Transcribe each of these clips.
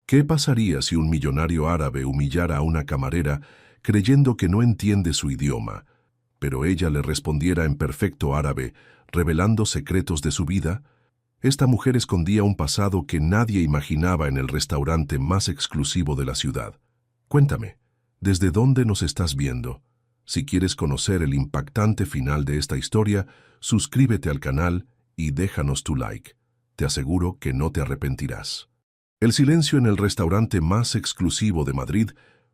¿Qué pasaría si un millonario árabe humillara a una camarera creyendo que no entiende su idioma, pero ella le respondiera en perfecto árabe, revelando secretos de su vida? Esta mujer escondía un pasado que nadie imaginaba en el restaurante más exclusivo de la ciudad. Cuéntame, ¿desde dónde nos estás viendo? Si quieres conocer el impactante final de esta historia, suscríbete al canal y déjanos tu like. Te aseguro que no te arrepentirás. El silencio en el restaurante más exclusivo de Madrid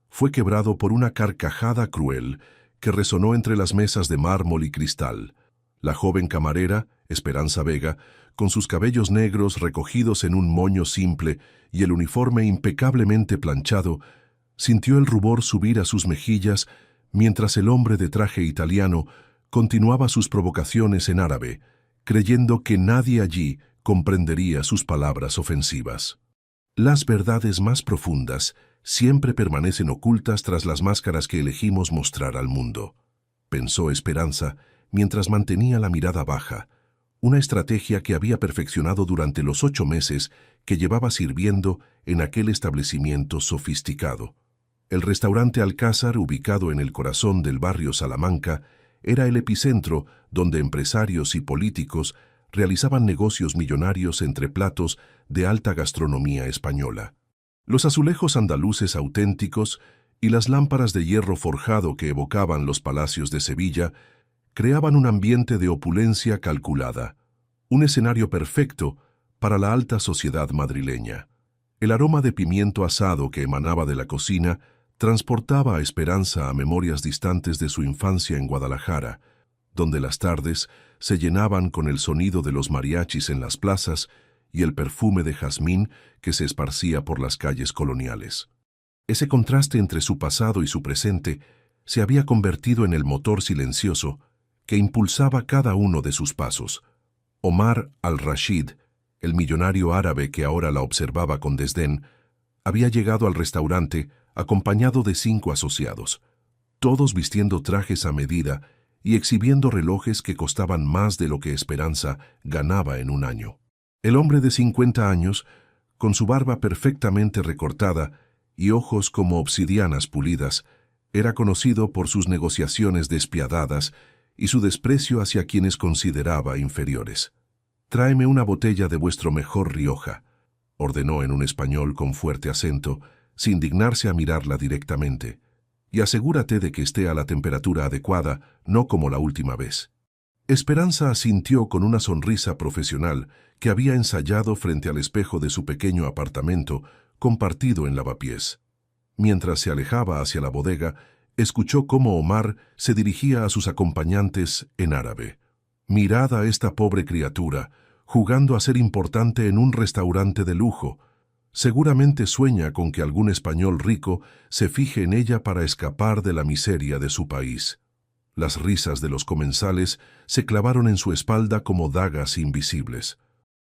fue quebrado por una carcajada cruel que resonó entre las mesas de mármol y cristal. La joven camarera, Esperanza Vega, con sus cabellos negros recogidos en un moño simple y el uniforme impecablemente planchado, sintió el rubor subir a sus mejillas mientras el hombre de traje italiano continuaba sus provocaciones en árabe, creyendo que nadie allí comprendería sus palabras ofensivas. Las verdades más profundas siempre permanecen ocultas tras las máscaras que elegimos mostrar al mundo, pensó Esperanza mientras mantenía la mirada baja, una estrategia que había perfeccionado durante los 8 meses que llevaba sirviendo en aquel establecimiento sofisticado. El restaurante Alcázar, ubicado en el corazón del barrio Salamanca, era el epicentro donde empresarios y políticos realizaban negocios millonarios entre platos de alta gastronomía española. Los azulejos andaluces auténticos y las lámparas de hierro forjado que evocaban los palacios de Sevilla creaban un ambiente de opulencia calculada, un escenario perfecto para la alta sociedad madrileña. El aroma de pimiento asado que emanaba de la cocina transportaba a Esperanza a memorias distantes de su infancia en Guadalajara, donde las tardes se llenaban con el sonido de los mariachis en las plazas y el perfume de jazmín que se esparcía por las calles coloniales. Ese contraste entre su pasado y su presente se había convertido en el motor silencioso que impulsaba cada uno de sus pasos. Omar al-Rashid, el millonario árabe que ahora la observaba con desdén, había llegado al restaurante acompañado de 5 asociados, todos vistiendo trajes a medida y exhibiendo relojes que costaban más de lo que Esperanza ganaba en un año. El hombre de 50 años, con su barba perfectamente recortada y ojos como obsidianas pulidas, era conocido por sus negociaciones despiadadas y su desprecio hacia quienes consideraba inferiores. «Tráeme una botella de vuestro mejor Rioja», ordenó en un español con fuerte acento, sin dignarse a mirarla directamente, «y asegúrate de que esté a la temperatura adecuada, no como la última vez». Esperanza asintió con una sonrisa profesional que había ensayado frente al espejo de su pequeño apartamento compartido en Lavapiés. Mientras se alejaba hacia la bodega, escuchó cómo Omar se dirigía a sus acompañantes en árabe. «Mirad a esta pobre criatura, jugando a ser importante en un restaurante de lujo. Seguramente sueña con que algún español rico se fije en ella para escapar de la miseria de su país». Las risas de los comensales se clavaron en su espalda como dagas invisibles.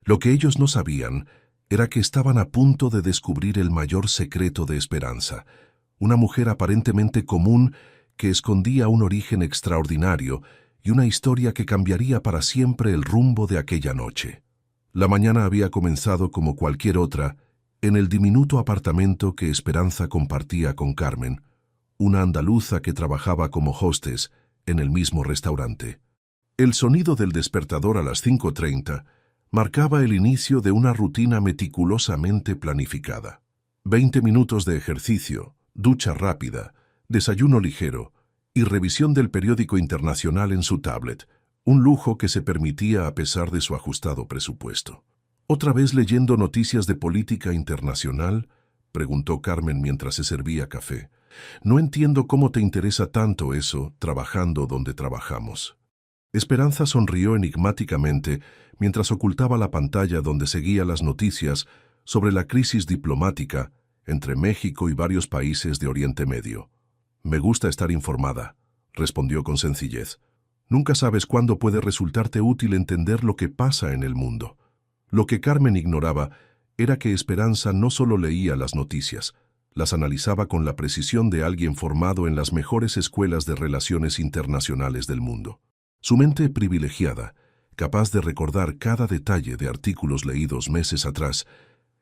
Lo que ellos no sabían era que estaban a punto de descubrir el mayor secreto de Esperanza, una mujer aparentemente común que escondía un origen extraordinario y una historia que cambiaría para siempre el rumbo de aquella noche. La mañana había comenzado como cualquier otra en el diminuto apartamento que Esperanza compartía con Carmen, una andaluza que trabajaba como hostess en el mismo restaurante. El sonido del despertador a las 5:30 marcaba el inicio de una rutina meticulosamente planificada. 20 minutos de ejercicio, ducha rápida, desayuno ligero y revisión del periódico internacional en su tablet, un lujo que se permitía a pesar de su ajustado presupuesto. «¿Otra vez leyendo noticias de política internacional?», preguntó Carmen mientras se servía café. «No entiendo cómo te interesa tanto eso, trabajando donde trabajamos». Esperanza sonrió enigmáticamente mientras ocultaba la pantalla donde seguía las noticias sobre la crisis diplomática entre México y varios países de Oriente Medio. «Me gusta estar informada», respondió con sencillez. «Nunca sabes cuándo puede resultarte útil entender lo que pasa en el mundo». Lo que Carmen ignoraba era que Esperanza no solo leía las noticias, las analizaba con la precisión de alguien formado en las mejores escuelas de relaciones internacionales del mundo. Su mente privilegiada, capaz de recordar cada detalle de artículos leídos meses atrás,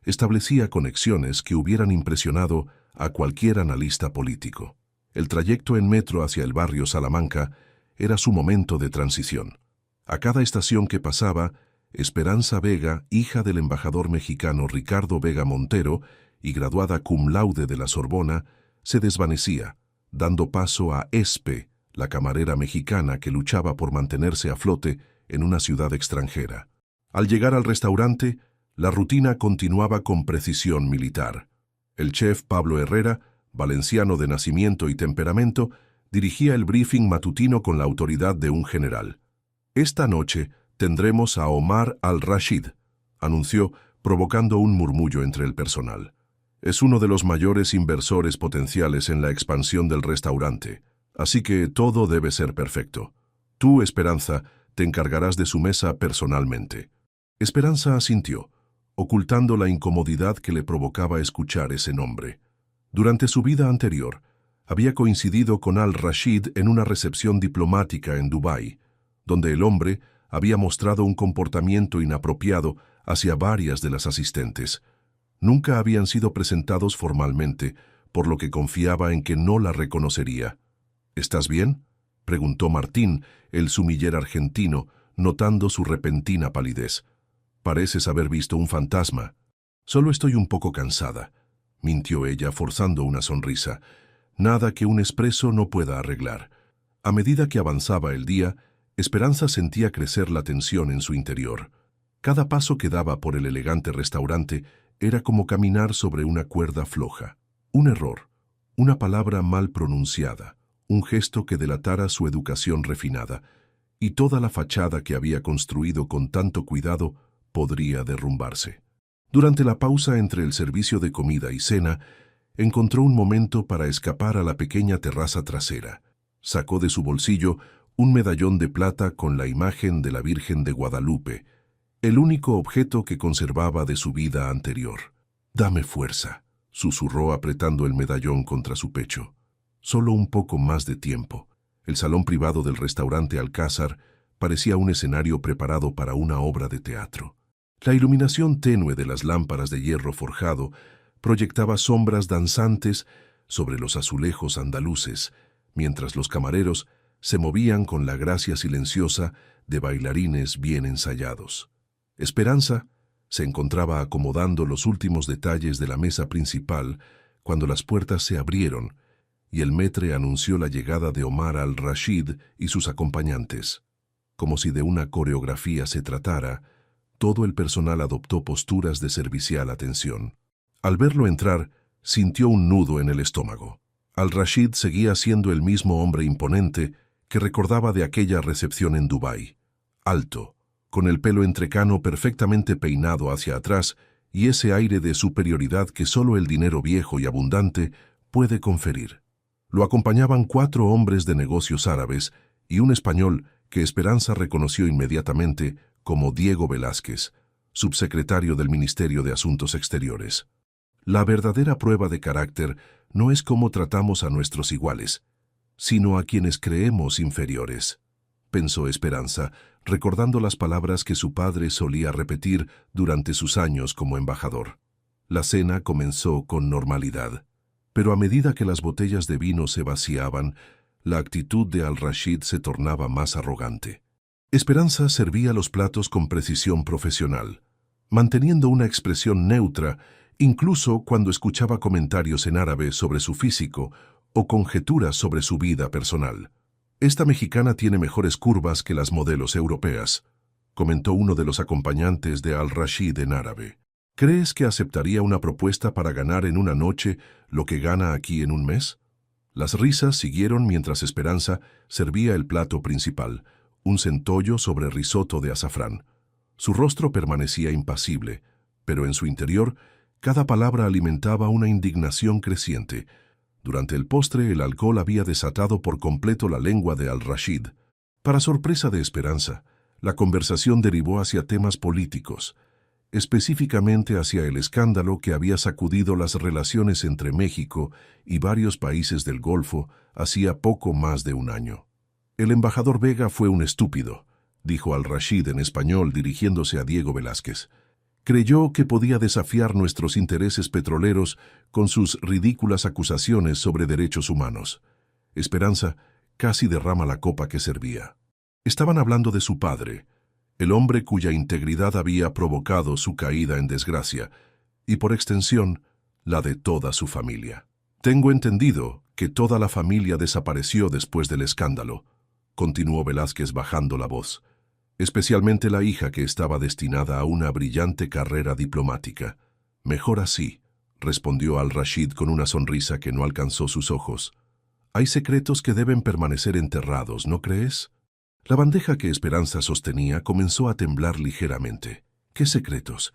Establecía conexiones que hubieran impresionado a cualquier analista político. El trayecto en metro hacia el barrio Salamanca era su momento de transición. A cada estación que pasaba, Esperanza Vega, hija del embajador mexicano Ricardo Vega Montero y graduada cum laude de la Sorbona, se desvanecía, dando paso a Espe, la camarera mexicana que luchaba por mantenerse a flote en una ciudad extranjera. Al llegar al restaurante, la rutina continuaba con precisión militar. El chef Pablo Herrera, valenciano de nacimiento y temperamento, dirigía el briefing matutino con la autoridad de un general. «Esta noche tendremos a Omar al-Rashid», anunció, provocando un murmullo entre el personal. «Es uno de los mayores inversores potenciales en la expansión del restaurante, así que todo debe ser perfecto. Tú, Esperanza, te encargarás de su mesa personalmente». Esperanza asintió, ocultando la incomodidad que le provocaba escuchar ese nombre. Durante su vida anterior, había coincidido con al-Rashid en una recepción diplomática en Dubái, donde el hombre había mostrado un comportamiento inapropiado hacia varias de las asistentes. Nunca habían sido presentados formalmente, por lo que confiaba en que no la reconocería. «¿Estás bien?», preguntó Martín, el sumiller argentino, notando su repentina palidez. «Pareces haber visto un fantasma». «Solo estoy un poco cansada», mintió ella, forzando una sonrisa. «Nada que un espresso no pueda arreglar». A medida que avanzaba el día, Esperanza sentía crecer la tensión en su interior. Cada paso que daba por el elegante restaurante era como caminar sobre una cuerda floja. Un error, una palabra mal pronunciada, un gesto que delatara su educación refinada, y toda la fachada que había construido con tanto cuidado podría derrumbarse. Durante la pausa entre el servicio de comida y cena, encontró un momento para escapar a la pequeña terraza trasera. Sacó de su bolsillo un medallón de plata con la imagen de la Virgen de Guadalupe, el único objeto que conservaba de su vida anterior. «Dame fuerza», susurró apretando el medallón contra su pecho. Solo un poco más de tiempo. El salón privado del restaurante Alcázar parecía un escenario preparado para una obra de teatro. La iluminación tenue de las lámparas de hierro forjado proyectaba sombras danzantes sobre los azulejos andaluces, mientras los camareros se movían con la gracia silenciosa de bailarines bien ensayados. Esperanza se encontraba acomodando los últimos detalles de la mesa principal cuando las puertas se abrieron y el maître anunció la llegada de Omar al-Rashid y sus acompañantes. Como si de una coreografía se tratara, todo el personal adoptó posturas de servicial atención. Al verlo entrar, sintió un nudo en el estómago. Al-Rashid seguía siendo el mismo hombre imponente que recordaba de aquella recepción en Dubái. Alto, con el pelo entrecano perfectamente peinado hacia atrás y ese aire de superioridad que solo el dinero viejo y abundante puede conferir. Lo acompañaban 4 hombres de negocios árabes y un español que Esperanza reconoció inmediatamente como Diego Velázquez, subsecretario del Ministerio de Asuntos Exteriores. La verdadera prueba de carácter no es cómo tratamos a nuestros iguales, sino a quienes creemos inferiores, pensó Esperanza, recordando las palabras que su padre solía repetir durante sus años como embajador. La cena comenzó con normalidad, pero a medida que las botellas de vino se vaciaban, la actitud de al-Rashid se tornaba más arrogante. Esperanza servía los platos con precisión profesional, manteniendo una expresión neutra incluso cuando escuchaba comentarios en árabe sobre su físico o conjeturas sobre su vida personal. «Esta mexicana tiene mejores curvas que las modelos europeas», comentó uno de los acompañantes de al-Rashid en árabe. «¿Crees que aceptaría una propuesta para ganar en una noche lo que gana aquí en un mes?» Las risas siguieron mientras Esperanza servía el plato principal, un centollo sobre risotto de azafrán. Su rostro permanecía impasible, pero en su interior cada palabra alimentaba una indignación creciente. Durante el postre, el alcohol había desatado por completo la lengua de al-Rashid. Para sorpresa de Esperanza, la conversación derivó hacia temas políticos, específicamente hacia el escándalo que había sacudido las relaciones entre México y varios países del Golfo hacía poco más de un año. «El embajador Vega fue un estúpido», dijo al-Rashid en español dirigiéndose a Diego Velázquez. Creyó que podía desafiar nuestros intereses petroleros con sus ridículas acusaciones sobre derechos humanos. Esperanza casi derrama la copa que servía. Estaban hablando de su padre, el hombre cuya integridad había provocado su caída en desgracia, y por extensión, la de toda su familia. Tengo entendido que toda la familia desapareció después del escándalo, continuó Velázquez bajando la voz, especialmente la hija que estaba destinada a una brillante carrera diplomática. Mejor así, respondió Al-Rashid con una sonrisa que no alcanzó sus ojos. Hay secretos que deben permanecer enterrados, ¿no crees? La bandeja que Esperanza sostenía comenzó a temblar ligeramente. ¿Qué secretos?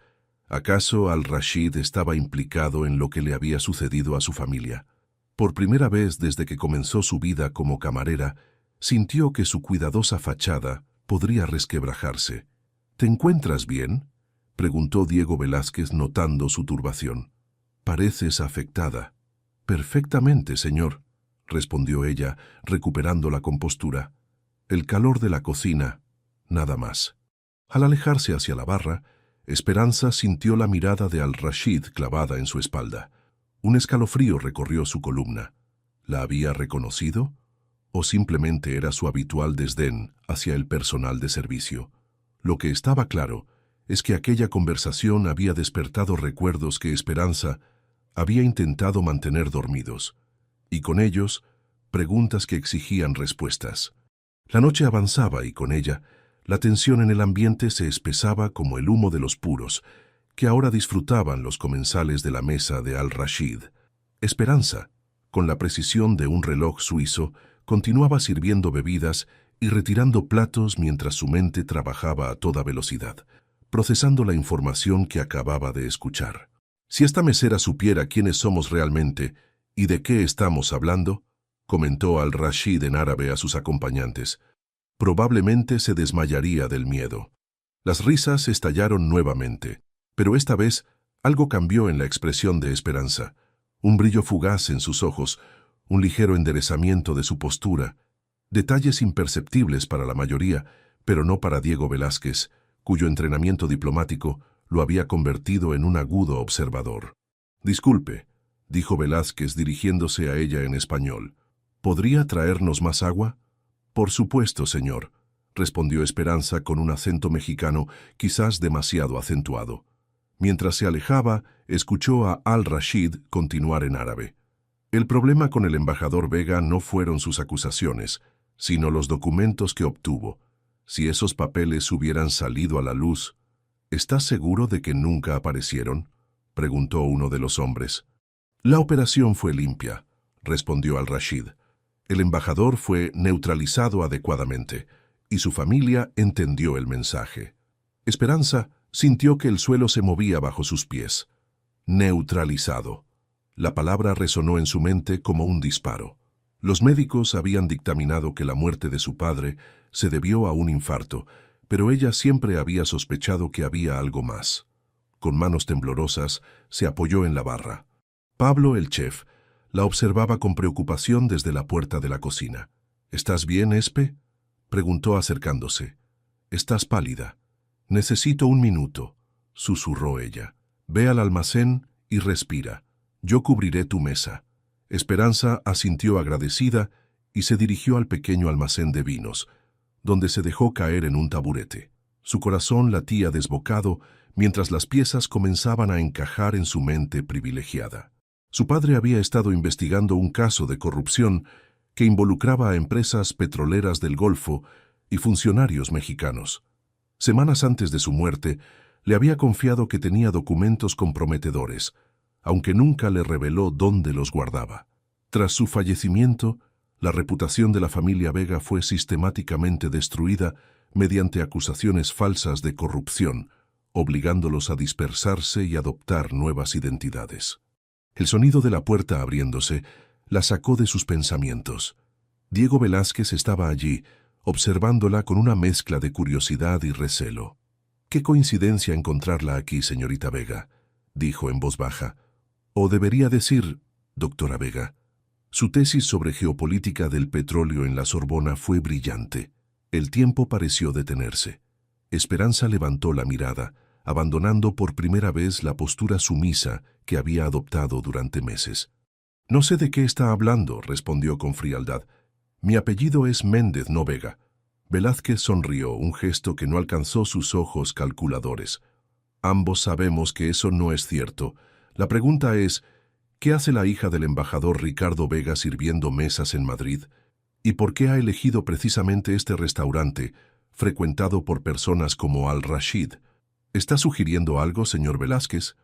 ¿Acaso Al-Rashid estaba implicado en lo que le había sucedido a su familia? Por primera vez desde que comenzó su vida como camarera, sintió que su cuidadosa fachada podría resquebrajarse. ¿Te encuentras bien?, preguntó Diego Velázquez notando su turbación. Pareces afectada. Perfectamente, señor, respondió ella, recuperando la compostura. El calor de la cocina, nada más. Al alejarse hacia la barra, Esperanza sintió la mirada de Al-Rashid clavada en su espalda. Un escalofrío recorrió su columna. ¿La había reconocido? ¿O simplemente era su habitual desdén hacia el personal de servicio? Lo que estaba claro es que aquella conversación había despertado recuerdos que Esperanza había intentado mantener dormidos, y con ellos, preguntas que exigían respuestas. La noche avanzaba y con ella, la tensión en el ambiente se espesaba como el humo de los puros, que ahora disfrutaban los comensales de la mesa de Al-Rashid. Esperanza, con la precisión de un reloj suizo, continuaba sirviendo bebidas y retirando platos mientras su mente trabajaba a toda velocidad, procesando la información que acababa de escuchar. Si esta mesera supiera quiénes somos realmente y de qué estamos hablando, comentó Al-Rashid en árabe a sus acompañantes, probablemente se desmayaría del miedo. Las risas estallaron nuevamente, pero esta vez algo cambió en la expresión de Esperanza. Un brillo fugaz en sus ojos, un ligero enderezamiento de su postura, detalles imperceptibles para la mayoría, pero no para Diego Velázquez, cuyo entrenamiento diplomático lo había convertido en un agudo observador. «Disculpe», dijo Velázquez dirigiéndose a ella en español. «¿Podría traernos más agua?» «Por supuesto, señor», respondió Esperanza con un acento mexicano quizás demasiado acentuado. Mientras se alejaba, escuchó a Al-Rashid continuar en árabe. El problema con el embajador Vega no fueron sus acusaciones, sino los documentos que obtuvo. Si esos papeles hubieran salido a la luz... ¿Estás seguro de que nunca aparecieron?, preguntó uno de los hombres. La operación fue limpia, respondió Al-Rashid. El embajador fue neutralizado adecuadamente, y su familia entendió el mensaje. Esperanza sintió que el suelo se movía bajo sus pies. Neutralizado. La palabra resonó en su mente como un disparo. Los médicos habían dictaminado que la muerte de su padre se debió a un infarto, pero ella siempre había sospechado que había algo más. Con manos temblorosas, se apoyó en la barra. Pablo, el chef, la observaba con preocupación desde la puerta de la cocina. «¿Estás bien, Espe?», preguntó acercándose. «Estás pálida». «Necesito un minuto», susurró ella. «Ve al almacén y respira. Yo cubriré tu mesa». Esperanza asintió agradecida y se dirigió al pequeño almacén de vinos, donde se dejó caer en un taburete. Su corazón latía desbocado mientras las piezas comenzaban a encajar en su mente privilegiada. Su padre había estado investigando un caso de corrupción que involucraba a empresas petroleras del Golfo y funcionarios mexicanos. Semanas antes de su muerte, le había confiado que tenía documentos comprometedores, aunque nunca le reveló dónde los guardaba. Tras su fallecimiento, la reputación de la familia Vega fue sistemáticamente destruida mediante acusaciones falsas de corrupción, obligándolos a dispersarse y adoptar nuevas identidades. El sonido de la puerta abriéndose la sacó de sus pensamientos. Diego Velázquez estaba allí, observándola con una mezcla de curiosidad y recelo. «Qué coincidencia encontrarla aquí, señorita Vega», dijo en voz baja. «O debería decir, doctora Vega». Su tesis sobre geopolítica del petróleo en la Sorbona fue brillante. El tiempo pareció detenerse. Esperanza levantó la mirada, abandonando por primera vez la postura sumisa que había adoptado durante meses. «No sé de qué está hablando», respondió con frialdad. «Mi apellido es Méndez, no Vega». Velázquez sonrió, un gesto que no alcanzó sus ojos calculadores. «Ambos sabemos que eso no es cierto. La pregunta es, ¿qué hace la hija del embajador Ricardo Vega sirviendo mesas en Madrid? ¿Y por qué ha elegido precisamente este restaurante, frecuentado por personas como Al-Rashid? ¿Está sugiriendo algo, señor Velázquez?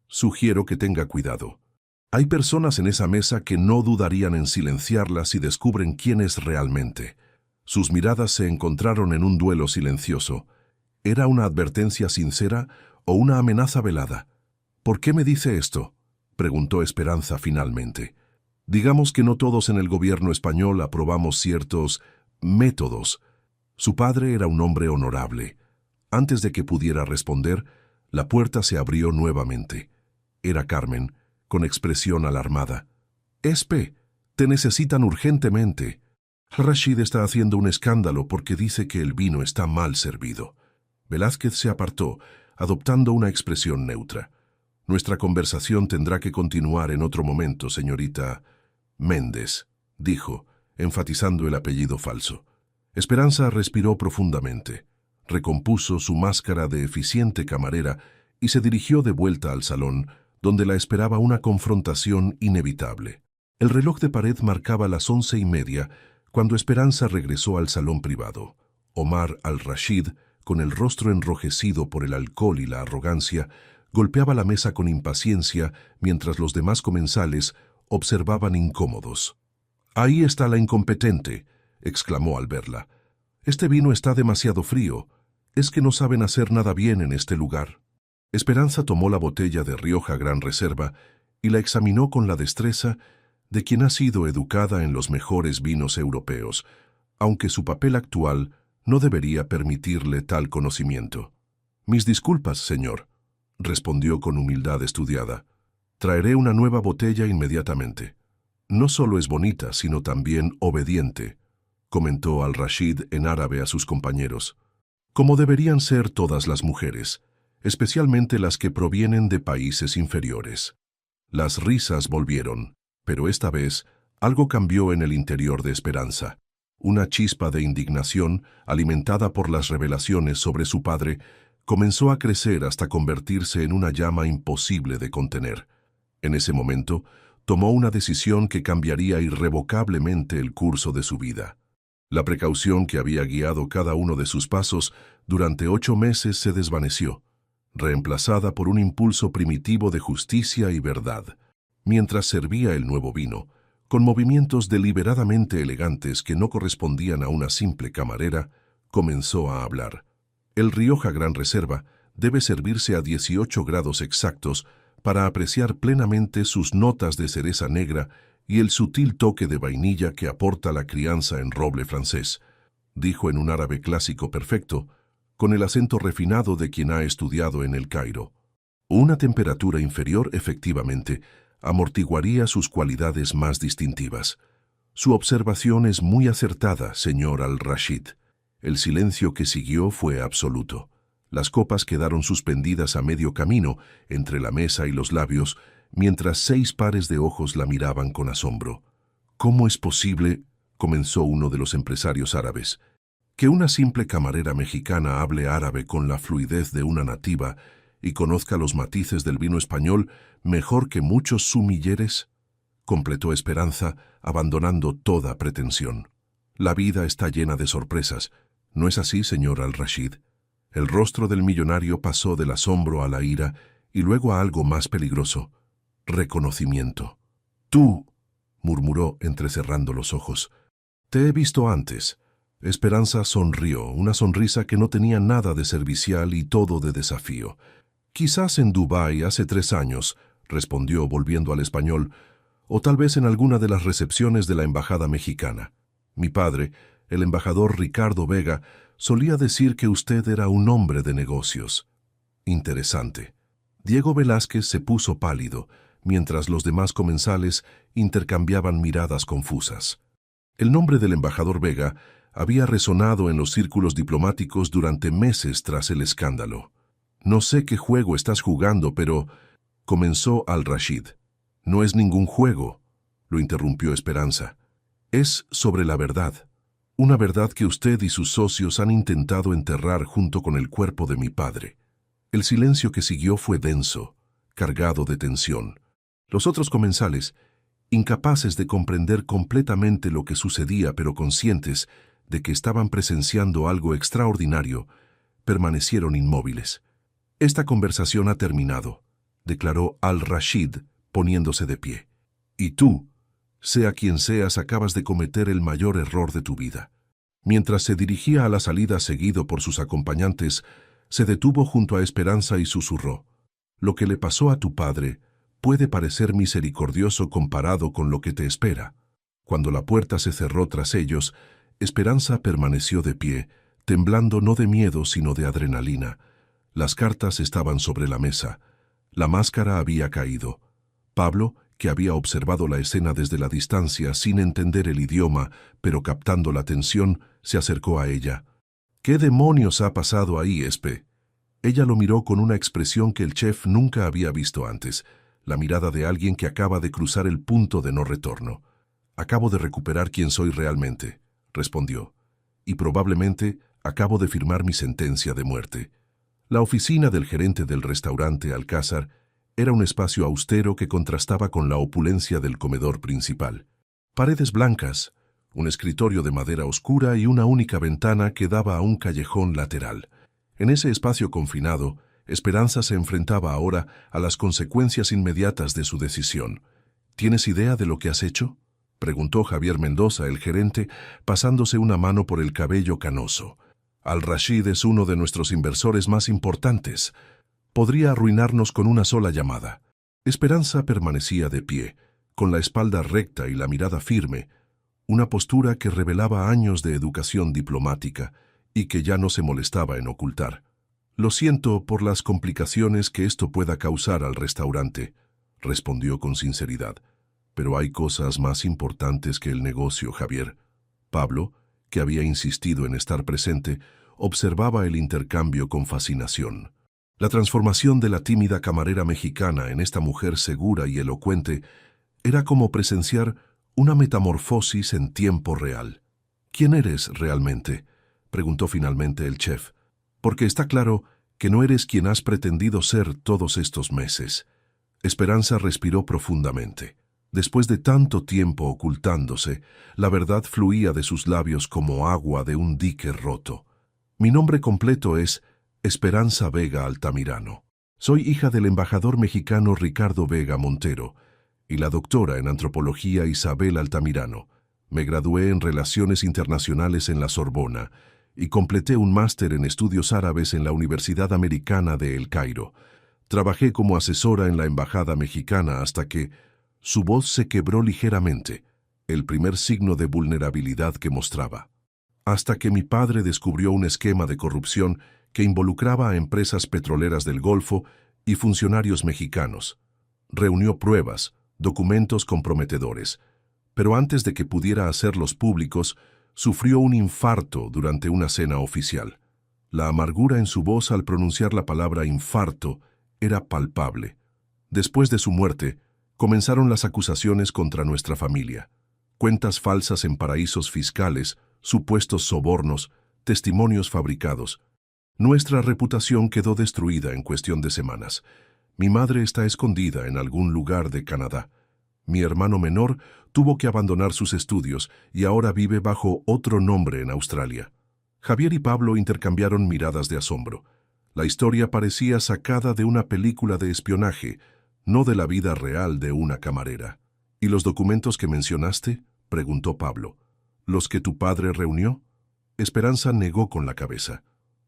Sugiero que tenga cuidado. Hay personas en esa mesa que no dudarían en silenciarla si descubren quién es realmente». Sus miradas se encontraron en un duelo silencioso. ¿Era una advertencia sincera o una amenaza velada? «¿Por qué me dice esto?», preguntó Esperanza finalmente. «Digamos que no todos en el gobierno español aprobamos ciertos métodos. Su padre era un hombre honorable». Antes de que pudiera responder, la puerta se abrió nuevamente. Era Carmen, con expresión alarmada. «Espe, te necesitan urgentemente. Rashid está haciendo un escándalo porque dice que el vino está mal servido». Velázquez se apartó, adoptando una expresión neutra. «Nuestra conversación tendrá que continuar en otro momento, señorita Méndez», dijo, enfatizando el apellido falso. Esperanza respiró profundamente, recompuso su máscara de eficiente camarera y se dirigió de vuelta al salón, donde la esperaba una confrontación inevitable. El reloj de pared marcaba las 11:30 cuando Esperanza regresó al salón privado. Omar Al-Rashid, con el rostro enrojecido por el alcohol y la arrogancia, golpeaba la mesa con impaciencia mientras los demás comensales observaban incómodos. «Ahí está la incompetente», exclamó al verla. «Este vino está demasiado frío. Es que no saben hacer nada bien en este lugar». Esperanza tomó la botella de Rioja Gran Reserva y la examinó con la destreza de quien ha sido educada en los mejores vinos europeos, aunque su papel actual no debería permitirle tal conocimiento. «Mis disculpas, señor», respondió con humildad estudiada. «Traeré una nueva botella inmediatamente». «No solo es bonita, sino también obediente», comentó Al-Rashid en árabe a sus compañeros. «Como deberían ser todas las mujeres, especialmente las que provienen de países inferiores». Las risas volvieron, pero esta vez algo cambió en el interior de Esperanza. Una chispa de indignación, alimentada por las revelaciones sobre su padre, comenzó a crecer hasta convertirse en una llama imposible de contener. En ese momento, tomó una decisión que cambiaría irrevocablemente el curso de su vida. La precaución que había guiado cada uno de sus pasos durante 8 meses se desvaneció, reemplazada por un impulso primitivo de justicia y verdad. Mientras servía el nuevo vino, con movimientos deliberadamente elegantes que no correspondían a una simple camarera, comenzó a hablar. El Rioja Gran Reserva debe servirse a 18 grados exactos para apreciar plenamente sus notas de cereza negra y el sutil toque de vainilla que aporta la crianza en roble francés, dijo en un árabe clásico perfecto, con el acento refinado de quien ha estudiado en el Cairo. Una temperatura inferior, efectivamente, amortiguaría sus cualidades más distintivas. Su observación es muy acertada, señor Al-Rashid. El silencio que siguió fue absoluto. Las copas quedaron suspendidas a medio camino entre la mesa y los labios, mientras 6 pares de ojos la miraban con asombro. «¿Cómo es posible?», comenzó uno de los empresarios árabes, «que una simple camarera mexicana hable árabe con la fluidez de una nativa y conozca los matices del vino español mejor que muchos sumilleres?» Completó Esperanza, abandonando toda pretensión. «La vida está llena de sorpresas. ¿No es así, señor Al-Rashid?». El rostro del millonario pasó del asombro a la ira y luego a algo más peligroso: reconocimiento. «Tú», murmuró entrecerrando los ojos, «te he visto antes». Esperanza sonrió, una sonrisa que no tenía nada de servicial y todo de desafío. «Quizás en Dubái hace 3 años», respondió volviendo al español, «o tal vez en alguna de las recepciones de la embajada mexicana. Mi padre, el embajador Ricardo Vega, solía decir que usted era un hombre de negocios». «Interesante». Diego Velázquez se puso pálido, mientras los demás comensales intercambiaban miradas confusas. El nombre del embajador Vega había resonado en los círculos diplomáticos durante meses tras el escándalo. No sé qué juego estás jugando, pero... comenzó Al-Rashid. No es ningún juego, lo interrumpió Esperanza. Es sobre la verdad. Una verdad que usted y sus socios han intentado enterrar junto con el cuerpo de mi padre. El silencio que siguió fue denso, cargado de tensión. Los otros comensales, incapaces de comprender completamente lo que sucedía pero conscientes de que estaban presenciando algo extraordinario, permanecieron inmóviles. Esta conversación ha terminado, declaró Al-Rashid, poniéndose de pie. Y tú, sea quien seas, acabas de cometer el mayor error de tu vida. Mientras se dirigía a la salida seguido por sus acompañantes, se detuvo junto a Esperanza y susurró: lo que le pasó a tu padre puede parecer misericordioso comparado con lo que te espera. Cuando la puerta se cerró tras ellos, Esperanza permaneció de pie, temblando no de miedo sino de adrenalina. Las cartas estaban sobre la mesa. La máscara había caído. Pablo, que había observado la escena desde la distancia sin entender el idioma, pero captando la tensión, se acercó a ella. ¿Qué demonios ha pasado ahí, Espe? Ella lo miró con una expresión que el chef nunca había visto antes, la mirada de alguien que acaba de cruzar el punto de no retorno. Acabo de recuperar quién soy realmente, respondió, y probablemente acabo de firmar mi sentencia de muerte. La oficina del gerente del restaurante Alcázar era un espacio austero que contrastaba con la opulencia del comedor principal. Paredes blancas, un escritorio de madera oscura y una única ventana que daba a un callejón lateral. En ese espacio confinado, Esperanza se enfrentaba ahora a las consecuencias inmediatas de su decisión. ¿Tienes idea de lo que has hecho?, preguntó Javier Mendoza, el gerente, pasándose una mano por el cabello canoso. Al-Rashid es uno de nuestros inversores más importantes. Podría arruinarnos con una sola llamada. Esperanza permanecía de pie, con la espalda recta y la mirada firme, una postura que revelaba años de educación diplomática y que ya no se molestaba en ocultar. Lo siento por las complicaciones que esto pueda causar al restaurante, respondió con sinceridad. Pero hay cosas más importantes que el negocio, Javier. Pablo, que había insistido en estar presente, observaba el intercambio con fascinación. La transformación de la tímida camarera mexicana en esta mujer segura y elocuente era como presenciar una metamorfosis en tiempo real. ¿Quién eres realmente?, preguntó finalmente el chef. Porque está claro que no eres quien has pretendido ser todos estos meses. Esperanza respiró profundamente. Después de tanto tiempo ocultándose, la verdad fluía de sus labios como agua de un dique roto. Mi nombre completo es Esperanza Vega Altamirano. Soy hija del embajador mexicano Ricardo Vega Montero y la doctora en antropología Isabel Altamirano. Me gradué en Relaciones Internacionales en la Sorbona y completé un máster en estudios árabes en la Universidad Americana de El Cairo. Trabajé como asesora en la embajada mexicana hasta que su voz se quebró ligeramente, el primer signo de vulnerabilidad que mostraba. Hasta que mi padre descubrió un esquema de corrupción que involucraba a empresas petroleras del Golfo y funcionarios mexicanos. Reunió pruebas, documentos comprometedores, pero antes de que pudiera hacerlos públicos, sufrió un infarto durante una cena oficial. La amargura en su voz al pronunciar la palabra infarto era palpable. Después de su muerte, comenzaron las acusaciones contra nuestra familia. Cuentas falsas en paraísos fiscales, supuestos sobornos, testimonios fabricados. Nuestra reputación quedó destruida en cuestión de semanas. Mi madre está escondida en algún lugar de Canadá. Mi hermano menor tuvo que abandonar sus estudios y ahora vive bajo otro nombre en Australia. Javier y Pablo intercambiaron miradas de asombro. La historia parecía sacada de una película de espionaje, no de la vida real de una camarera. ¿Y los documentos que mencionaste?, preguntó Pablo. ¿Los que tu padre reunió? Esperanza negó con la cabeza.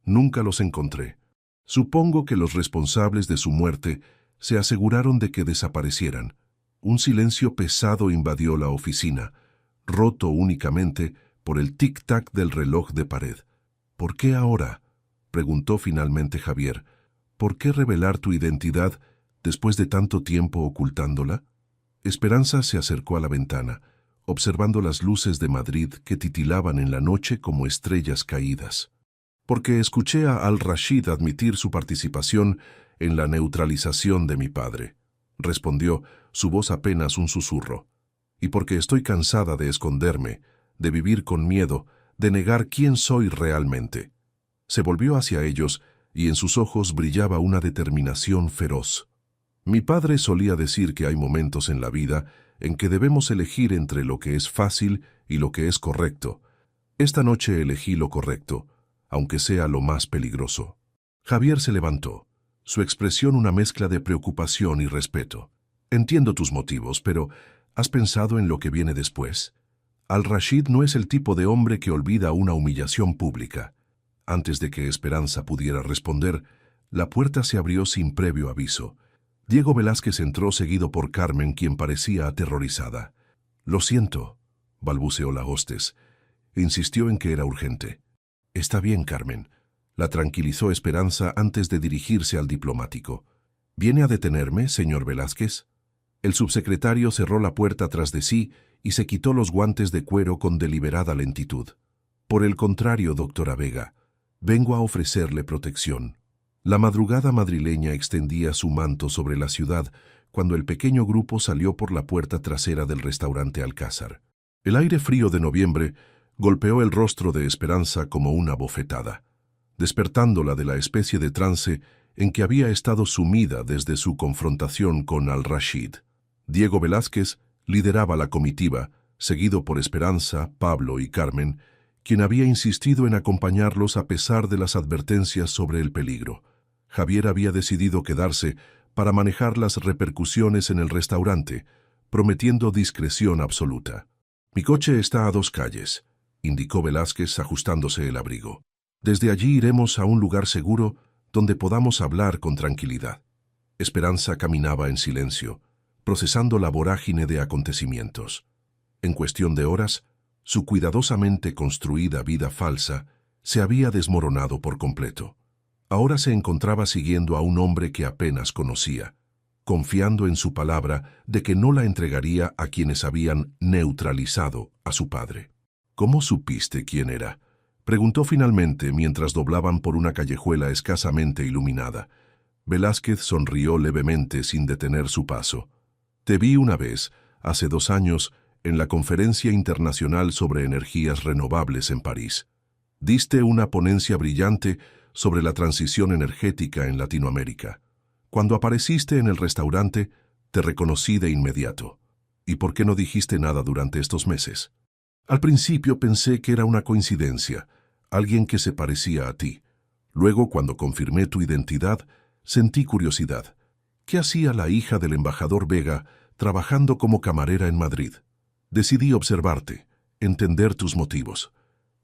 Nunca los encontré. Supongo que los responsables de su muerte se aseguraron de que desaparecieran. Un silencio pesado invadió la oficina, roto únicamente por el tic-tac del reloj de pared. ¿Por qué ahora?, preguntó finalmente Javier. ¿Por qué revelar tu identidad después de tanto tiempo ocultándola? Esperanza se acercó a la ventana, observando las luces de Madrid que titilaban en la noche como estrellas caídas. Porque escuché a Al-Rashid admitir su participación en la neutralización de mi padre, respondió, su voz apenas un susurro. Y porque estoy cansada de esconderme, de vivir con miedo, de negar quién soy realmente. Se volvió hacia ellos y en sus ojos brillaba una determinación feroz. Mi padre solía decir que hay momentos en la vida en que debemos elegir entre lo que es fácil y lo que es correcto. Esta noche elegí lo correcto, aunque sea lo más peligroso. Javier se levantó, su expresión una mezcla de preocupación y respeto. Entiendo tus motivos, pero ¿has pensado en lo que viene después? Al-Rashid no es el tipo de hombre que olvida una humillación pública. Antes de que Esperanza pudiera responder, la puerta se abrió sin previo aviso. Diego Velázquez entró seguido por Carmen, quien parecía aterrorizada. «Lo siento», balbuceó la hostes. Insistió en que era urgente. «Está bien, Carmen», la tranquilizó Esperanza antes de dirigirse al diplomático. «¿Viene a detenerme, señor Velázquez?» El subsecretario cerró la puerta tras de sí y se quitó los guantes de cuero con deliberada lentitud. «Por el contrario, doctora Vega, vengo a ofrecerle protección». La madrugada madrileña extendía su manto sobre la ciudad cuando el pequeño grupo salió por la puerta trasera del restaurante Alcázar. El aire frío de noviembre golpeó el rostro de Esperanza como una bofetada, despertándola de la especie de trance en que había estado sumida desde su confrontación con Al-Rashid. Diego Velázquez lideraba la comitiva, seguido por Esperanza, Pablo y Carmen, quien había insistido en acompañarlos a pesar de las advertencias sobre el peligro. Javier había decidido quedarse para manejar las repercusiones en el restaurante, prometiendo discreción absoluta. «Mi coche está a 2 calles», indicó Velázquez ajustándose el abrigo. «Desde allí iremos a un lugar seguro donde podamos hablar con tranquilidad». Esperanza caminaba en silencio, procesando la vorágine de acontecimientos. En cuestión de horas, su cuidadosamente construida vida falsa se había desmoronado por completo. Ahora se encontraba siguiendo a un hombre que apenas conocía, confiando en su palabra de que no la entregaría a quienes habían neutralizado a su padre. «¿Cómo supiste quién era?», preguntó finalmente mientras doblaban por una callejuela escasamente iluminada. Velázquez sonrió levemente sin detener su paso. «Te vi una vez, hace 2 años, en la Conferencia Internacional sobre Energías Renovables en París. Diste una ponencia brillante sobre la transición energética en Latinoamérica. Cuando apareciste en el restaurante, te reconocí de inmediato. ¿Y por qué no dijiste nada durante estos meses? Al principio pensé que era una coincidencia, alguien que se parecía a ti. Luego, cuando confirmé tu identidad, sentí curiosidad. ¿Qué hacía la hija del embajador Vega trabajando como camarera en Madrid? Decidí observarte, entender tus motivos.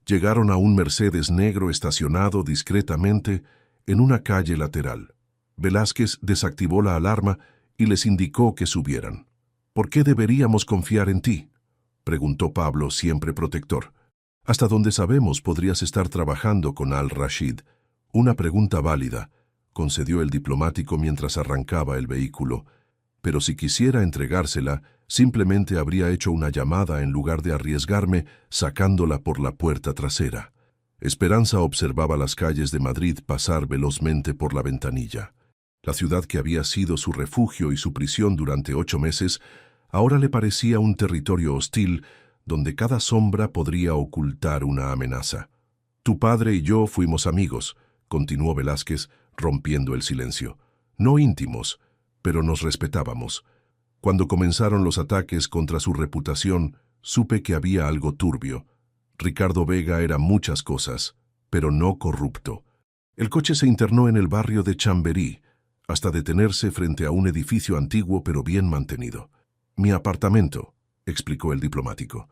Llegaron a un Mercedes negro estacionado discretamente en una calle lateral. Velázquez desactivó la alarma y les indicó que subieran. «¿Por qué deberíamos confiar en ti?», preguntó Pablo, siempre protector. «Hasta donde sabemos podrías estar trabajando con Al-Rashid». «Una pregunta válida», concedió el diplomático mientras arrancaba el vehículo. «Pero si quisiera entregársela, simplemente habría hecho una llamada en lugar de arriesgarme sacándola por la puerta trasera». Esperanza observaba las calles de Madrid pasar velozmente por la ventanilla. La ciudad que había sido su refugio y su prisión durante 8 meses, ahora le parecía un territorio hostil donde cada sombra podría ocultar una amenaza. «Tu padre y yo fuimos amigos», continuó Velázquez, rompiendo el silencio. «No íntimos, pero nos respetábamos. Cuando comenzaron los ataques contra su reputación, supe que había algo turbio. Ricardo Vega era muchas cosas, pero no corrupto». El coche se internó en el barrio de Chamberí, hasta detenerse frente a un edificio antiguo pero bien mantenido. «Mi apartamento», explicó el diplomático.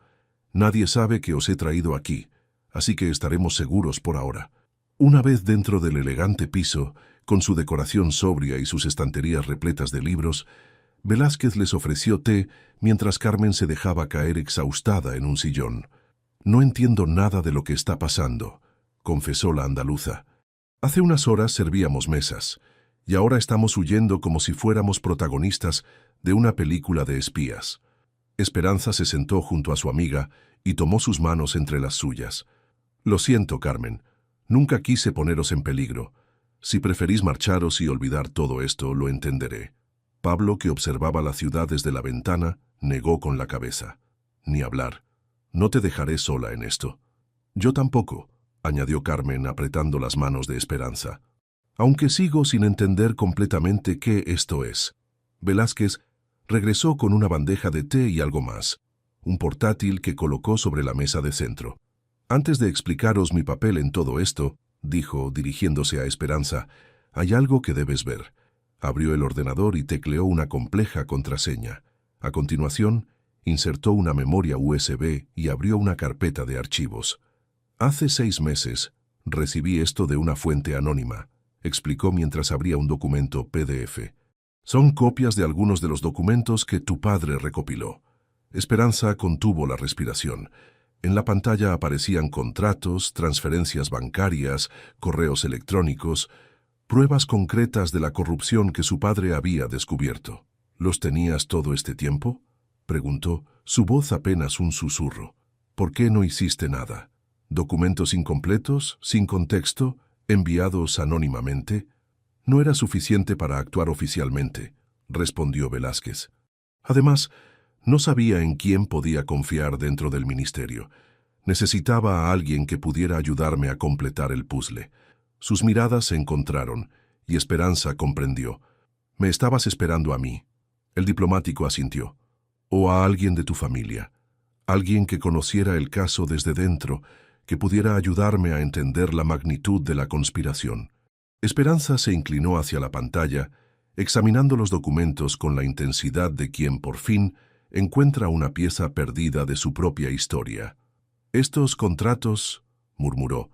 «Nadie sabe que os he traído aquí, así que estaremos seguros por ahora». Una vez dentro del elegante piso, con su decoración sobria y sus estanterías repletas de libros, Velázquez les ofreció té mientras Carmen se dejaba caer exhaustada en un sillón. «No entiendo nada de lo que está pasando», confesó la andaluza. «Hace unas horas servíamos mesas, y ahora estamos huyendo como si fuéramos protagonistas de una película de espías». Esperanza se sentó junto a su amiga y tomó sus manos entre las suyas. «Lo siento, Carmen. Nunca quise poneros en peligro. Si preferís marcharos y olvidar todo esto, lo entenderé. Pablo, que observaba la ciudad desde la ventana, negó con la cabeza. Ni hablar. No te dejaré sola en esto. Yo tampoco, añadió Carmen apretando las manos de Esperanza. Aunque sigo sin entender completamente qué esto es. Velázquez regresó con una bandeja de té y algo más, un portátil que colocó sobre la mesa de centro. Antes de explicaros mi papel en todo esto, dijo, dirigiéndose a Esperanza, hay algo que debes ver. Abrió el ordenador y tecleó una compleja contraseña. A continuación, insertó una memoria USB y abrió una carpeta de archivos. Hace 6 meses, recibí esto de una fuente anónima, explicó mientras abría un documento PDF. Son copias de algunos de los documentos que tu padre recopiló. Esperanza contuvo la respiración. En la pantalla aparecían contratos, transferencias bancarias, correos electrónicos, pruebas concretas de la corrupción que su padre había descubierto. ¿Los tenías todo este tiempo?, preguntó, su voz apenas un susurro. ¿Por qué no hiciste nada? ¿Documentos incompletos, sin contexto, enviados anónimamente? No era suficiente para actuar oficialmente, respondió Velázquez. Además, no sabía en quién podía confiar dentro del ministerio. Necesitaba a alguien que pudiera ayudarme a completar el puzzle. Sus miradas se encontraron, y Esperanza comprendió. Me estabas esperando a mí. El diplomático asintió. O a alguien de tu familia. Alguien que conociera el caso desde dentro, que pudiera ayudarme a entender la magnitud de la conspiración. Esperanza se inclinó hacia la pantalla, examinando los documentos con la intensidad de quien por fin encuentra una pieza perdida de su propia historia. Estos contratos, murmuró,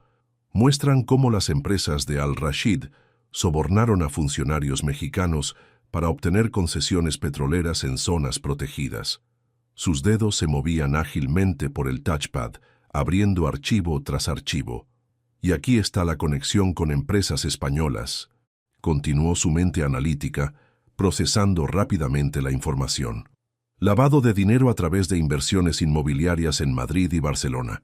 muestran cómo las empresas de Al-Rashid sobornaron a funcionarios mexicanos para obtener concesiones petroleras en zonas protegidas. Sus dedos se movían ágilmente por el touchpad, abriendo archivo tras archivo. Y aquí está la conexión con empresas españolas. Continuó su mente analítica, procesando rápidamente la información. Lavado de dinero a través de inversiones inmobiliarias en Madrid y Barcelona.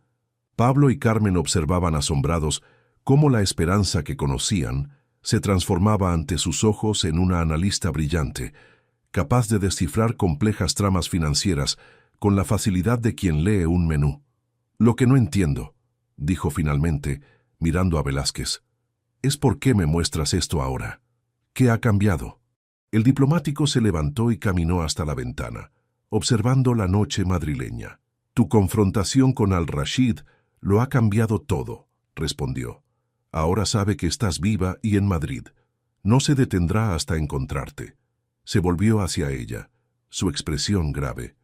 Pablo y Carmen observaban asombrados cómo la Esperanza que conocían se transformaba ante sus ojos en una analista brillante, capaz de descifrar complejas tramas financieras con la facilidad de quien lee un menú. Lo que no entiendo, dijo finalmente, mirando a Velázquez, es por qué me muestras esto ahora. ¿Qué ha cambiado? El diplomático se levantó y caminó hasta la ventana, observando la noche madrileña. Tu confrontación con Al-Rashid lo ha cambiado todo, respondió. Ahora sabe que estás viva y en Madrid. No se detendrá hasta encontrarte. Se volvió hacia ella, su expresión grave.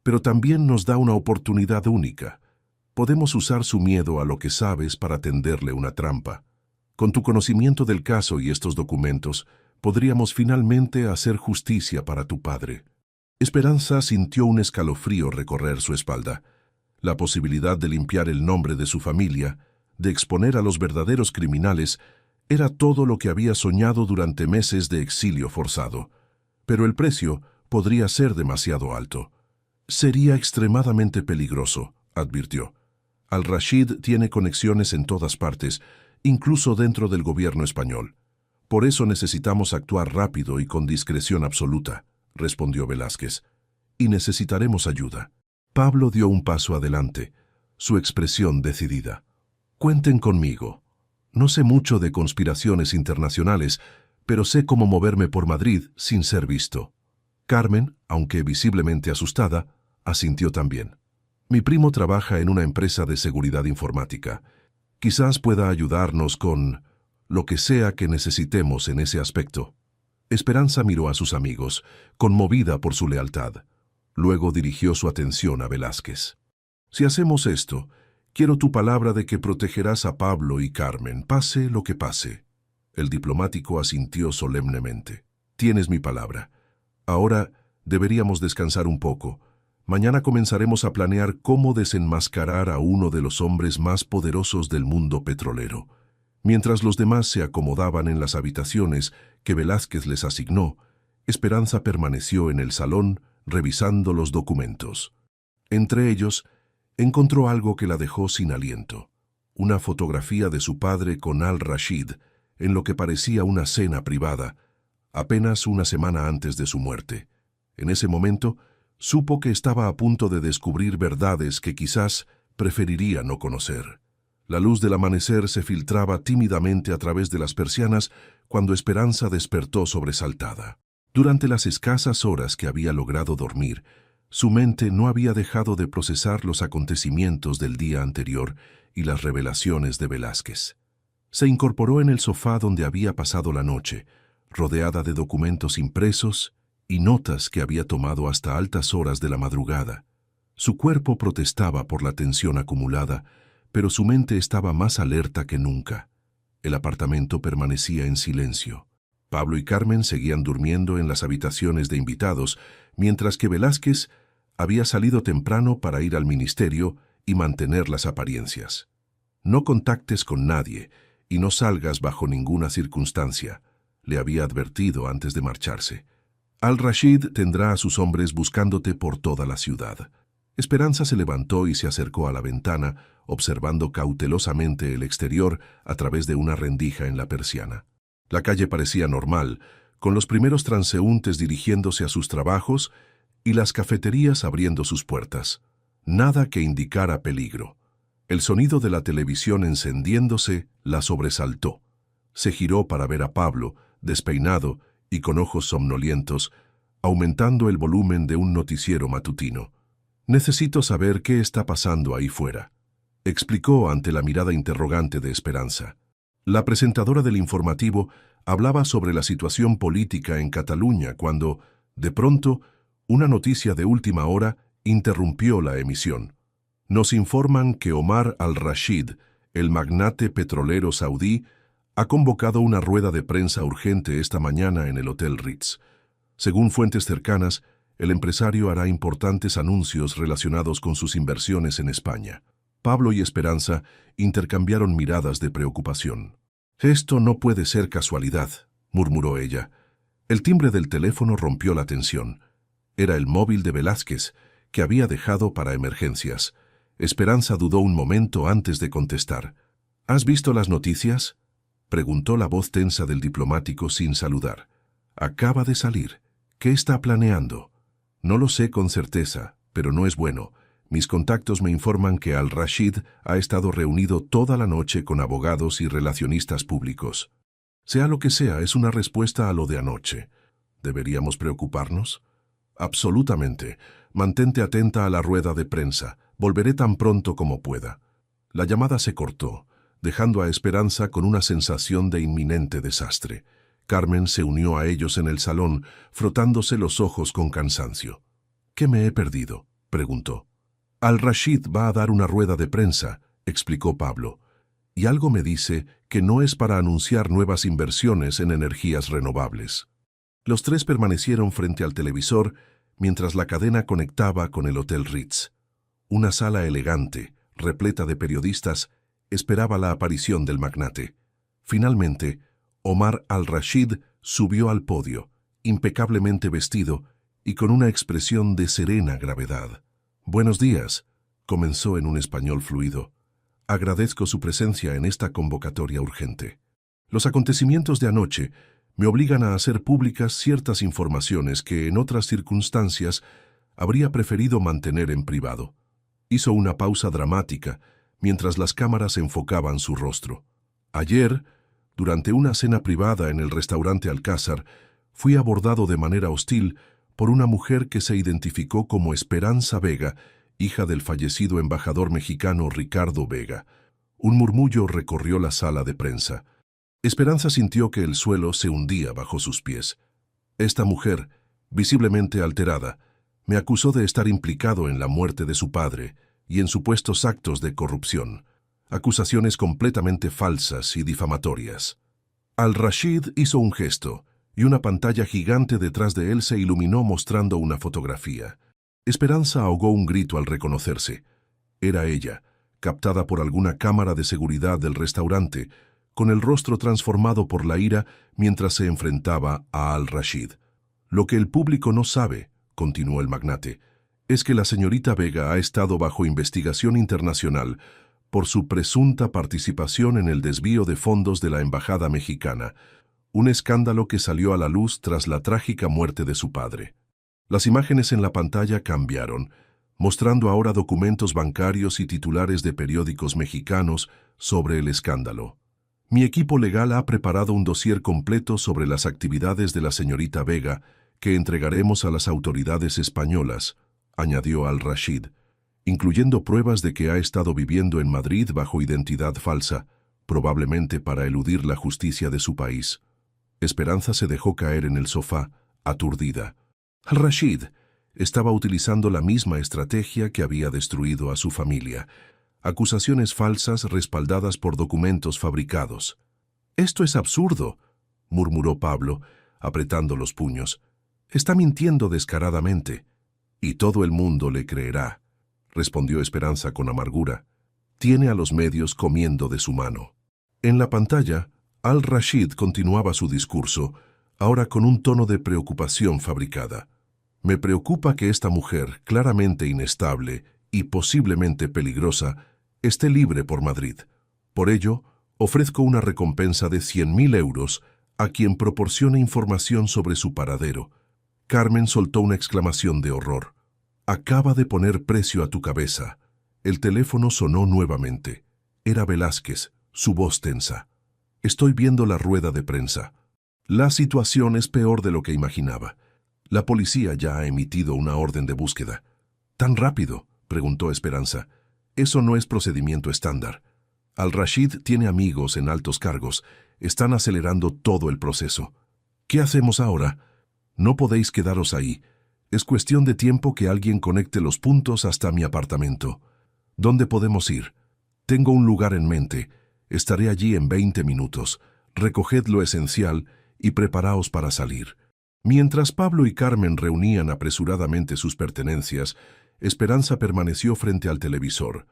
Pero también nos da una oportunidad única. Podemos usar su miedo a lo que sabes para tenderle una trampa. Con tu conocimiento del caso y estos documentos, podríamos finalmente hacer justicia para tu padre. Esperanza sintió un escalofrío recorrer su espalda. La posibilidad de limpiar el nombre de su familia, de exponer a los verdaderos criminales, era todo lo que había soñado durante meses de exilio forzado. Pero el precio podría ser demasiado alto. Sería extremadamente peligroso, advirtió. Al-Rashid tiene conexiones en todas partes, incluso dentro del gobierno español. Por eso necesitamos actuar rápido y con discreción absoluta, respondió Velázquez. Y necesitaremos ayuda. Pablo dio un paso adelante, su expresión decidida. Cuenten conmigo. No sé mucho de conspiraciones internacionales, pero sé cómo moverme por Madrid sin ser visto. Carmen, aunque visiblemente asustada, asintió también. Mi primo trabaja en una empresa de seguridad informática. Quizás pueda ayudarnos con lo que sea que necesitemos en ese aspecto. Esperanza miró a sus amigos, conmovida por su lealtad. Luego dirigió su atención a Velázquez. Si hacemos esto, quiero tu palabra de que protegerás a Pablo y Carmen, pase lo que pase. El diplomático asintió solemnemente. Tienes mi palabra. Ahora deberíamos descansar un poco. Mañana comenzaremos a planear cómo desenmascarar a uno de los hombres más poderosos del mundo petrolero. Mientras los demás se acomodaban en las habitaciones que Velázquez les asignó, Esperanza permaneció en el salón revisando los documentos. Entre ellos, encontró algo que la dejó sin aliento. una fotografía de su padre con Al-Rashid, en lo que parecía una cena privada, apenas una semana antes de su muerte. En ese momento, supo que estaba a punto de descubrir verdades que quizás preferiría no conocer. La luz del amanecer se filtraba tímidamente a través de las persianas cuando Esperanza despertó sobresaltada. Durante las escasas horas que había logrado dormir, su mente no había dejado de procesar los acontecimientos del día anterior y las revelaciones de Velázquez. Se incorporó en el sofá donde había pasado la noche, rodeada de documentos impresos y notas que había tomado hasta altas horas de la madrugada. Su cuerpo protestaba por la tensión acumulada, pero su mente estaba más alerta que nunca. El apartamento permanecía en silencio. Pablo y Carmen seguían durmiendo en las habitaciones de invitados, mientras que Velázquez había salido temprano para ir al ministerio y mantener las apariencias. «No contactes con nadie y no salgas bajo ninguna circunstancia», le había advertido antes de marcharse. «Al-Rashid tendrá a sus hombres buscándote por toda la ciudad». Esperanza se levantó y se acercó a la ventana, observando cautelosamente el exterior a través de una rendija en la persiana. La calle parecía normal, con los primeros transeúntes dirigiéndose a sus trabajos y las cafeterías abriendo sus puertas. Nada que indicara peligro. El sonido de la televisión encendiéndose la sobresaltó. Se giró para ver a Pablo, despeinado y con ojos somnolientos, aumentando el volumen de un noticiero matutino. «Necesito saber qué está pasando ahí fuera», explicó ante la mirada interrogante de Esperanza. La presentadora del informativo hablaba sobre la situación política en Cataluña cuando, de pronto, una noticia de última hora interrumpió la emisión. «Nos informan que Omar Al-Rashid, el magnate petrolero saudí, ha convocado una rueda de prensa urgente esta mañana en el Hotel Ritz. Según fuentes cercanas, el empresario hará importantes anuncios relacionados con sus inversiones en España». Pablo y Esperanza intercambiaron miradas de preocupación. «Esto no puede ser casualidad», murmuró ella. El timbre del teléfono rompió la tensión. Era el móvil de Velázquez, que había dejado para emergencias. Esperanza dudó un momento antes de contestar. «¿Has visto las noticias?», preguntó la voz tensa del diplomático sin saludar. «Acaba de salir. ¿Qué está planeando?». «No lo sé con certeza, pero no es bueno. Mis contactos me informan que Al-Rashid ha estado reunido toda la noche con abogados y relacionistas públicos. Sea lo que sea, es una respuesta a lo de anoche. ¿Deberíamos preocuparnos?». «Absolutamente. Mantente atenta a la rueda de prensa. Volveré tan pronto como pueda». La llamada se cortó, dejando a Esperanza con una sensación de inminente desastre. Carmen se unió a ellos en el salón, frotándose los ojos con cansancio. «¿Qué me he perdido?», preguntó. «Al-Rashid va a dar una rueda de prensa», explicó Pablo, «y algo me dice que no es para anunciar nuevas inversiones en energías renovables». Los tres permanecieron frente al televisor mientras la cadena conectaba con el Hotel Ritz. Una sala elegante, repleta de periodistas, esperaba la aparición del magnate. Finalmente, Omar Al-Rashid subió al podio, impecablemente vestido y con una expresión de serena gravedad. «Buenos días», comenzó en un español fluido. «Agradezco su presencia en esta convocatoria urgente. Los acontecimientos de anoche me obligan a hacer públicas ciertas informaciones que en otras circunstancias habría preferido mantener en privado». Hizo una pausa dramática mientras las cámaras enfocaban su rostro. «Ayer, durante una cena privada en el restaurante Alcázar, fui abordado de manera hostil por una mujer que se identificó como Esperanza Vega, hija del fallecido embajador mexicano Ricardo Vega». Un murmullo recorrió la sala de prensa. Esperanza sintió que el suelo se hundía bajo sus pies. «Esta mujer, visiblemente alterada, me acusó de estar implicado en la muerte de su padre y en supuestos actos de corrupción. Acusaciones completamente falsas y difamatorias». Al-Rashid hizo un gesto, y una pantalla gigante detrás de él se iluminó mostrando una fotografía. Esperanza ahogó un grito al reconocerse. Era ella, captada por alguna cámara de seguridad del restaurante, con el rostro transformado por la ira mientras se enfrentaba a Al-Rashid. «Lo que el público no sabe», continuó el magnate, «es que la señorita Vega ha estado bajo investigación internacional por su presunta participación en el desvío de fondos de la embajada mexicana, un escándalo que salió a la luz tras la trágica muerte de su padre. Las imágenes en la pantalla cambiaron, mostrando ahora documentos bancarios y titulares de periódicos mexicanos sobre el escándalo. Mi equipo legal ha preparado un dossier completo sobre las actividades de la señorita Vega que entregaremos a las autoridades españolas, añadió Al-Rashid, incluyendo pruebas de que ha estado viviendo en Madrid bajo identidad falsa, probablemente para eludir la justicia de su país. Esperanza se dejó caer en el sofá, aturdida. Al-Rashid estaba utilizando la misma estrategia que había destruido a su familia. Acusaciones falsas respaldadas por documentos fabricados. «Esto es absurdo», murmuró Pablo, apretando los puños. «Está mintiendo descaradamente. Y todo el mundo le creerá», respondió Esperanza con amargura. «Tiene a los medios comiendo de su mano». En la pantalla, Al-Rashid continuaba su discurso, ahora con un tono de preocupación fabricada. «Me preocupa que esta mujer, claramente inestable y posiblemente peligrosa, esté libre por Madrid. Por ello, ofrezco una recompensa de 100.000 euros a quien proporcione información sobre su paradero». Carmen soltó una exclamación de horror. «Acaba de poner precio a tu cabeza». El teléfono sonó nuevamente. Era Velázquez, su voz tensa. «Estoy viendo la rueda de prensa. La situación es peor de lo que imaginaba. La policía ya ha emitido una orden de búsqueda». «¿Tan rápido?», preguntó Esperanza. «Eso no es procedimiento estándar. Al-Rashid tiene amigos en altos cargos. Están acelerando todo el proceso». «¿Qué hacemos ahora?». «No podéis quedaros ahí. Es cuestión de tiempo que alguien conecte los puntos hasta mi apartamento». «¿Dónde podemos ir?». «Tengo un lugar en mente. Estaré allí en 20 minutos. Recoged lo esencial y preparaos para salir». Mientras Pablo y Carmen reunían apresuradamente sus pertenencias, Esperanza permaneció frente al televisor,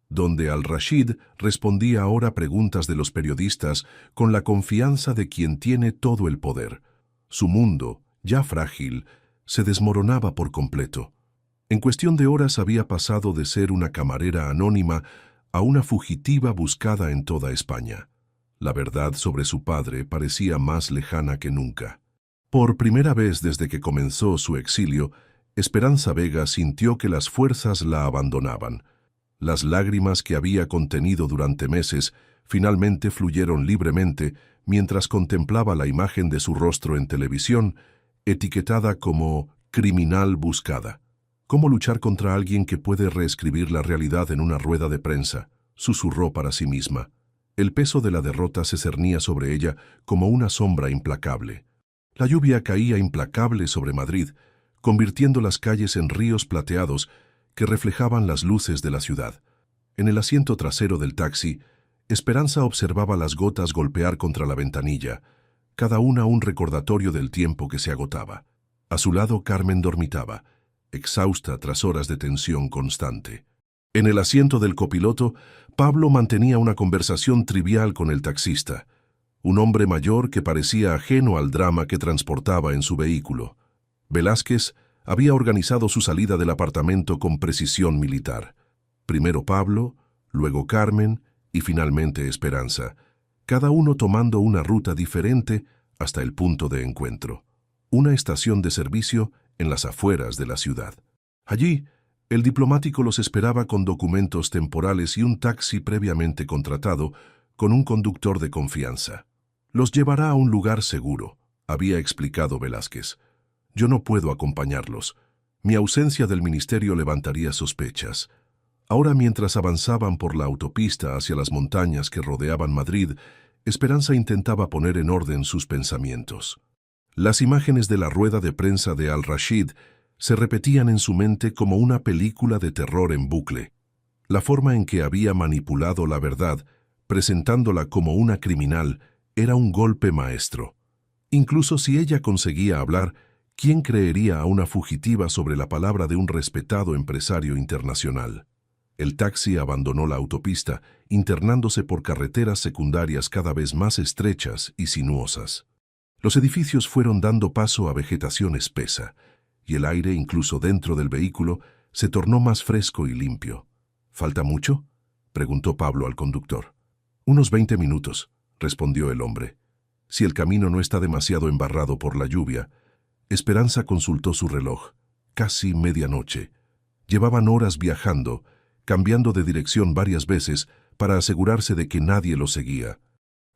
donde Al-Rashid respondía ahora preguntas de los periodistas con la confianza de quien tiene todo el poder. Su mundo, ya frágil, se desmoronaba por completo. En cuestión de horas había pasado de ser una camarera anónima a una fugitiva buscada en toda España. La verdad sobre su padre parecía más lejana que nunca. Por primera vez desde que comenzó su exilio, Esperanza Vega sintió que las fuerzas la abandonaban. Las lágrimas que había contenido durante meses finalmente fluyeron libremente mientras contemplaba la imagen de su rostro en televisión, etiquetada como criminal buscada. «¿Cómo luchar contra alguien que puede reescribir la realidad en una rueda de prensa?», susurró para sí misma. El peso de la derrota se cernía sobre ella como una sombra implacable. La lluvia caía implacable sobre Madrid, convirtiendo las calles en ríos plateados que reflejaban las luces de la ciudad. En el asiento trasero del taxi, Esperanza observaba las gotas golpear contra la ventanilla, cada una un recordatorio del tiempo que se agotaba. A su lado Carmen dormitaba, exhausta tras horas de tensión constante. En el asiento del copiloto, Pablo mantenía una conversación trivial con el taxista, un hombre mayor que parecía ajeno al drama que transportaba en su vehículo. Velázquez había organizado su salida del apartamento con precisión militar. Primero Pablo, luego Carmen y finalmente Esperanza, cada uno tomando una ruta diferente hasta el punto de encuentro. Una estación de servicio en las afueras de la ciudad. Allí, el diplomático los esperaba con documentos temporales y un taxi previamente contratado con un conductor de confianza. «Los llevará a un lugar seguro», había explicado Velázquez. «Yo no puedo acompañarlos. Mi ausencia del ministerio levantaría sospechas». Ahora, mientras avanzaban por la autopista hacia las montañas que rodeaban Madrid, Esperanza intentaba poner en orden sus pensamientos. Las imágenes de la rueda de prensa de Al-Rashid se repetían en su mente como una película de terror en bucle. La forma en que había manipulado la verdad, presentándola como una criminal, era un golpe maestro. Incluso si ella conseguía hablar, ¿quién creería a una fugitiva sobre la palabra de un respetado empresario internacional? El taxi abandonó la autopista, internándose por carreteras secundarias cada vez más estrechas y sinuosas. Los edificios fueron dando paso a vegetación espesa, y el aire, incluso dentro del vehículo, se tornó más fresco y limpio. «¿Falta mucho?», preguntó Pablo al conductor. Unos 20 minutos, respondió el hombre. Si el camino no está demasiado embarrado por la lluvia. Esperanza consultó su reloj. Casi medianoche. Llevaban horas viajando, cambiando de dirección varias veces para asegurarse de que nadie los seguía.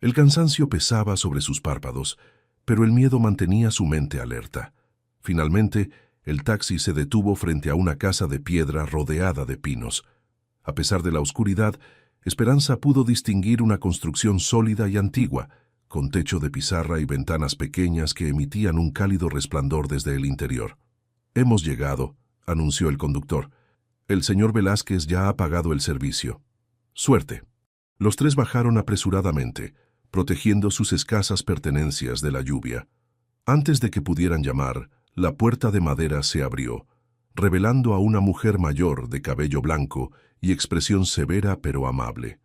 El cansancio pesaba sobre sus párpados, pero el miedo mantenía su mente alerta. Finalmente, el taxi se detuvo frente a una casa de piedra rodeada de pinos. A pesar de la oscuridad, Esperanza pudo distinguir una construcción sólida y antigua, con techo de pizarra y ventanas pequeñas que emitían un cálido resplandor desde el interior. «Hemos llegado», anunció el conductor. «El señor Velázquez ya ha pagado el servicio». «Suerte». Los tres bajaron apresuradamente, protegiendo sus escasas pertenencias de la lluvia. Antes de que pudieran llamar, la puerta de madera se abrió, revelando a una mujer mayor de cabello blanco y expresión severa pero amable.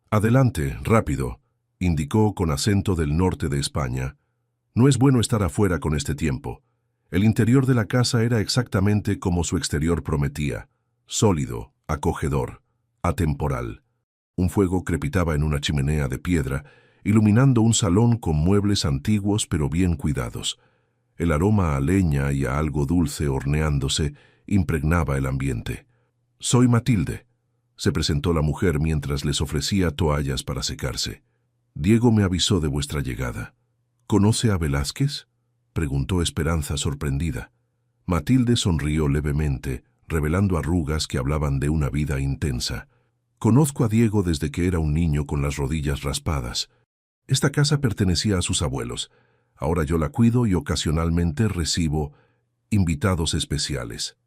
«Adelante, rápido», indicó con acento del norte de España. «No es bueno estar afuera con este tiempo». El interior de la casa era exactamente como su exterior prometía, sólido, acogedor, atemporal. Un fuego crepitaba en una chimenea de piedra, iluminando un salón con muebles antiguos pero bien cuidados. El aroma a leña y a algo dulce horneándose impregnaba el ambiente. «Soy Matilde», se presentó la mujer mientras les ofrecía toallas para secarse. «Diego me avisó de vuestra llegada». «¿Conoce a Velázquez?», preguntó Esperanza sorprendida. Matilde sonrió levemente, revelando arrugas que hablaban de una vida intensa. «Conozco a Diego desde que era un niño con las rodillas raspadas. Esta casa pertenecía a sus abuelos. Ahora yo la cuido y ocasionalmente recibo invitados especiales».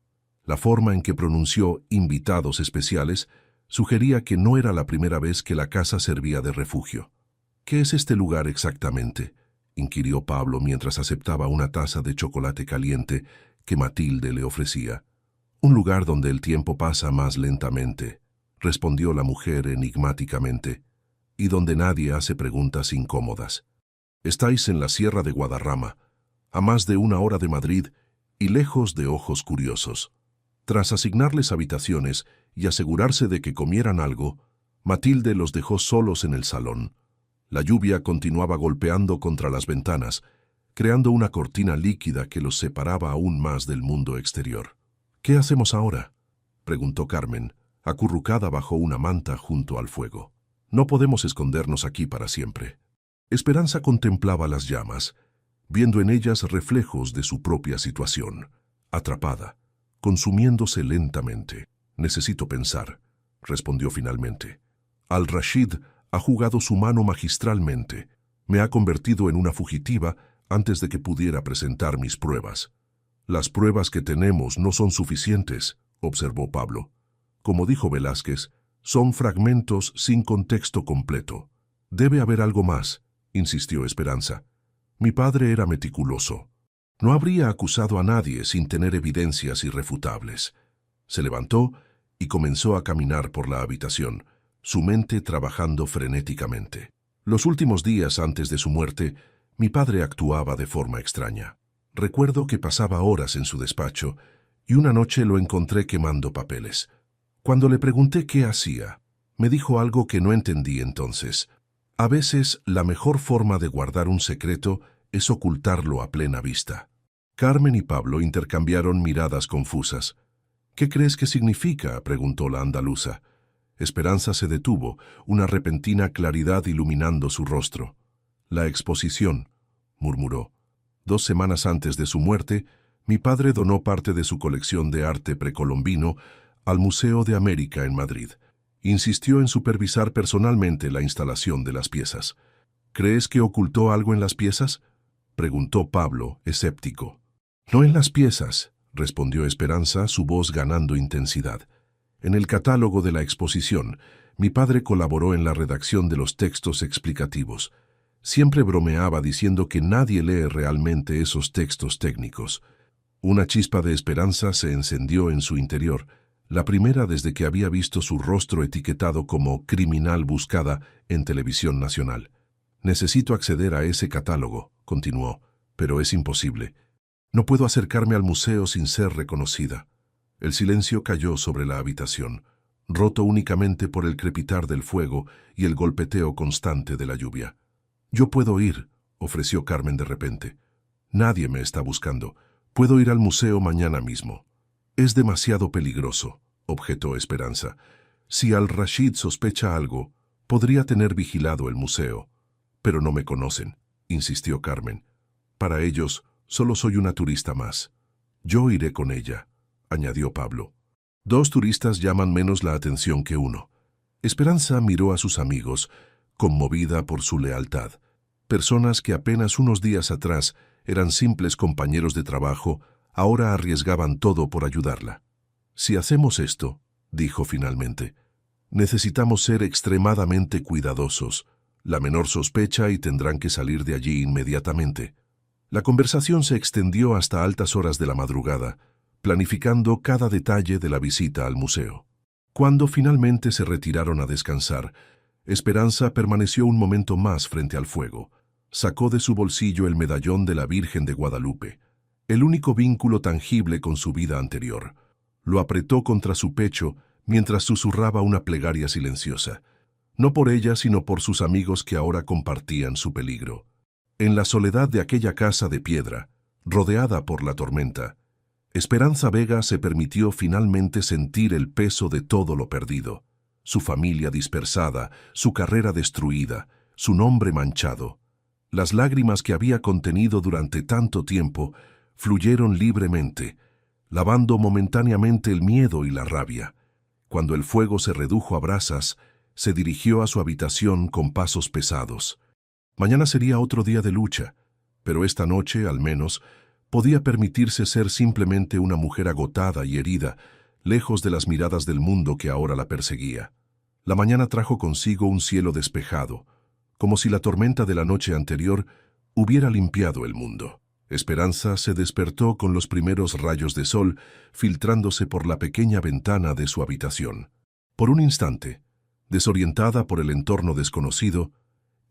La forma en que pronunció invitados especiales sugería que no era la primera vez que la casa servía de refugio. «¿Qué es este lugar exactamente?», inquirió Pablo mientras aceptaba una taza de chocolate caliente que Matilde le ofrecía. «Un lugar donde el tiempo pasa más lentamente», respondió la mujer enigmáticamente, «y donde nadie hace preguntas incómodas. Estáis en la Sierra de Guadarrama, a más de 1 hora de Madrid y lejos de ojos curiosos». Tras asignarles habitaciones y asegurarse de que comieran algo, Matilde los dejó solos en el salón. La lluvia continuaba golpeando contra las ventanas, creando una cortina líquida que los separaba aún más del mundo exterior. «¿Qué hacemos ahora?», preguntó Carmen, acurrucada bajo una manta junto al fuego. «No podemos escondernos aquí para siempre». Esperanza contemplaba las llamas, viendo en ellas reflejos de su propia situación, atrapada, consumiéndose lentamente. «Necesito pensar», respondió finalmente. «Al-Rashid ha jugado su mano magistralmente. Me ha convertido en una fugitiva antes de que pudiera presentar mis pruebas». «Las pruebas que tenemos no son suficientes», observó Pablo. «Como dijo Velázquez, son fragmentos sin contexto completo». «Debe haber algo más», insistió Esperanza. «Mi padre era meticuloso. No habría acusado a nadie sin tener evidencias irrefutables». Se levantó y comenzó a caminar por la habitación, su mente trabajando frenéticamente. Los últimos días antes de su muerte, mi padre actuaba de forma extraña. Recuerdo que pasaba horas en su despacho y una noche lo encontré quemando papeles. Cuando le pregunté qué hacía, me dijo algo que no entendí entonces. A veces, la mejor forma de guardar un secreto es ocultarlo a plena vista. Carmen y Pablo intercambiaron miradas confusas. «¿Qué crees que significa?», preguntó la andaluza. Esperanza se detuvo, una repentina claridad iluminando su rostro. «La exposición», murmuró. «2 semanas antes de su muerte, mi padre donó parte de su colección de arte precolombino al Museo de América en Madrid. Insistió en supervisar personalmente la instalación de las piezas». «¿Crees que ocultó algo en las piezas?», preguntó Pablo, escéptico. «No en las piezas», respondió Esperanza, su voz ganando intensidad. «En el catálogo de la exposición, mi padre colaboró en la redacción de los textos explicativos. Siempre bromeaba diciendo que nadie lee realmente esos textos técnicos». Una chispa de esperanza se encendió en su interior, la primera desde que había visto su rostro etiquetado como criminal buscada en televisión nacional. «Necesito acceder a ese catálogo», continuó, «pero es imposible. No puedo acercarme al museo sin ser reconocida». El silencio cayó sobre la habitación. roto únicamente por el crepitar del fuego y el golpeteo constante de la lluvia. «Yo puedo ir», ofreció Carmen de repente. «Nadie me está buscando. Puedo ir al museo mañana mismo». «Es demasiado peligroso», objetó Esperanza. «Si Al-Rashid sospecha algo, podría tener vigilado el museo». «Pero no me conocen», insistió Carmen. «Para ellos, solo soy una turista más». «Yo iré con ella», añadió Pablo. «Dos turistas llaman menos la atención que uno». Esperanza miró a sus amigos, conmovida por su lealtad. Personas que apenas unos días atrás eran simples compañeros de trabajo, ahora arriesgaban todo por ayudarla. «Si hacemos esto», dijo finalmente, «necesitamos ser extremadamente cuidadosos. La menor sospecha y tendrán que salir de allí inmediatamente». La conversación se extendió hasta altas horas de la madrugada, planificando cada detalle de la visita al museo. Cuando finalmente se retiraron a descansar, Esperanza permaneció un momento más frente al fuego. Sacó de su bolsillo el medallón de la Virgen de Guadalupe, el único vínculo tangible con su vida anterior. Lo apretó contra su pecho mientras susurraba una plegaria silenciosa, no por ella sino por sus amigos que ahora compartían su peligro. En la soledad de aquella casa de piedra, rodeada por la tormenta, Esperanza Vega se permitió finalmente sentir el peso de todo lo perdido: su familia dispersada, su carrera destruida, su nombre manchado. Las lágrimas que había contenido durante tanto tiempo fluyeron libremente, lavando momentáneamente el miedo y la rabia. Cuando el fuego se redujo a brasas, se dirigió a su habitación con pasos pesados. Mañana sería otro día de lucha, pero esta noche, al menos, podía permitirse ser simplemente una mujer agotada y herida, lejos de las miradas del mundo que ahora la perseguía. La mañana trajo consigo un cielo despejado, como si la tormenta de la noche anterior hubiera limpiado el mundo. Esperanza se despertó con los primeros rayos de sol filtrándose por la pequeña ventana de su habitación. Por un instante, desorientada por el entorno desconocido,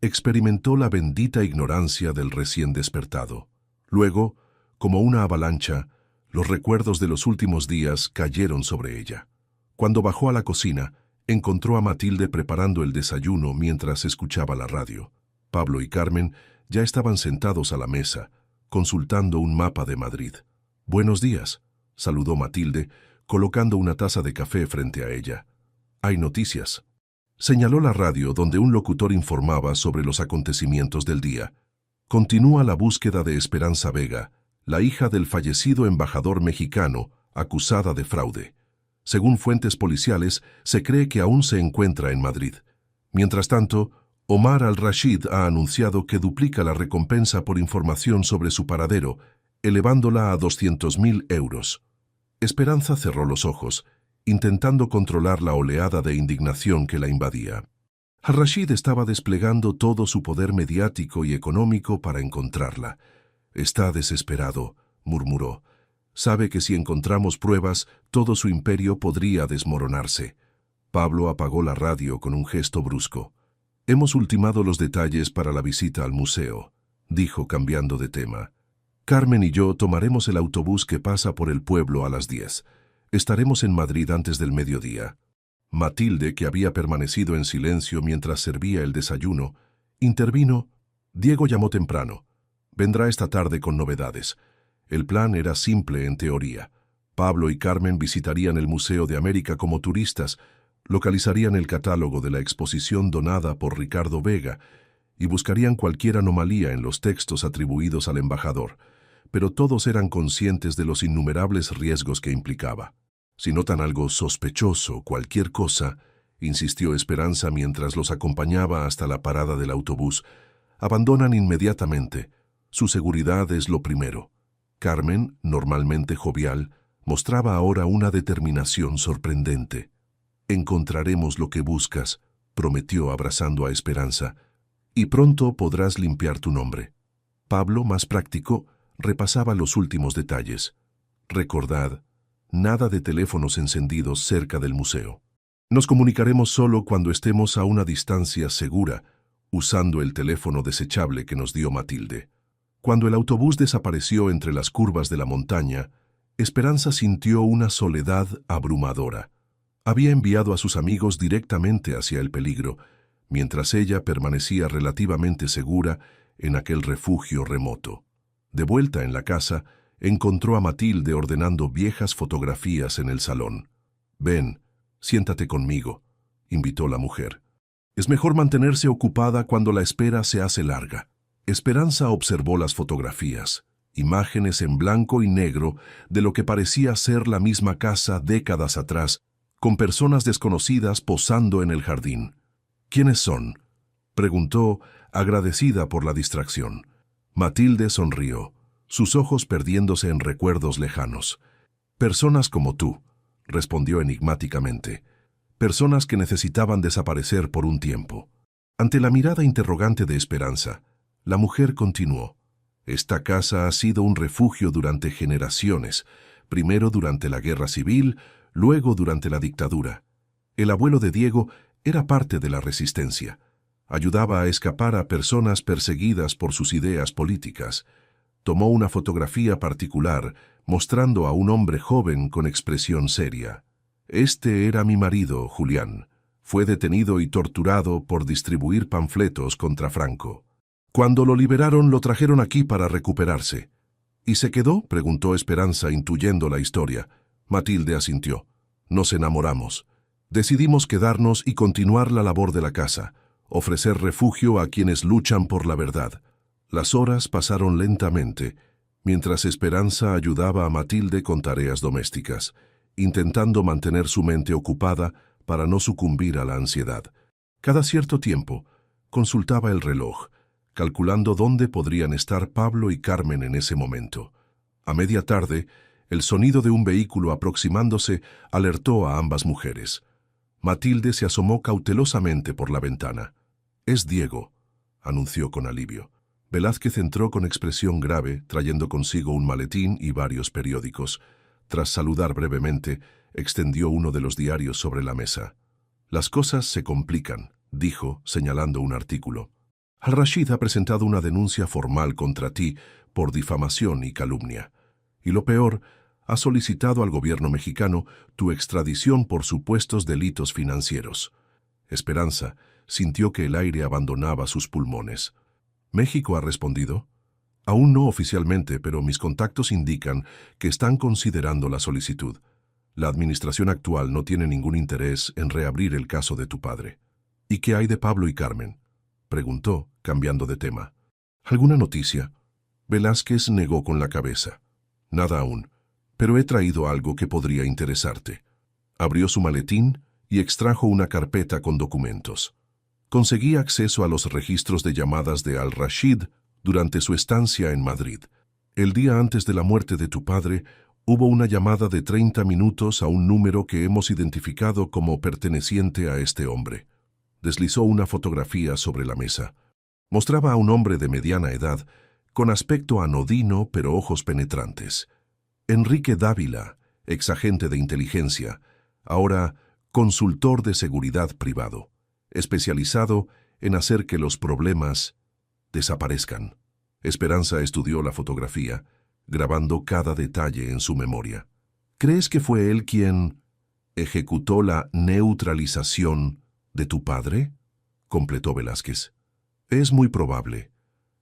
experimentó la bendita ignorancia del recién despertado. Luego, como una avalancha, los recuerdos de los últimos días cayeron sobre ella. Cuando bajó a la cocina, encontró a Matilde preparando el desayuno mientras escuchaba la radio. Pablo y Carmen ya estaban sentados a la mesa, consultando un mapa de Madrid. «Buenos días», saludó Matilde, colocando una taza de café frente a ella. «Hay noticias». Señaló la radio donde un locutor informaba sobre los acontecimientos del día. «Continúa la búsqueda de Esperanza Vega, la hija del fallecido embajador mexicano, acusada de fraude. Según fuentes policiales, se cree que aún se encuentra en Madrid. Mientras tanto, Omar Al-Rashid ha anunciado que duplica la recompensa por información sobre su paradero, elevándola a 200.000 euros. Esperanza cerró los ojos, intentando controlar la oleada de indignación que la invadía. Al-Rashid estaba desplegando todo su poder mediático y económico para encontrarla. «Está desesperado», murmuró. «Sabe que si encontramos pruebas, todo su imperio podría desmoronarse». Pablo apagó la radio con un gesto brusco. «Hemos ultimado los detalles para la visita al museo», dijo cambiando de tema. «Carmen y yo tomaremos el autobús que pasa por el pueblo a las 10. Estaremos en Madrid antes del mediodía». Matilde, que había permanecido en silencio mientras servía el desayuno, intervino. «Diego llamó temprano. Vendrá esta tarde con novedades». El plan era simple en teoría. Pablo y Carmen visitarían el Museo de América como turistas, localizarían el catálogo de la exposición donada por Ricardo Vega y buscarían cualquier anomalía en los textos atribuidos al embajador, pero todos eran conscientes de los innumerables riesgos que implicaba. «Si notan algo sospechoso, cualquier cosa», insistió Esperanza mientras los acompañaba hasta la parada del autobús, «abandonan inmediatamente. Su seguridad es lo primero». Carmen, normalmente jovial, mostraba ahora una determinación sorprendente. «Encontraremos lo que buscas», prometió abrazando a Esperanza, «y pronto podrás limpiar tu nombre». Pablo, más práctico, repasaba los últimos detalles. «Recordad, nada de teléfonos encendidos cerca del museo. Nos comunicaremos solo cuando estemos a una distancia segura, usando el teléfono desechable que nos dio Matilde». Cuando el autobús desapareció entre las curvas de la montaña, Esperanza sintió una soledad abrumadora. Había enviado a sus amigos directamente hacia el peligro, mientras ella permanecía relativamente segura en aquel refugio remoto. De vuelta en la casa, encontró a Matilde ordenando viejas fotografías en el salón. «Ven, siéntate conmigo», invitó la mujer. «Es mejor mantenerse ocupada cuando la espera se hace larga». Esperanza observó las fotografías, imágenes en blanco y negro de lo que parecía ser la misma casa décadas atrás, con personas desconocidas posando en el jardín. «¿Quiénes son?», preguntó, agradecida por la distracción. Matilde sonrió, sus ojos perdiéndose en recuerdos lejanos. «Personas como tú», respondió enigmáticamente. «Personas que necesitaban desaparecer por un tiempo». Ante la mirada interrogante de Esperanza, la mujer continuó. «Esta casa ha sido un refugio durante generaciones, primero durante la Guerra Civil, luego durante la dictadura. El abuelo de Diego era parte de la resistencia. Ayudaba a escapar a personas perseguidas por sus ideas políticas. Tomó una fotografía particular, mostrando a un hombre joven con expresión seria. Este era mi marido, Julián. Fue detenido y torturado por distribuir panfletos contra Franco. Cuando lo liberaron, lo trajeron aquí para recuperarse». «¿Y se quedó?», preguntó Esperanza, intuyendo la historia. Matilde asintió. «Nos enamoramos. Decidimos quedarnos y continuar la labor de la casa, ofrecer refugio a quienes luchan por la verdad». Las horas pasaron lentamente, mientras Esperanza ayudaba a Matilde con tareas domésticas, intentando mantener su mente ocupada para no sucumbir a la ansiedad. Cada cierto tiempo, consultaba el reloj, calculando dónde podrían estar Pablo y Carmen en ese momento. A media tarde, el sonido de un vehículo aproximándose alertó a ambas mujeres. Matilde se asomó cautelosamente por la ventana. «Es Diego», anunció con alivio. Velázquez entró con expresión grave, trayendo consigo un maletín y varios periódicos. Tras saludar brevemente, extendió uno de los diarios sobre la mesa. «Las cosas se complican», dijo, señalando un artículo. «Al-Rashid ha presentado una denuncia formal contra ti por difamación y calumnia. Y lo peor, ha solicitado al gobierno mexicano tu extradición por supuestos delitos financieros». Esperanza sintió que el aire abandonaba sus pulmones. «¿México ha respondido?». «Aún no oficialmente, pero mis contactos indican que están considerando la solicitud. La administración actual no tiene ningún interés en reabrir el caso de tu padre». «¿Y qué hay de Pablo y Carmen?», preguntó, cambiando de tema. «¿Alguna noticia?». Velázquez negó con la cabeza. «Nada aún, pero he traído algo que podría interesarte». Abrió su maletín y extrajo una carpeta con documentos. Conseguí acceso a los registros de llamadas de Al-Rashid durante su estancia en Madrid. El día antes de la muerte de tu padre, hubo una llamada de 30 minutos a un número que hemos identificado como perteneciente a este hombre. Deslizó una fotografía sobre la mesa. Mostraba a un hombre de mediana edad, con aspecto anodino pero ojos penetrantes. Enrique Dávila, exagente de inteligencia, ahora consultor de seguridad privado, especializado en hacer que los problemas desaparezcan. Esperanza estudió la fotografía, grabando cada detalle en su memoria. ¿Crees que fue él quien ejecutó la neutralización de tu padre?, completó Velázquez. Es muy probable.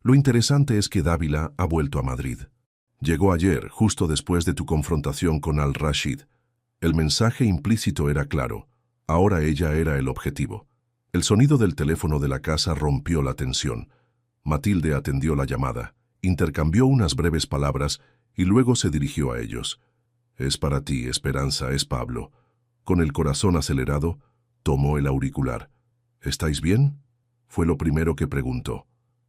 Lo interesante es que Dávila ha vuelto a Madrid. Llegó ayer, justo después de tu confrontación con Al-Rashid. El mensaje implícito era claro. Ahora ella era el objetivo. El sonido del teléfono de la casa rompió la tensión. Matilde atendió la llamada, intercambió unas breves palabras y luego se dirigió a ellos. «Es para ti, Esperanza, es Pablo». Con el corazón acelerado, tomó el auricular. «¿Estáis bien?», fue lo primero que preguntó.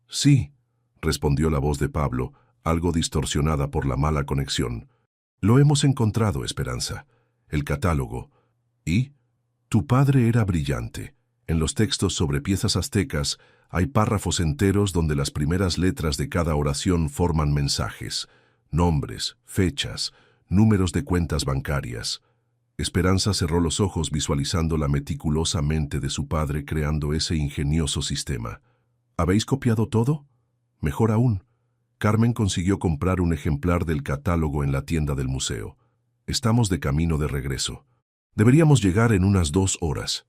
«Sí», respondió la voz de Pablo, algo distorsionada por la mala conexión. «Lo hemos encontrado, Esperanza. El catálogo. ¿Y? Tu padre era brillante. En los textos sobre piezas aztecas hay párrafos enteros donde las primeras letras de cada oración forman mensajes, nombres, fechas, números de cuentas bancarias». Esperanza cerró los ojos visualizando la meticulosa mente de su padre creando ese ingenioso sistema. ¿Habéis copiado todo? Mejor aún. Carmen consiguió comprar un ejemplar del catálogo en la tienda del museo. Estamos de camino de regreso. Deberíamos llegar en unas 2 horas.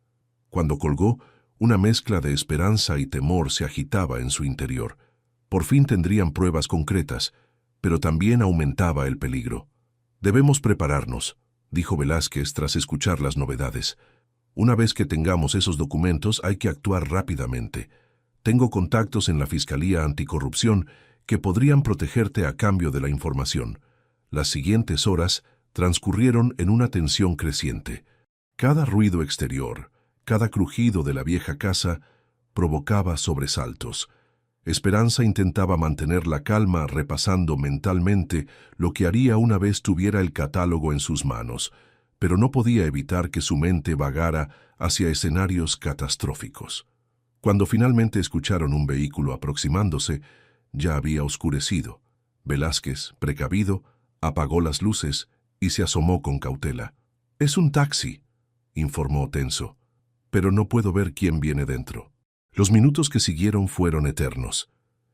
Cuando colgó, una mezcla de esperanza y temor se agitaba en su interior. Por fin tendrían pruebas concretas, pero también aumentaba el peligro. Debemos prepararnos, dijo Velázquez tras escuchar las novedades. Una vez que tengamos esos documentos hay que actuar rápidamente. Tengo contactos en la Fiscalía Anticorrupción que podrían protegerte a cambio de la información. Las siguientes horas transcurrieron en una tensión creciente. Cada ruido exterior, cada crujido de la vieja casa, provocaba sobresaltos. Esperanza intentaba mantener la calma repasando mentalmente lo que haría una vez tuviera el catálogo en sus manos, pero no podía evitar que su mente vagara hacia escenarios catastróficos. Cuando finalmente escucharon un vehículo aproximándose, ya había oscurecido. Velázquez, precavido, apagó las luces y se asomó con cautela. «Es un taxi», informó tenso, «pero no puedo ver quién viene dentro». Los minutos que siguieron fueron eternos.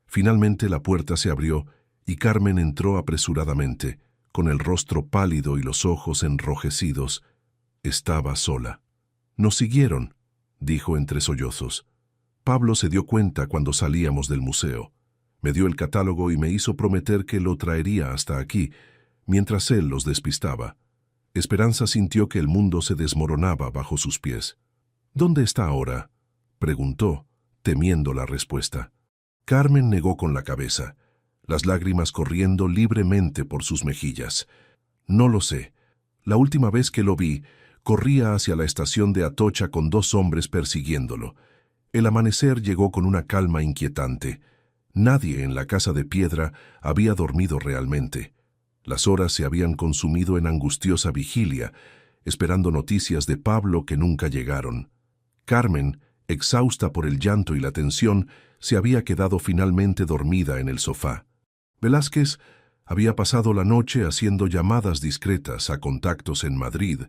Finalmente la puerta se abrió y Carmen entró apresuradamente, con el rostro pálido y los ojos enrojecidos. Estaba sola. «Nos siguieron», dijo entre sollozos. «Pablo se dio cuenta cuando salíamos del museo. Me dio el catálogo y me hizo prometer que lo traería hasta aquí, mientras él los despistaba». Esperanza sintió que el mundo se desmoronaba bajo sus pies. «¿Dónde está ahora?», preguntó, temiendo la respuesta. Carmen negó con la cabeza, las lágrimas corriendo libremente por sus mejillas. «No lo sé. La última vez que lo vi, corría hacia la estación de Atocha con 2 hombres persiguiéndolo. El amanecer llegó con una calma inquietante. Nadie en la casa de piedra había dormido realmente. Las horas se habían consumido en angustiosa vigilia, esperando noticias de Pablo que nunca llegaron. Carmen, exhausta por el llanto y la tensión, se había quedado finalmente dormida en el sofá. Velázquez había pasado la noche haciendo llamadas discretas a contactos en Madrid,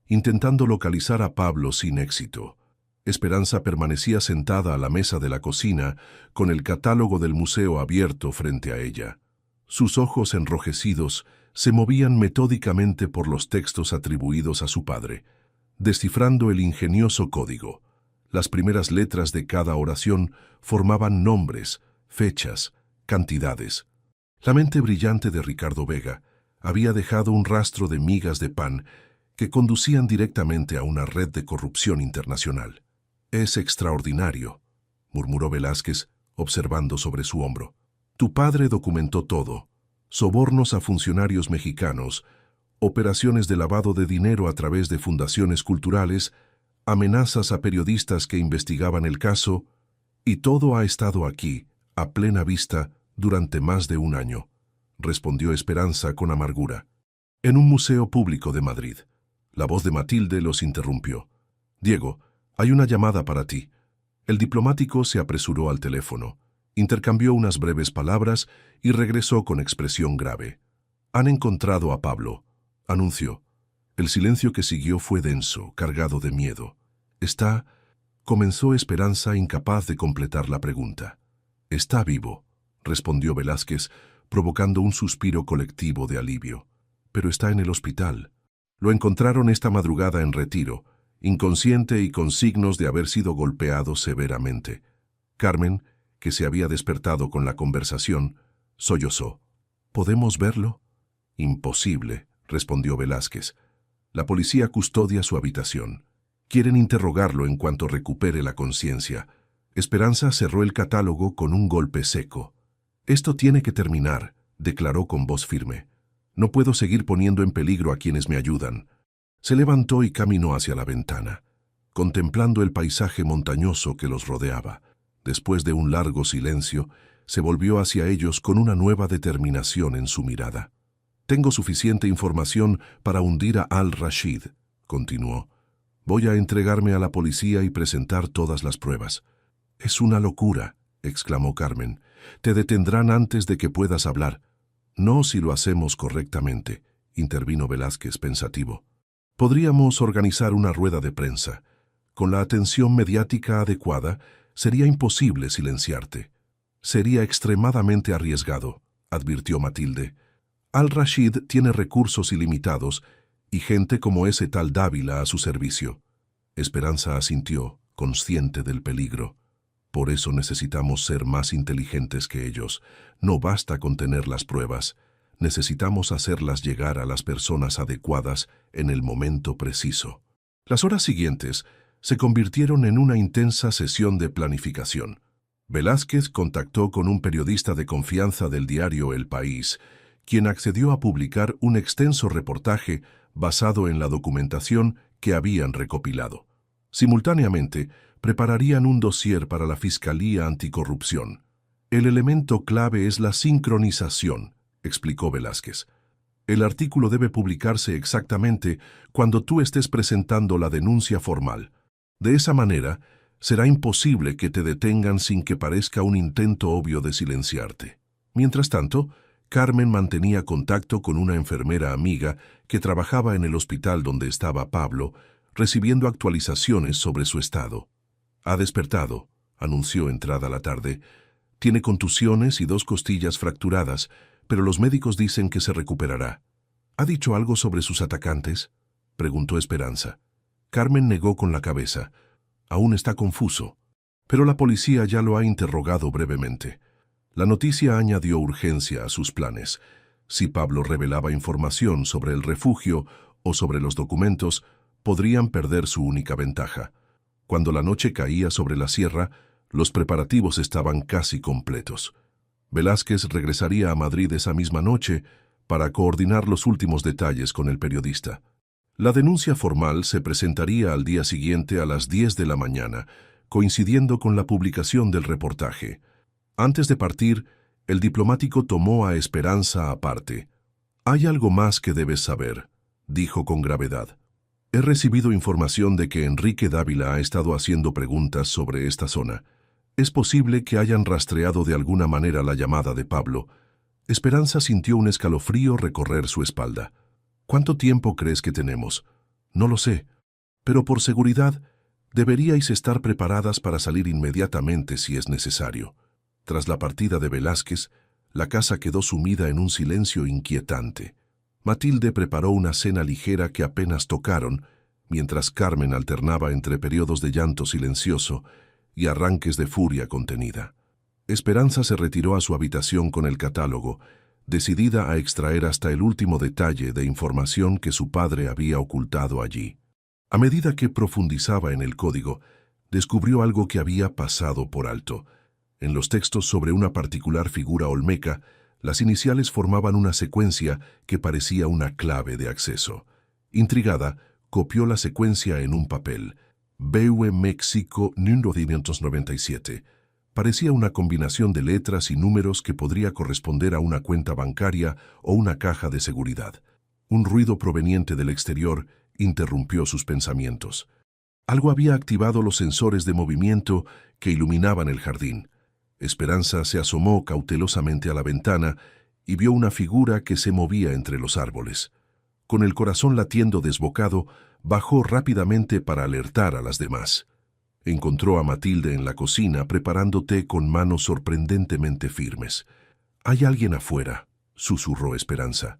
intentando localizar a Pablo sin éxito. Esperanza permanecía sentada a la mesa de la cocina, con el catálogo del museo abierto frente a ella. Sus ojos enrojecidos se movían metódicamente por los textos atribuidos a su padre, descifrando el ingenioso código. Las primeras letras de cada oración formaban nombres, fechas, cantidades. La mente brillante de Ricardo Vega había dejado un rastro de migas de pan que conducían directamente a una red de corrupción internacional. «Es extraordinario», murmuró Velázquez, observando sobre su hombro. «Tu padre documentó todo: sobornos a funcionarios mexicanos, operaciones de lavado de dinero a través de fundaciones culturales, amenazas a periodistas que investigaban el caso, y todo ha estado aquí, a plena vista, durante más de 1 año», respondió Esperanza con amargura. «En un museo público de Madrid». La voz de Matilde los interrumpió. «Diego, hay una llamada para ti». El diplomático se apresuró al teléfono, intercambió unas breves palabras y regresó con expresión grave. «Han encontrado a Pablo», anunció. El silencio que siguió fue denso, cargado de miedo. «Está...», comenzó Esperanza, incapaz de completar la pregunta. «Está vivo», respondió Velázquez, provocando un suspiro colectivo de alivio. «Pero está en el hospital. Lo encontraron esta madrugada en Retiro, inconsciente y con signos de haber sido golpeado severamente». Carmen, que se había despertado con la conversación, sollozó. «¿Podemos verlo?». «Imposible», respondió Velázquez. «La policía custodia su habitación. Quieren interrogarlo en cuanto recupere la conciencia». Esperanza cerró el catálogo con un golpe seco. «Esto tiene que terminar», declaró con voz firme. «No puedo seguir poniendo en peligro a quienes me ayudan». Se levantó y caminó hacia la ventana, contemplando el paisaje montañoso que los rodeaba. Después de un largo silencio, se volvió hacia ellos con una nueva determinación en su mirada. «Tengo suficiente información para hundir a Al-Rashid», continuó. «Voy a entregarme a la policía y presentar todas las pruebas». «Es una locura», exclamó Carmen. «Te detendrán antes de que puedas hablar». «No si lo hacemos correctamente», intervino Velázquez pensativo. «Podríamos organizar una rueda de prensa. Con la atención mediática adecuada, sería imposible silenciarte». «Sería extremadamente arriesgado», advirtió Matilde. «Al-Rashid tiene recursos ilimitados Y gente como ese tal Dávila a su servicio. Esperanza asintió, consciente del peligro. Por eso necesitamos ser más inteligentes que ellos. No basta con tener las pruebas. Necesitamos hacerlas llegar a las personas adecuadas en el momento preciso. Las horas siguientes se convirtieron en una intensa sesión de planificación. Velázquez contactó con un periodista de confianza del diario El País, quien accedió a publicar un extenso reportaje basado en la documentación que habían recopilado. Simultáneamente, prepararían un dossier para la Fiscalía Anticorrupción. El elemento clave es la sincronización, explicó Velázquez. El artículo debe publicarse exactamente cuando tú estés presentando la denuncia formal. De esa manera, será imposible que te detengan sin que parezca un intento obvio de silenciarte. Mientras tanto, Carmen mantenía contacto con una enfermera amiga que trabajaba en el hospital donde estaba Pablo, recibiendo actualizaciones sobre su estado. Ha despertado, anunció entrada la tarde. Tiene contusiones y 2 costillas fracturadas, pero los médicos dicen que se recuperará. ¿Ha dicho algo sobre sus atacantes?, preguntó Esperanza. Carmen negó con la cabeza. Aún está confuso, pero la policía ya lo ha interrogado brevemente. La noticia añadió urgencia a sus planes. Si Pablo revelaba información sobre el refugio o sobre los documentos, podrían perder su única ventaja. Cuando la noche caía sobre la sierra, los preparativos estaban casi completos. Velázquez regresaría a Madrid esa misma noche para coordinar los últimos detalles con el periodista. La denuncia formal se presentaría al día siguiente a las 10 de la mañana, coincidiendo con la publicación del reportaje. Antes de partir, el diplomático tomó a Esperanza aparte. «Hay algo más que debes saber», dijo con gravedad. «He recibido información de que Enrique Dávila ha estado haciendo preguntas sobre esta zona. Es posible que hayan rastreado de alguna manera la llamada de Pablo». Esperanza sintió un escalofrío recorrer su espalda. «¿Cuánto tiempo crees que tenemos?» «No lo sé, pero por seguridad deberíais estar preparadas para salir inmediatamente si es necesario». Tras la partida de Velázquez, la casa quedó sumida en un silencio inquietante. Matilde preparó una cena ligera que apenas tocaron, mientras Carmen alternaba entre periodos de llanto silencioso y arranques de furia contenida. Esperanza se retiró a su habitación con el catálogo, decidida a extraer hasta el último detalle de información que su padre había ocultado allí. A medida que profundizaba en el código, descubrió algo que había pasado por alto. En los textos sobre una particular figura olmeca, las iniciales formaban una secuencia que parecía una clave de acceso. Intrigada, copió la secuencia en un papel. BUE México 1997. Parecía una combinación de letras y números que podría corresponder a una cuenta bancaria o una caja de seguridad. Un ruido proveniente del exterior interrumpió sus pensamientos. Algo había activado los sensores de movimiento que iluminaban el jardín. Esperanza se asomó cautelosamente a la ventana y vio una figura que se movía entre los árboles. Con el corazón latiendo desbocado, bajó rápidamente para alertar a las demás. Encontró a Matilde en la cocina preparando té con manos sorprendentemente firmes. «Hay alguien afuera», susurró Esperanza.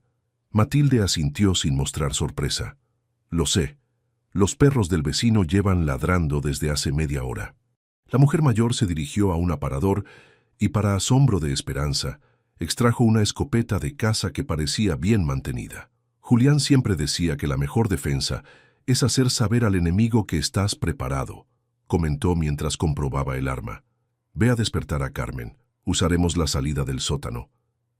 Matilde asintió sin mostrar sorpresa. «Lo sé. Los perros del vecino llevan ladrando desde hace media hora». La mujer mayor se dirigió a un aparador y, para asombro de Esperanza, extrajo una escopeta de caza que parecía bien mantenida. Julián siempre decía que la mejor defensa es hacer saber al enemigo que estás preparado, comentó mientras comprobaba el arma. «Ve a despertar a Carmen. Usaremos la salida del sótano».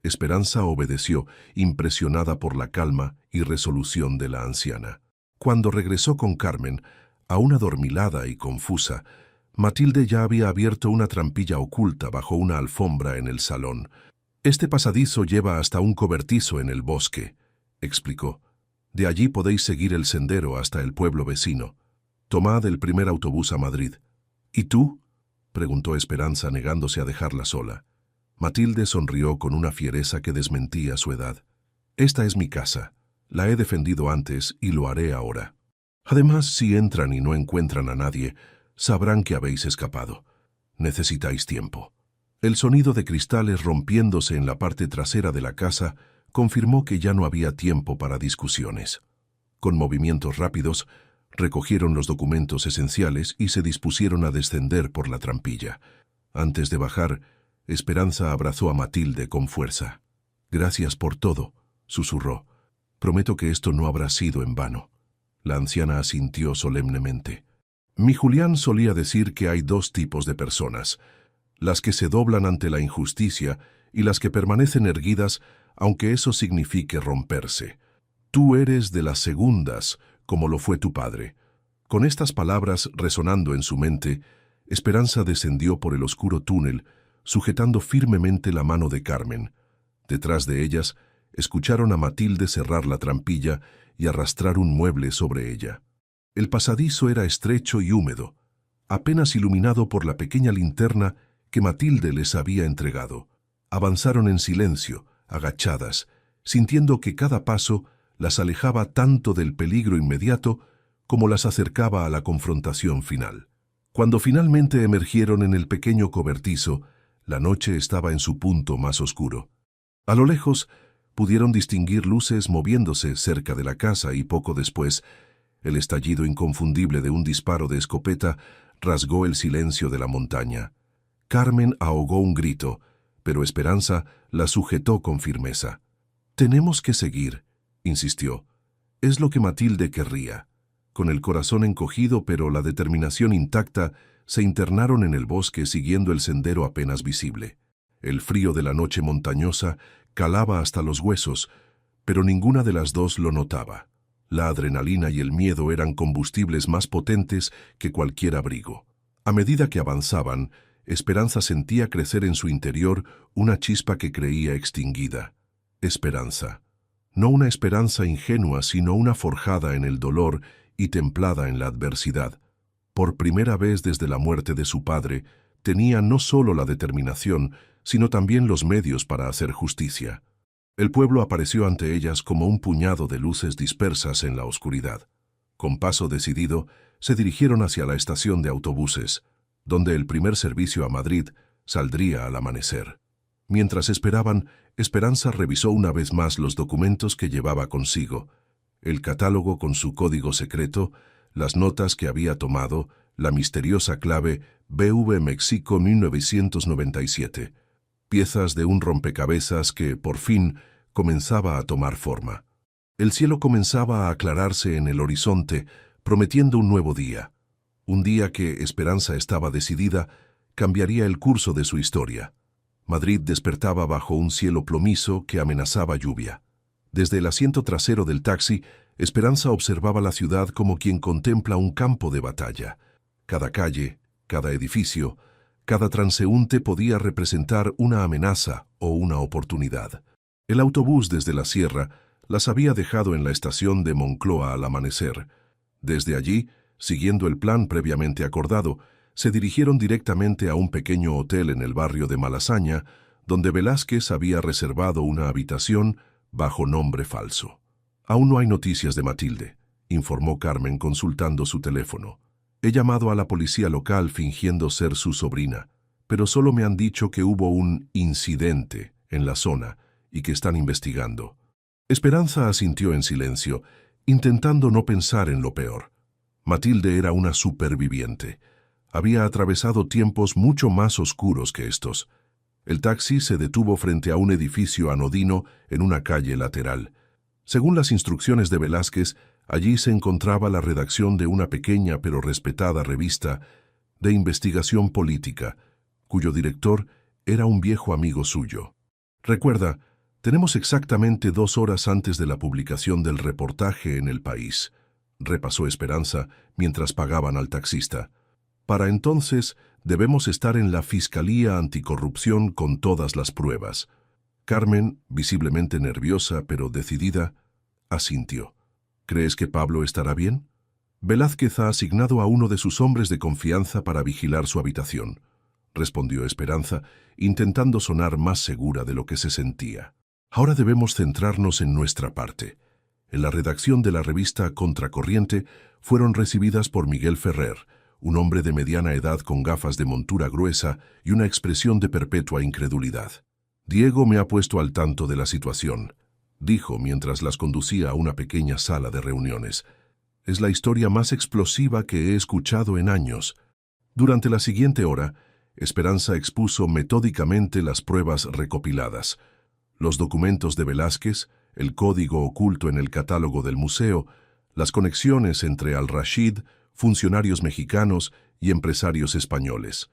Esperanza obedeció, impresionada por la calma y resolución de la anciana. Cuando regresó con Carmen, aún adormilada y confusa, Matilde ya había abierto una trampilla oculta bajo una alfombra en el salón. «Este pasadizo lleva hasta un cobertizo en el bosque», explicó. «De allí podéis seguir el sendero hasta el pueblo vecino. Tomad el primer autobús a Madrid». «¿Y tú?», preguntó Esperanza negándose a dejarla sola. Matilde sonrió con una fiereza que desmentía su edad. «Esta es mi casa. La he defendido antes y lo haré ahora. Además, si entran y no encuentran a nadie, sabrán que habéis escapado. Necesitáis tiempo». El sonido de cristales rompiéndose en la parte trasera de la casa confirmó que ya no había tiempo para discusiones. Con movimientos rápidos, recogieron los documentos esenciales y se dispusieron a descender por la trampilla. Antes de bajar, Esperanza abrazó a Matilde con fuerza. «Gracias por todo», susurró. «Prometo que esto no habrá sido en vano». La anciana asintió solemnemente. Mi Julián solía decir que hay dos tipos de personas: las que se doblan ante la injusticia y las que permanecen erguidas aunque eso signifique romperse. Tú eres de las segundas, como lo fue tu padre. Con estas palabras resonando en su mente, Esperanza descendió por el oscuro túnel, sujetando firmemente la mano de Carmen. Detrás de ellas, escucharon a Matilde cerrar la trampilla y arrastrar un mueble sobre ella. El pasadizo era estrecho y húmedo, apenas iluminado por la pequeña linterna que Matilde les había entregado. Avanzaron en silencio, agachadas, sintiendo que cada paso las alejaba tanto del peligro inmediato como las acercaba a la confrontación final. Cuando finalmente emergieron en el pequeño cobertizo, la noche estaba en su punto más oscuro. A lo lejos, pudieron distinguir luces moviéndose cerca de la casa y poco después, el estallido inconfundible de un disparo de escopeta rasgó el silencio de la montaña. Carmen ahogó un grito, pero Esperanza la sujetó con firmeza. «Tenemos que seguir», insistió. «Es lo que Matilde querría». Con el corazón encogido pero la determinación intacta, se internaron en el bosque siguiendo el sendero apenas visible. El frío de la noche montañosa calaba hasta los huesos, pero ninguna de las dos lo notaba. La adrenalina y el miedo eran combustibles más potentes que cualquier abrigo. A medida que avanzaban, Esperanza sentía crecer en su interior una chispa que creía extinguida. Esperanza. No una esperanza ingenua, sino una forjada en el dolor y templada en la adversidad. Por primera vez desde la muerte de su padre, tenía no solo la determinación, sino también los medios para hacer justicia. El pueblo apareció ante ellas como un puñado de luces dispersas en la oscuridad. Con paso decidido, se dirigieron hacia la estación de autobuses, donde el primer servicio a Madrid saldría al amanecer. Mientras esperaban, Esperanza revisó una vez más los documentos que llevaba consigo: el catálogo con su código secreto, las notas que había tomado, la misteriosa clave BV México 1997, piezas de un rompecabezas que, por fin, comenzaba a tomar forma. El cielo comenzaba a aclararse en el horizonte, prometiendo un nuevo día. Un día que, Esperanza estaba decidida, cambiaría el curso de su historia. Madrid despertaba bajo un cielo plomizo que amenazaba lluvia. Desde el asiento trasero del taxi, Esperanza observaba la ciudad como quien contempla un campo de batalla. Cada calle, cada edificio, cada transeúnte podía representar una amenaza o una oportunidad. El autobús desde la sierra las había dejado en la estación de Moncloa al amanecer. Desde allí, siguiendo el plan previamente acordado, se dirigieron directamente a un pequeño hotel en el barrio de Malasaña, donde Velázquez había reservado una habitación bajo nombre falso. «Aún no hay noticias de Matilde», informó Carmen consultando su teléfono. «He llamado a la policía local fingiendo ser su sobrina, pero solo me han dicho que hubo un incidente en la zona y que están investigando». Esperanza asintió en silencio, intentando no pensar en lo peor. Matilde era una superviviente. Había atravesado tiempos mucho más oscuros que estos. El taxi se detuvo frente a un edificio anodino en una calle lateral. Según las instrucciones de Velázquez, allí se encontraba la redacción de una pequeña pero respetada revista de investigación política, cuyo director era un viejo amigo suyo. «Recuerda, tenemos exactamente 2 horas antes de la publicación del reportaje en El País», repasó Esperanza mientras pagaban al taxista. «Para entonces debemos estar en la Fiscalía Anticorrupción con todas las pruebas». Carmen, visiblemente nerviosa pero decidida, asintió. «¿Crees que Pablo estará bien?» «Velázquez ha asignado a uno de sus hombres de confianza para vigilar su habitación», respondió Esperanza, intentando sonar más segura de lo que se sentía. «Ahora debemos centrarnos en nuestra parte». En la redacción de la revista Contracorriente fueron recibidas por Miguel Ferrer, un hombre de mediana edad con gafas de montura gruesa y una expresión de perpetua incredulidad. «Diego me ha puesto al tanto de la situación», dijo mientras las conducía a una pequeña sala de reuniones. Es la historia más explosiva que he escuchado en años. Durante la siguiente hora, Esperanza expuso metódicamente las pruebas recopiladas, los documentos de Velázquez, el código oculto en el catálogo del museo, las conexiones entre Al-Rashid, funcionarios mexicanos y empresarios españoles.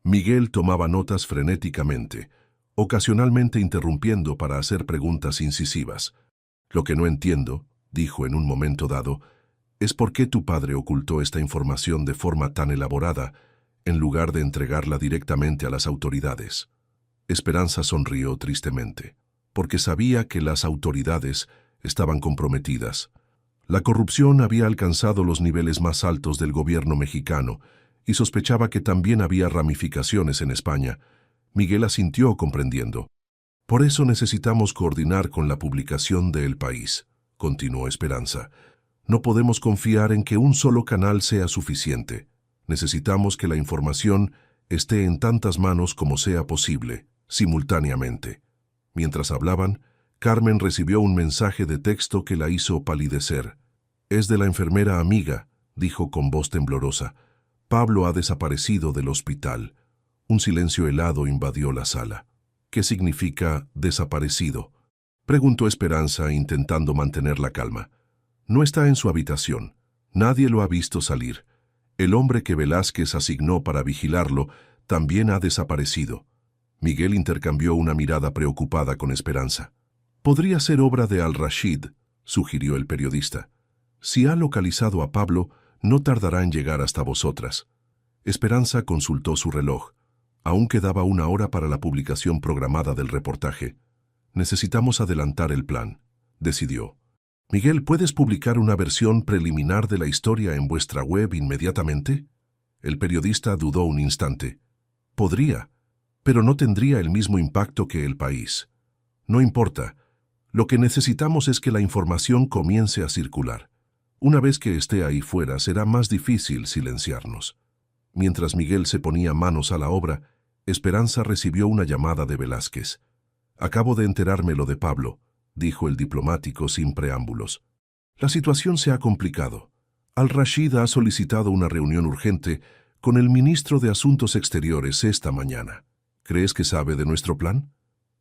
Miguel tomaba notas frenéticamente, ocasionalmente interrumpiendo para hacer preguntas incisivas. Lo que no entiendo, dijo en un momento dado, es por qué tu padre ocultó esta información de forma tan elaborada, en lugar de entregarla directamente a las autoridades. Esperanza sonrió tristemente, porque sabía que las autoridades estaban comprometidas. La corrupción había alcanzado los niveles más altos del gobierno mexicano y sospechaba que también había ramificaciones en España. Miguel asintió comprendiendo. Por eso necesitamos coordinar con la publicación de El País, continuó Esperanza. No podemos confiar en que un solo canal sea suficiente. Necesitamos que la información esté en tantas manos como sea posible, simultáneamente. Mientras hablaban, Carmen recibió un mensaje de texto que la hizo palidecer. Es de la enfermera amiga, dijo con voz temblorosa. Pablo ha desaparecido del hospital. Un silencio helado invadió la sala. ¿Qué significa desaparecido?, preguntó Esperanza intentando mantener la calma. No está en su habitación. Nadie lo ha visto salir. El hombre que Velázquez asignó para vigilarlo también ha desaparecido. Miguel intercambió una mirada preocupada con Esperanza. Podría ser obra de Al-Rashid, sugirió el periodista. Si ha localizado a Pablo, no tardará en llegar hasta vosotras. Esperanza consultó su reloj. Aún quedaba una hora para la publicación programada del reportaje. Necesitamos adelantar el plan, decidió. Miguel, ¿puedes publicar una versión preliminar de la historia en vuestra web inmediatamente? El periodista dudó un instante. Podría, pero no tendría el mismo impacto que El País. No importa. Lo que necesitamos es que la información comience a circular. Una vez que esté ahí fuera, será más difícil silenciarnos. Mientras Miguel se ponía manos a la obra, Esperanza recibió una llamada de Velázquez. Acabo de enterarme lo de Pablo, dijo el diplomático sin preámbulos. La situación se ha complicado. Al-Rashid ha solicitado una reunión urgente con el ministro de Asuntos Exteriores esta mañana. ¿Crees que sabe de nuestro plan?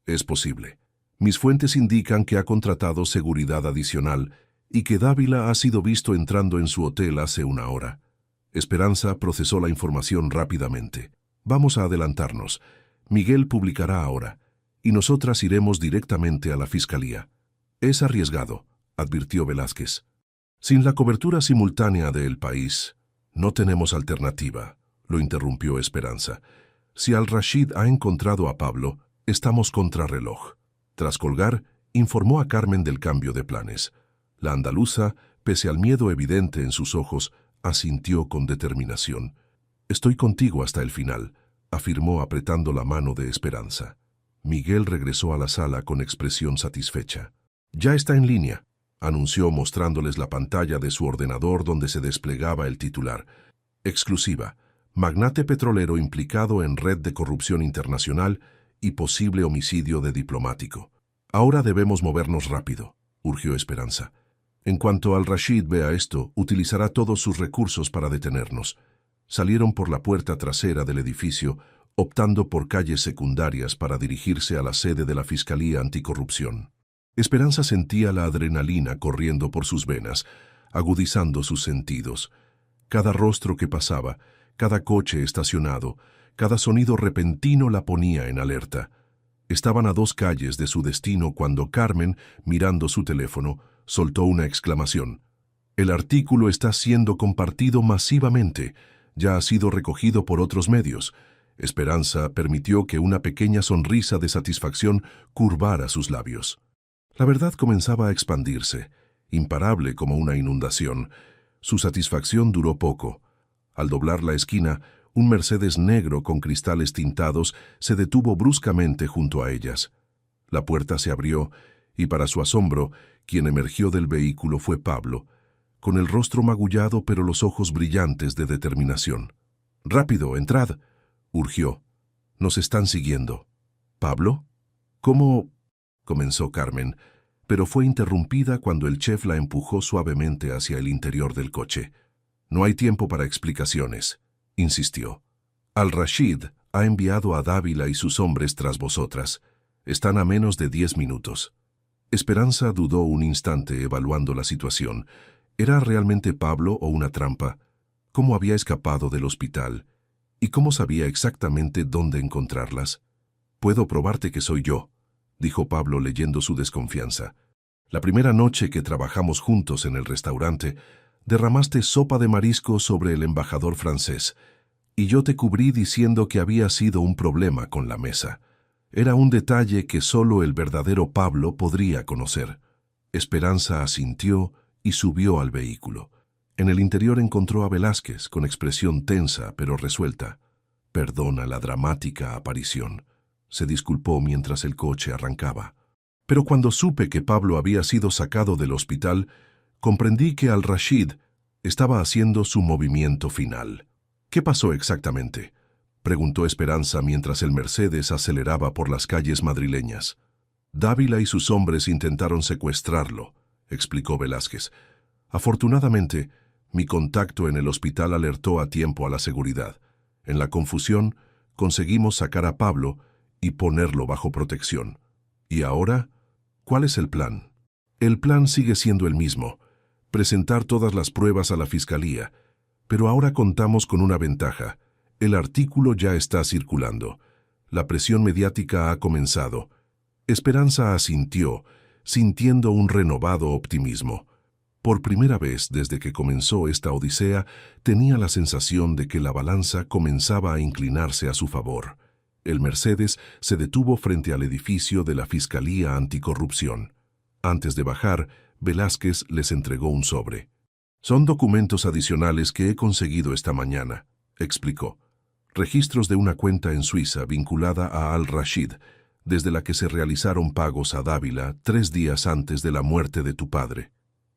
Es posible. Mis fuentes indican que ha contratado seguridad adicional y que Dávila ha sido visto entrando en su hotel hace una hora. Esperanza procesó la información rápidamente. Vamos a adelantarnos. Miguel publicará ahora, y nosotras iremos directamente a la fiscalía. Es arriesgado, advirtió Velázquez. Sin la cobertura simultánea de El País, no tenemos alternativa, lo interrumpió Esperanza. Si Al-Rashid ha encontrado a Pablo, estamos contrarreloj. Tras colgar, informó a Carmen del cambio de planes. La andaluza, pese al miedo evidente en sus ojos, asintió con determinación. Estoy contigo hasta el final, afirmó apretando la mano de Esperanza. Miguel regresó a la sala con expresión satisfecha. Ya está en línea, anunció mostrándoles la pantalla de su ordenador donde se desplegaba el titular. Exclusiva. Magnate petrolero implicado en red de corrupción internacional y posible homicidio de diplomático. Ahora debemos movernos rápido, urgió Esperanza. En cuanto Al-Rashid vea esto, utilizará todos sus recursos para detenernos. Salieron por la puerta trasera del edificio, optando por calles secundarias para dirigirse a la sede de la Fiscalía Anticorrupción. Esperanza sentía la adrenalina corriendo por sus venas, agudizando sus sentidos. Cada rostro que pasaba, cada coche estacionado, cada sonido repentino la ponía en alerta. Estaban a 2 calles de su destino cuando Carmen, mirando su teléfono, soltó una exclamación. El artículo está siendo compartido masivamente. Ya ha sido recogido por otros medios. Esperanza permitió que una pequeña sonrisa de satisfacción curvara sus labios. La verdad comenzaba a expandirse, imparable como una inundación. Su satisfacción duró poco. Al doblar la esquina, un Mercedes negro con cristales tintados se detuvo bruscamente junto a ellas. La puerta se abrió y, para su asombro, quien emergió del vehículo fue Pablo, con el rostro magullado pero los ojos brillantes de determinación. «¡Rápido, entrad!», urgió. «Nos están siguiendo». «¿Pablo? ¿Cómo?», comenzó Carmen. pero fue interrumpida cuando el chef la empujó suavemente hacia el interior del coche. «No hay tiempo para explicaciones», insistió. «Al-Rashid ha enviado a Dávila y sus hombres tras vosotras. Están a menos de 10 minutos». Esperanza dudó un instante evaluando la situación. ¿Era realmente Pablo o una trampa? ¿Cómo había escapado del hospital? ¿Y cómo sabía exactamente dónde encontrarlas? «Puedo probarte que soy yo», dijo Pablo leyendo su desconfianza. «La primera noche que trabajamos juntos en el restaurante, derramaste sopa de marisco sobre el embajador francés, y yo te cubrí diciendo que había sido un problema con la mesa. Era un detalle que solo el verdadero Pablo podría conocer». Esperanza asintió y subió al vehículo. En el interior encontró a Velázquez, con expresión tensa pero resuelta. «Perdona la dramática aparición», se disculpó mientras el coche arrancaba. «Pero cuando supe que Pablo había sido sacado del hospital, comprendí que Al-Rashid estaba haciendo su movimiento final». «¿Qué pasó exactamente?», preguntó Esperanza mientras el Mercedes aceleraba por las calles madrileñas. «Dávila y sus hombres intentaron secuestrarlo», explicó Velázquez. «Afortunadamente, mi contacto en el hospital alertó a tiempo a la seguridad. En la confusión, conseguimos sacar a Pablo y ponerlo bajo protección. ¿Y ahora? ¿Cuál es el plan?». «El plan sigue siendo el mismo, presentar todas las pruebas a la Fiscalía, pero ahora contamos con una ventaja. El artículo ya está circulando. La presión mediática ha comenzado». Esperanza asintió, sintiendo un renovado optimismo. Por primera vez desde que comenzó esta odisea, tenía la sensación de que la balanza comenzaba a inclinarse a su favor. El Mercedes se detuvo frente al edificio de la Fiscalía Anticorrupción. Antes de bajar, Velázquez les entregó un sobre. «Son documentos adicionales que he conseguido esta mañana», explicó. «Registros de una cuenta en Suiza vinculada a Al-Rashid, desde la que se realizaron pagos a Dávila 3 días antes de la muerte de tu padre».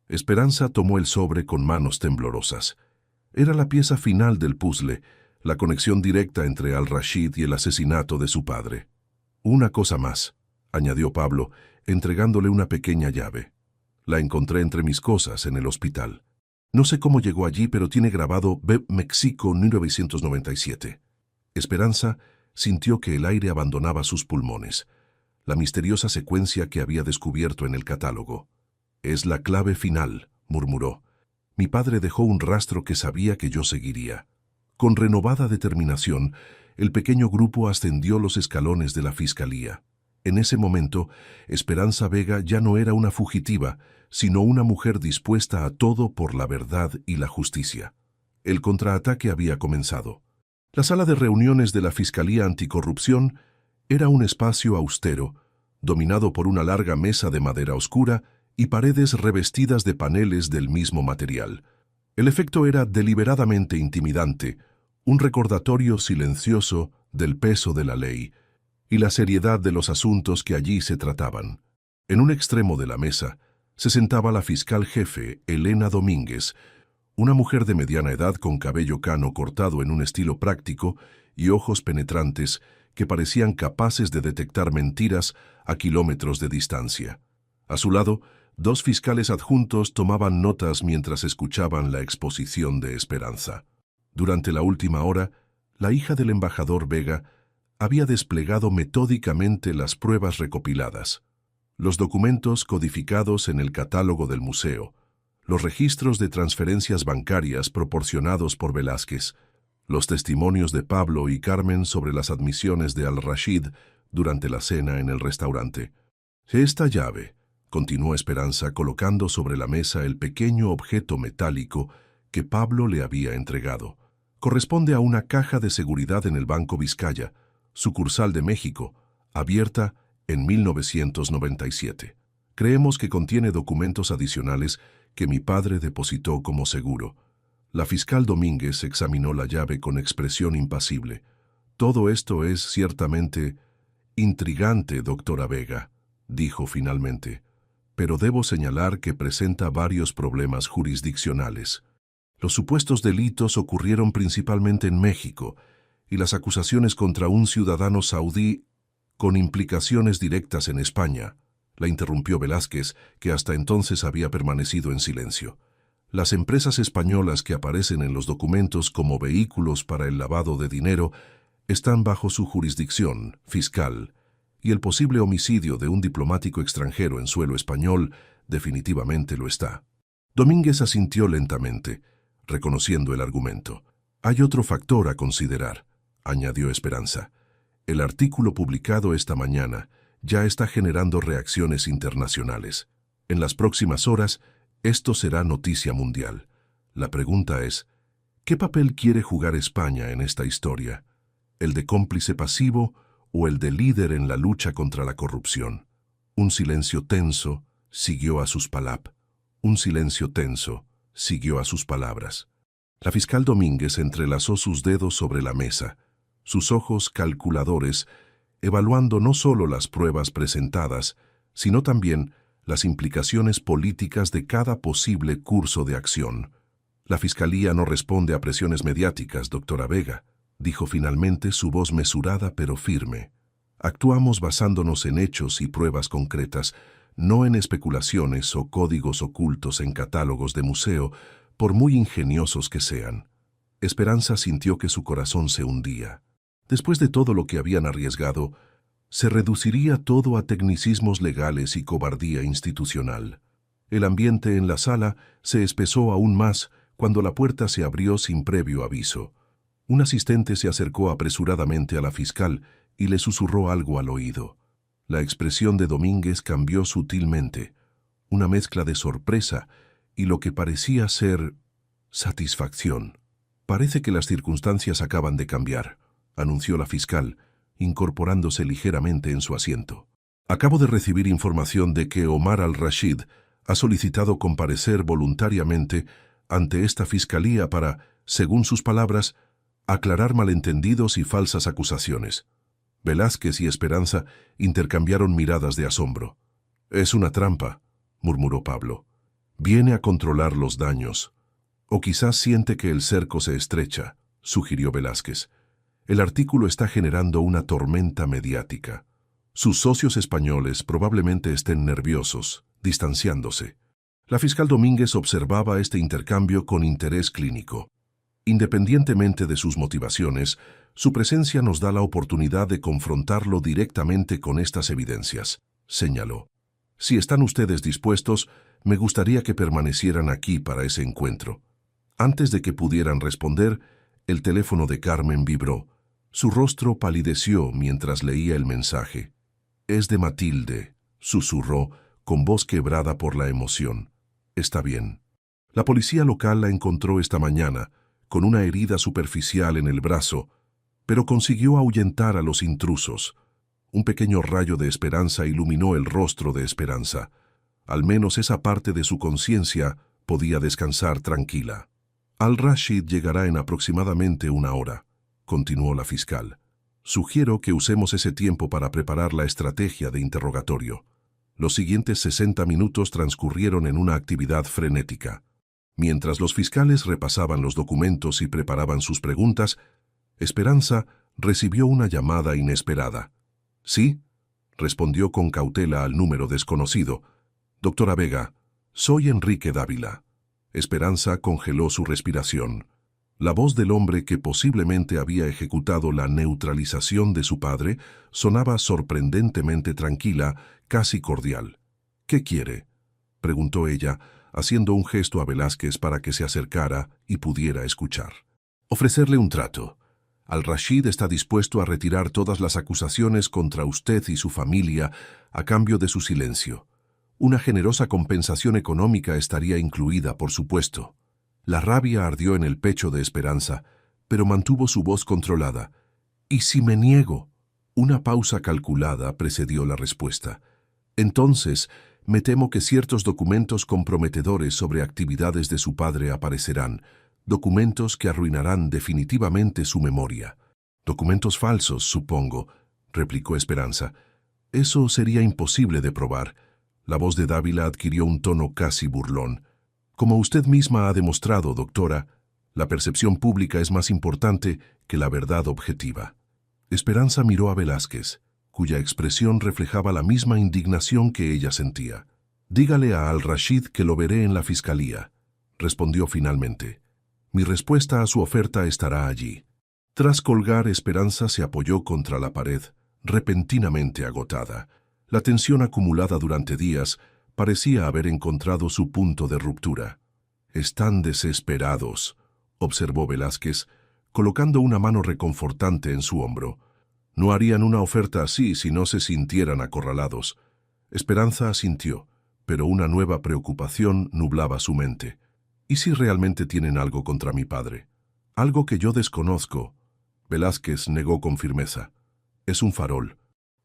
Esperanza tomó el sobre con manos temblorosas. Era la pieza final del puzzle, la conexión directa entre Al-Rashid y el asesinato de su padre. «Una cosa más», añadió Pablo, entregándole una pequeña llave. «La encontré entre mis cosas en el hospital. No sé cómo llegó allí, pero tiene grabado BEP México 1997. Esperanza sintió que el aire abandonaba sus pulmones. La misteriosa secuencia que había descubierto en el catálogo. «Es la clave final», murmuró. «Mi padre dejó un rastro que sabía que yo seguiría». Con renovada determinación, el pequeño grupo ascendió los escalones de la Fiscalía. En ese momento, Esperanza Vega ya no era una fugitiva, sino una mujer dispuesta a todo por la verdad y la justicia. El contraataque había comenzado. La sala de reuniones de la Fiscalía Anticorrupción era un espacio austero, dominado por una larga mesa de madera oscura y paredes revestidas de paneles del mismo material. El efecto era deliberadamente intimidante, un recordatorio silencioso del peso de la ley y la seriedad de los asuntos que allí se trataban. En un extremo de la mesa se sentaba la fiscal jefe, Elena Domínguez, una mujer de mediana edad con cabello cano cortado en un estilo práctico y ojos penetrantes que parecían capaces de detectar mentiras a kilómetros de distancia. A su lado, 2 fiscales adjuntos tomaban notas mientras escuchaban la exposición de Esperanza. Durante la última hora, la hija del embajador Vega había desplegado metódicamente las pruebas recopiladas, los documentos codificados en el catálogo del museo, los registros de transferencias bancarias proporcionados por Velázquez, los testimonios de Pablo y Carmen sobre las admisiones de Al-Rashid durante la cena en el restaurante. «Esta llave», continuó Esperanza colocando sobre la mesa el pequeño objeto metálico que Pablo le había entregado, «corresponde a una caja de seguridad en el Banco Vizcaya, sucursal de México, abierta en 1997. Creemos que contiene documentos adicionales que mi padre depositó como seguro». La fiscal Domínguez examinó la llave con expresión impasible. «Todo esto es ciertamente intrigante, doctora Vega», dijo finalmente, «pero debo señalar que presenta varios problemas jurisdiccionales. Los supuestos delitos ocurrieron principalmente en México, y las acusaciones contra un ciudadano saudí con implicaciones directas en España la interrumpió Velázquez, que hasta entonces había permanecido en silencio. Las empresas españolas que aparecen en los documentos como vehículos para el lavado de dinero están bajo su jurisdicción fiscal, y el posible homicidio de un diplomático extranjero en suelo español definitivamente lo está. Domínguez asintió lentamente, reconociendo el argumento. Hay otro factor a considerar, añadió Esperanza. El artículo publicado esta mañana ya está generando reacciones internacionales. En las próximas horas, esto será noticia mundial. La pregunta es, ¿qué papel quiere jugar España en esta historia? ¿El de cómplice pasivo o el de líder en la lucha contra la corrupción? Un silencio tenso siguió a sus palabras. Un silencio tenso siguió a sus palabras. La fiscal Domínguez entrelazó sus dedos sobre la mesa, sus ojos calculadores, evaluando no solo las pruebas presentadas, sino también las implicaciones políticas de cada posible curso de acción. La Fiscalía no responde a presiones mediáticas, doctora Vega, dijo finalmente su voz mesurada pero firme. Actuamos basándonos en hechos y pruebas concretas, no en especulaciones o códigos ocultos en catálogos de museo, por muy ingeniosos que sean. Esperanza sintió que su corazón se hundía. Después de todo lo que habían arriesgado, se reduciría todo a tecnicismos legales y cobardía institucional. El ambiente en la sala se espesó aún más cuando la puerta se abrió sin previo aviso. Un asistente se acercó apresuradamente a la fiscal y le susurró algo al oído. La expresión de Domínguez cambió sutilmente, una mezcla de sorpresa y lo que parecía ser satisfacción. Parece que las circunstancias acaban de cambiar, anunció la fiscal, incorporándose ligeramente en su asiento. Acabo de recibir información de que Omar al-Rashid ha solicitado comparecer voluntariamente ante esta fiscalía para, según sus palabras, aclarar malentendidos y falsas acusaciones. Velázquez y Esperanza intercambiaron miradas de asombro. «Es una trampa», murmuró Pablo. «Viene a controlar los daños. O quizás siente que el cerco se estrecha», sugirió Velázquez. «El artículo está generando una tormenta mediática. Sus socios españoles probablemente estén nerviosos, distanciándose». La fiscal Domínguez observaba este intercambio con interés clínico. Independientemente de sus motivaciones, su presencia nos da la oportunidad de confrontarlo directamente con estas evidencias, señaló. Si están ustedes dispuestos, me gustaría que permanecieran aquí para ese encuentro. Antes de que pudieran responder, el teléfono de Carmen vibró. Su rostro palideció mientras leía el mensaje. «Es de Matilde», susurró, con voz quebrada por la emoción. «Está bien». La policía local la encontró esta mañana, con una herida superficial en el brazo, pero consiguió ahuyentar a los intrusos. Un pequeño rayo de esperanza iluminó el rostro de Esperanza. Al menos esa parte de su conciencia podía descansar tranquila. Al-Rashid llegará en aproximadamente una hora, continuó la fiscal. Sugiero que usemos ese tiempo para preparar la estrategia de interrogatorio. Los siguientes 60 minutos transcurrieron en una actividad frenética. Mientras los fiscales repasaban los documentos y preparaban sus preguntas, Esperanza recibió una llamada inesperada. «¿Sí?», respondió con cautela al número desconocido. «Doctora Vega, soy Enrique Dávila». Esperanza congeló su respiración. La voz del hombre que posiblemente había ejecutado la neutralización de su padre sonaba sorprendentemente tranquila, casi cordial. «¿Qué quiere?», preguntó ella, haciendo un gesto a Velázquez para que se acercara y pudiera escuchar. «Ofrecerle un trato. Al-Rashid está dispuesto a retirar todas las acusaciones contra usted y su familia a cambio de su silencio. Una generosa compensación económica estaría incluida, por supuesto». La rabia ardió en el pecho de Esperanza, pero mantuvo su voz controlada. «¿Y si me niego?». Una pausa calculada precedió la respuesta. «Entonces, me temo que ciertos documentos comprometedores sobre actividades de su padre aparecerán, documentos que arruinarán definitivamente su memoria». «Documentos falsos, supongo», replicó Esperanza. «Eso sería imposible de probar». La voz de Dávila adquirió un tono casi burlón. «Como usted misma ha demostrado, doctora, la percepción pública es más importante que la verdad objetiva». Esperanza miró a Velázquez, cuya expresión reflejaba la misma indignación que ella sentía. «Dígale a Al-Rashid que lo veré en la fiscalía», respondió finalmente. «Mi respuesta a su oferta estará allí». Tras colgar, Esperanza se apoyó contra la pared, repentinamente agotada. La tensión acumulada durante días parecía haber encontrado su punto de ruptura. «Están desesperados», observó Velázquez, colocando una mano reconfortante en su hombro. «No harían una oferta así si no se sintieran acorralados». Esperanza asintió, pero una nueva preocupación nublaba su mente. «¿Y si realmente tienen algo contra mi padre? Algo que yo desconozco». Velázquez negó con firmeza. «Es un farol.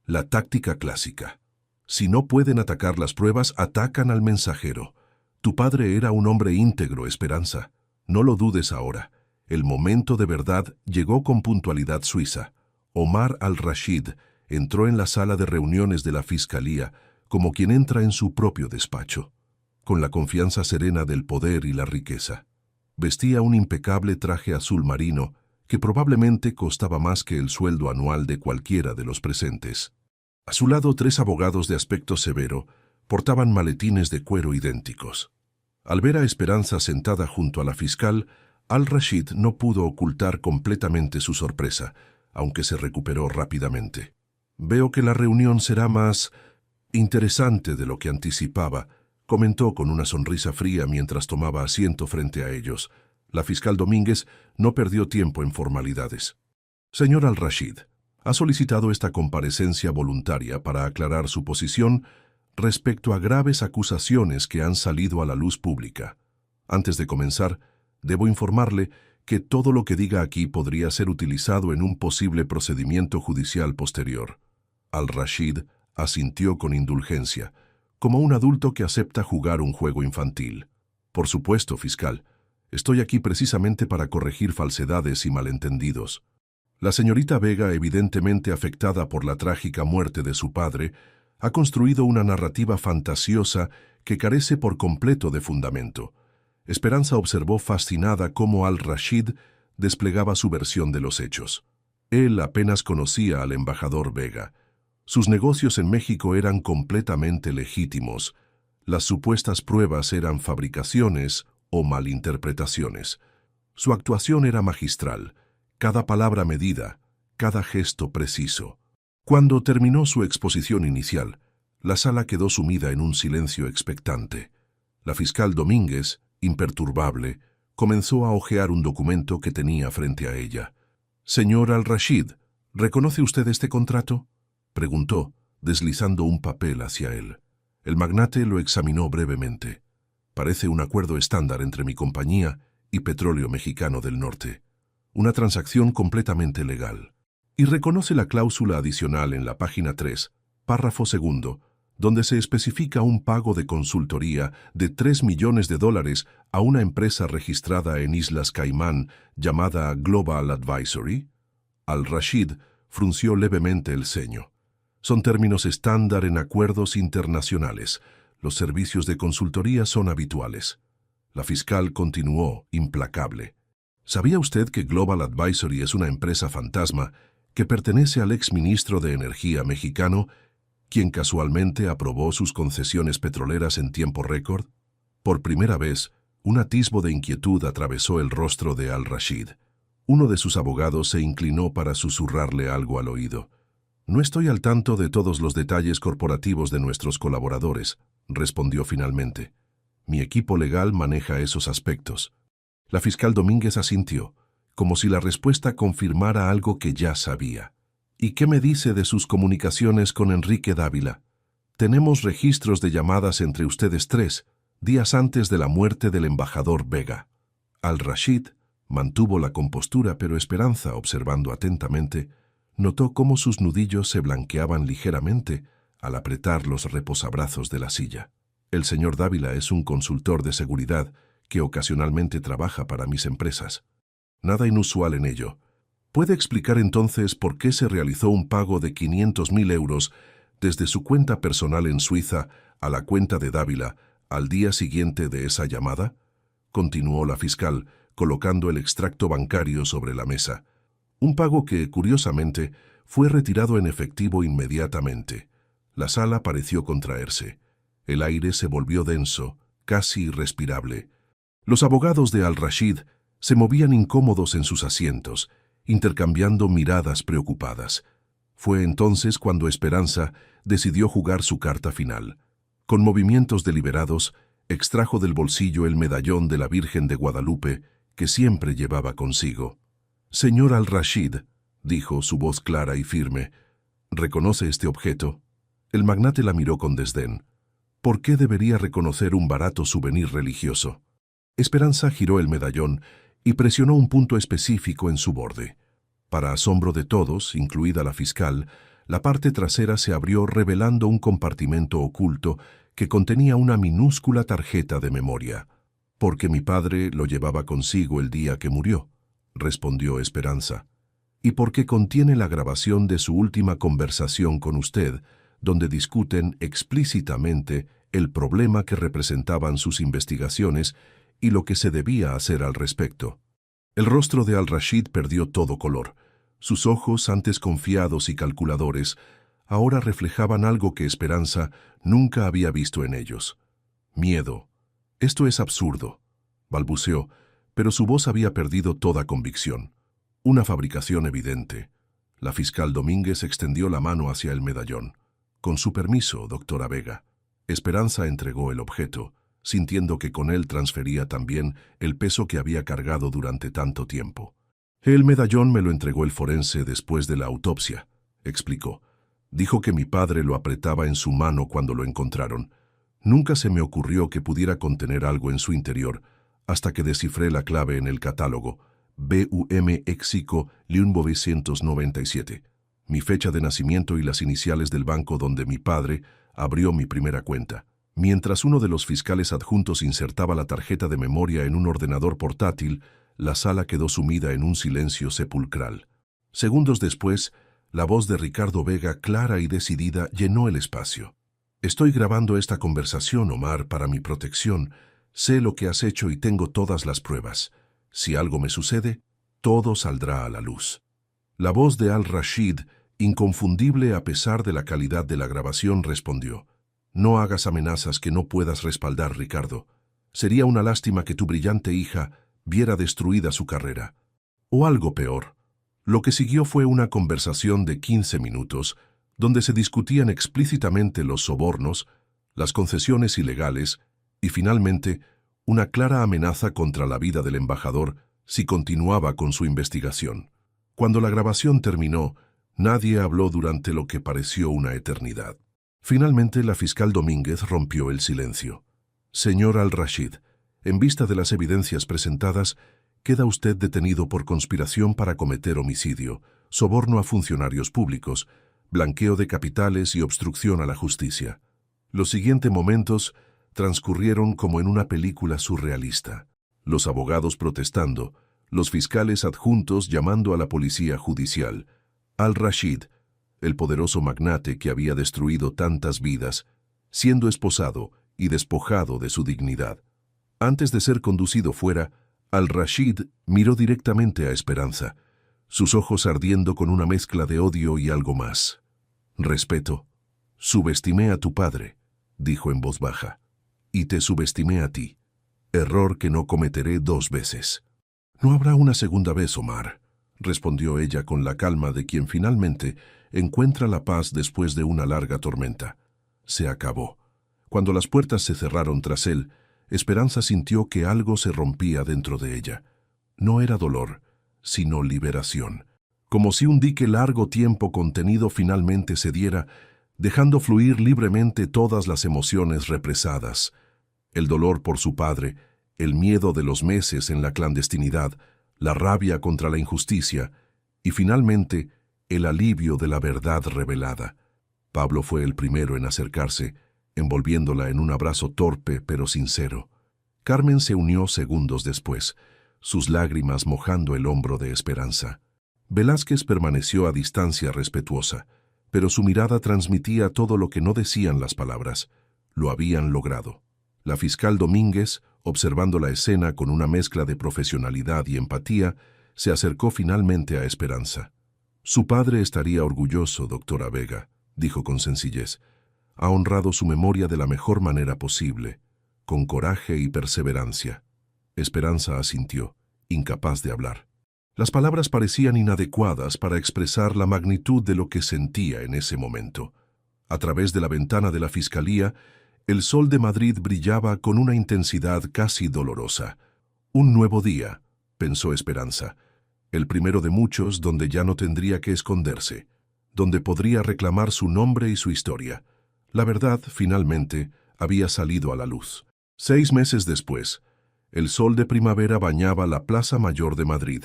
La táctica clásica. Si no pueden atacar las pruebas, atacan al mensajero. Tu padre era un hombre íntegro, Esperanza. No lo dudes ahora. El momento de verdad llegó con puntualidad suiza. Omar Al-Rashid entró en la sala de reuniones de la fiscalía como quien entra en su propio despacho, con la confianza serena del poder y la riqueza. Vestía un impecable traje azul marino que probablemente costaba más que el sueldo anual de cualquiera de los presentes. A su lado, 3 abogados de aspecto severo portaban maletines de cuero idénticos. Al ver a Esperanza sentada junto a la fiscal, Al-Rashid no pudo ocultar completamente su sorpresa, aunque se recuperó rápidamente. «Veo que la reunión será más interesante de lo que anticipaba», comentó con una sonrisa fría mientras tomaba asiento frente a ellos. La fiscal Domínguez no perdió tiempo en formalidades. «Señor Al-Rashid, ha solicitado esta comparecencia voluntaria para aclarar su posición respecto a graves acusaciones que han salido a la luz pública. Antes de comenzar, debo informarle que todo lo que diga aquí podría ser utilizado en un posible procedimiento judicial posterior». Al-Rashid asintió con indulgencia, como un adulto que acepta jugar un juego infantil. «Por supuesto, fiscal. Estoy aquí precisamente para corregir falsedades y malentendidos. La señorita Vega, evidentemente afectada por la trágica muerte de su padre, ha construido una narrativa fantasiosa que carece por completo de fundamento». Esperanza observó fascinada cómo Al-Rashid desplegaba su versión de los hechos. Él apenas conocía al embajador Vega. Sus negocios en México eran completamente legítimos. Las supuestas pruebas eran fabricaciones o malinterpretaciones. Su actuación era magistral, cada palabra medida, cada gesto preciso. Cuando terminó su exposición inicial, la sala quedó sumida en un silencio expectante. La fiscal Domínguez, imperturbable, comenzó a hojear un documento que tenía frente a ella. «Señor Al-Rashid, ¿reconoce usted este contrato?», preguntó, deslizando un papel hacia él. El magnate lo examinó brevemente. «Parece un acuerdo estándar entre mi compañía y Petróleo Mexicano del Norte. Una transacción completamente legal. Y reconoce la cláusula adicional en la página 3, párrafo 2, donde se especifica un pago de consultoría de $3 millones a una empresa registrada en Islas Caimán llamada Global Advisory». Al-Rashid frunció levemente el ceño. «Son términos estándar en acuerdos internacionales. Los servicios de consultoría son habituales». La fiscal continuó, implacable. «¿Sabía usted que Global Advisory es una empresa fantasma que pertenece al exministro de Energía mexicano, quien casualmente aprobó sus concesiones petroleras en tiempo récord?» Por primera vez, un atisbo de inquietud atravesó el rostro de Al-Rashid. Uno de sus abogados se inclinó para susurrarle algo al oído. «No estoy al tanto de todos los detalles corporativos de nuestros colaboradores», respondió finalmente. «Mi equipo legal maneja esos aspectos». La fiscal Domínguez asintió, como si la respuesta confirmara algo que ya sabía. «¿Y qué me dice de sus comunicaciones con Enrique Dávila? Tenemos registros de llamadas entre ustedes 3, días antes de la muerte del embajador Vega». Al-Rashid mantuvo la compostura, pero Esperanza, observando atentamente, notó cómo sus nudillos se blanqueaban ligeramente al apretar los reposabrazos de la silla. «El señor Dávila es un consultor de seguridad que ocasionalmente trabaja para mis empresas. Nada inusual en ello. ¿Puede explicar entonces por qué se realizó un pago de 500.000 euros desde su cuenta personal en Suiza a la cuenta de Dávila al día siguiente de esa llamada?», continuó la fiscal, colocando el extracto bancario sobre la mesa. «Un pago que, curiosamente, fue retirado en efectivo inmediatamente. La sala pareció contraerse. El aire se volvió denso, casi irrespirable. Los abogados de Al-Rashid se movían incómodos en sus asientos, intercambiando miradas preocupadas. Fue entonces cuando Esperanza decidió jugar su carta final. Con movimientos deliberados, extrajo del bolsillo el medallón de la Virgen de Guadalupe que siempre llevaba consigo. «Señor Al-Rashid», dijo su voz clara y firme, «¿reconoce este objeto?» El magnate la miró con desdén. ¿Por qué debería reconocer un barato souvenir religioso? Esperanza giró el medallón y presionó un punto específico en su borde. Para asombro de todos, incluida la fiscal, la parte trasera se abrió revelando un compartimento oculto que contenía una minúscula tarjeta de memoria. «Porque mi padre lo llevaba consigo el día que murió», respondió Esperanza. «Y porque contiene la grabación de su última conversación con usted, donde discuten explícitamente el problema que representaban sus investigaciones y lo que se debía hacer al respecto». El rostro de Al-Rashid perdió todo color. Sus ojos, antes confiados y calculadores, ahora reflejaban algo que Esperanza nunca había visto en ellos. Miedo. «Esto es absurdo», balbuceó, pero su voz había perdido toda convicción. «Una fabricación evidente». La fiscal Domínguez extendió la mano hacia el medallón. «Con su permiso, doctora Vega». Esperanza entregó el objeto, sintiendo que con él transfería también el peso que había cargado durante tanto tiempo. «El medallón me lo entregó el forense después de la autopsia», explicó. «Dijo que mi padre lo apretaba en su mano cuando lo encontraron. Nunca se me ocurrió que pudiera contener algo en su interior, hasta que descifré la clave en el catálogo, BUM Éxico 1997, mi fecha de nacimiento y las iniciales del banco donde mi padre abrió mi primera cuenta». Mientras uno de los fiscales adjuntos insertaba la tarjeta de memoria en un ordenador portátil, la sala quedó sumida en un silencio sepulcral. Segundos después, la voz de Ricardo Vega, clara y decidida, llenó el espacio. «Estoy grabando esta conversación, Omar, para mi protección. Sé lo que has hecho y tengo todas las pruebas. Si algo me sucede, todo saldrá a la luz». La voz de Al-Rashid, inconfundible a pesar de la calidad de la grabación, respondió: «No hagas amenazas que no puedas respaldar, Ricardo. Sería una lástima que tu brillante hija viera destruida su carrera. O algo peor». Lo que siguió fue una conversación de 15 minutos, donde se discutían explícitamente los sobornos, las concesiones ilegales y, finalmente, una clara amenaza contra la vida del embajador si continuaba con su investigación. Cuando la grabación terminó, nadie habló durante lo que pareció una eternidad. Finalmente, la fiscal Domínguez rompió el silencio. «Señor Al-Rashid, en vista de las evidencias presentadas, queda usted detenido por conspiración para cometer homicidio, soborno a funcionarios públicos, blanqueo de capitales y obstrucción a la justicia». Los siguientes momentos transcurrieron como en una película surrealista. Los abogados protestando, los fiscales adjuntos llamando a la policía judicial. Al-Rashid, el poderoso magnate que había destruido tantas vidas, siendo esposado y despojado de su dignidad. Antes de ser conducido fuera, Al-Rashid miró directamente a Esperanza, sus ojos ardiendo con una mezcla de odio y algo más. «Respeto. Subestimé a tu padre», dijo en voz baja, «y te subestimé a ti. Error que no cometeré 2 veces». «No habrá una segunda vez, Omar», respondió ella con la calma de quien finalmente encuentra la paz después de una larga tormenta. Se acabó. Cuando las puertas se cerraron tras él, Esperanza sintió que algo se rompía dentro de ella. No era dolor, sino liberación. Como si un dique largo tiempo contenido finalmente cediera, dejando fluir libremente todas las emociones represadas. El dolor por su padre, el miedo de los meses en la clandestinidad, la rabia contra la injusticia y finalmente el alivio de la verdad revelada. Pablo fue el primero en acercarse, envolviéndola en un abrazo torpe pero sincero. Carmen se unió segundos después, sus lágrimas mojando el hombro de Esperanza. Velázquez permaneció a distancia respetuosa, pero su mirada transmitía todo lo que no decían las palabras. Lo habían logrado. La fiscal Domínguez, observando la escena con una mezcla de profesionalidad y empatía, se acercó finalmente a Esperanza. Su padre estaría orgulloso, doctora Vega, dijo con sencillez. Ha honrado su memoria de la mejor manera posible, con coraje y perseverancia. Esperanza asintió, incapaz de hablar. Las palabras parecían inadecuadas para expresar la magnitud de lo que sentía en ese momento. A través de la ventana de la fiscalía, el sol de Madrid brillaba con una intensidad casi dolorosa. Un nuevo día, pensó Esperanza, el primero de muchos donde ya no tendría que esconderse, donde podría reclamar su nombre y su historia. La verdad, finalmente, había salido a la luz. 6 meses después, el sol de primavera bañaba la Plaza Mayor de Madrid,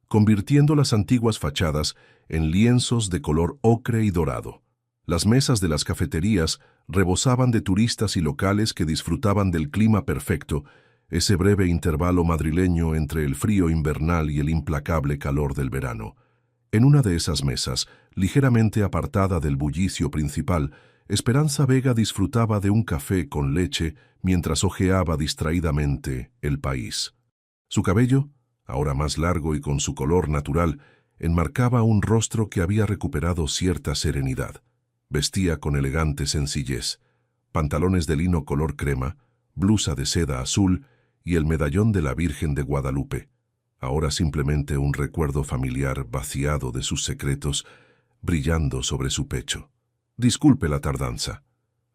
convirtiendo las antiguas fachadas en lienzos de color ocre y dorado. Las mesas de las cafeterías rebosaban de turistas y locales que disfrutaban del clima perfecto, ese breve intervalo madrileño entre el frío invernal y el implacable calor del verano. En una de esas mesas, ligeramente apartada del bullicio principal, Esperanza Vega disfrutaba de un café con leche mientras hojeaba distraídamente El País. Su cabello, ahora más largo y con su color natural, enmarcaba un rostro que había recuperado cierta serenidad. Vestía con elegante sencillez, pantalones de lino color crema, blusa de seda azul y el medallón de la Virgen de Guadalupe, ahora simplemente un recuerdo familiar vaciado de sus secretos, brillando sobre su pecho. Disculpe la tardanza.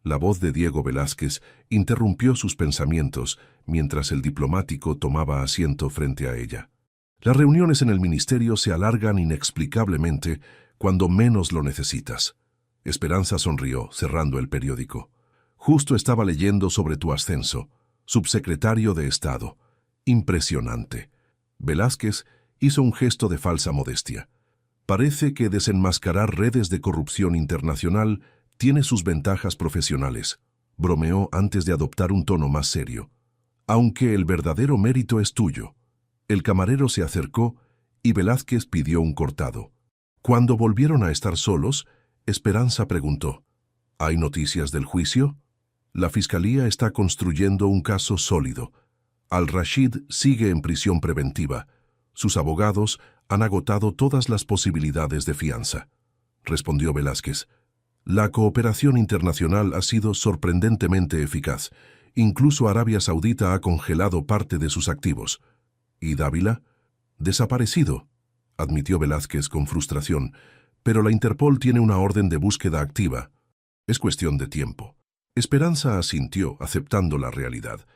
La voz de Diego Velázquez interrumpió sus pensamientos mientras el diplomático tomaba asiento frente a ella. Las reuniones en el ministerio se alargan inexplicablemente cuando menos lo necesitas. Esperanza sonrió, cerrando el periódico. Justo estaba leyendo sobre tu ascenso, subsecretario de Estado. Impresionante. Velázquez hizo un gesto de falsa modestia. Parece que desenmascarar redes de corrupción internacional tiene sus ventajas profesionales, bromeó antes de adoptar un tono más serio. Aunque el verdadero mérito es tuyo. El camarero se acercó y Velázquez pidió un cortado. Cuando volvieron a estar solos, Esperanza preguntó, ¿hay noticias del juicio? La fiscalía está construyendo un caso sólido. Al-Rashid sigue en prisión preventiva. Sus abogados han agotado todas las posibilidades de fianza, respondió Velázquez. La cooperación internacional ha sido sorprendentemente eficaz. Incluso Arabia Saudita ha congelado parte de sus activos. ¿Y Dávila? Desaparecido, admitió Velázquez con frustración, pero la Interpol tiene una orden de búsqueda activa. Es cuestión de tiempo. Esperanza asintió, aceptando la realidad.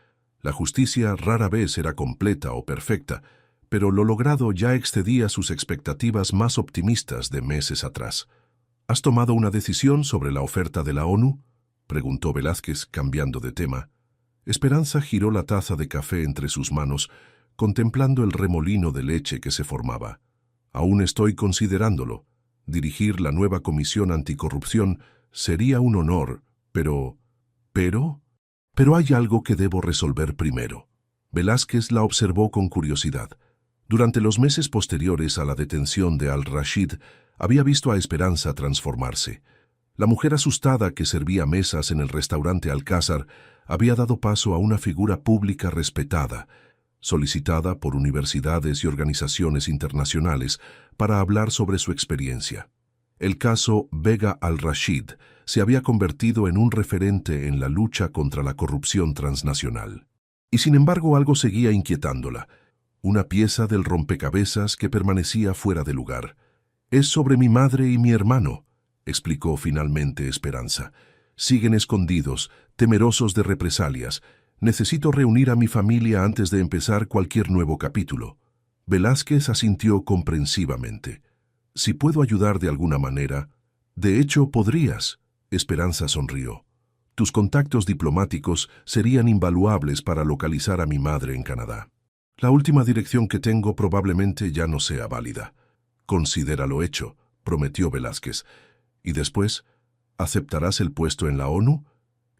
La justicia rara vez era completa o perfecta, pero lo logrado ya excedía sus expectativas más optimistas de meses atrás. ¿Has tomado una decisión sobre la oferta de la ONU?, preguntó Velázquez, cambiando de tema. Esperanza giró la taza de café entre sus manos, contemplando el remolino de leche que se formaba. Aún estoy considerándolo. Dirigir la nueva comisión anticorrupción sería un honor, pero hay algo que debo resolver primero. Velázquez la observó con curiosidad. Durante los meses posteriores a la detención de Al-Rashid, había visto a Esperanza transformarse. La mujer asustada que servía mesas en el restaurante Alcázar había dado paso a una figura pública respetada, solicitada por universidades y organizaciones internacionales para hablar sobre su experiencia. El caso Vega Al-Rashid se había convertido en un referente en la lucha contra la corrupción transnacional. Y sin embargo algo seguía inquietándola, una pieza del rompecabezas que permanecía fuera de lugar. «Es sobre mi madre y mi hermano», explicó finalmente Esperanza. «Siguen escondidos, temerosos de represalias. Necesito reunir a mi familia antes de empezar cualquier nuevo capítulo». Velázquez asintió comprensivamente. «Si puedo ayudar de alguna manera...» «De hecho, podrías», Esperanza sonrió. «Tus contactos diplomáticos serían invaluables para localizar a mi madre en Canadá. La última dirección que tengo probablemente ya no sea válida». «Considéralo hecho», prometió Velázquez. «Y después, ¿aceptarás el puesto en la ONU?»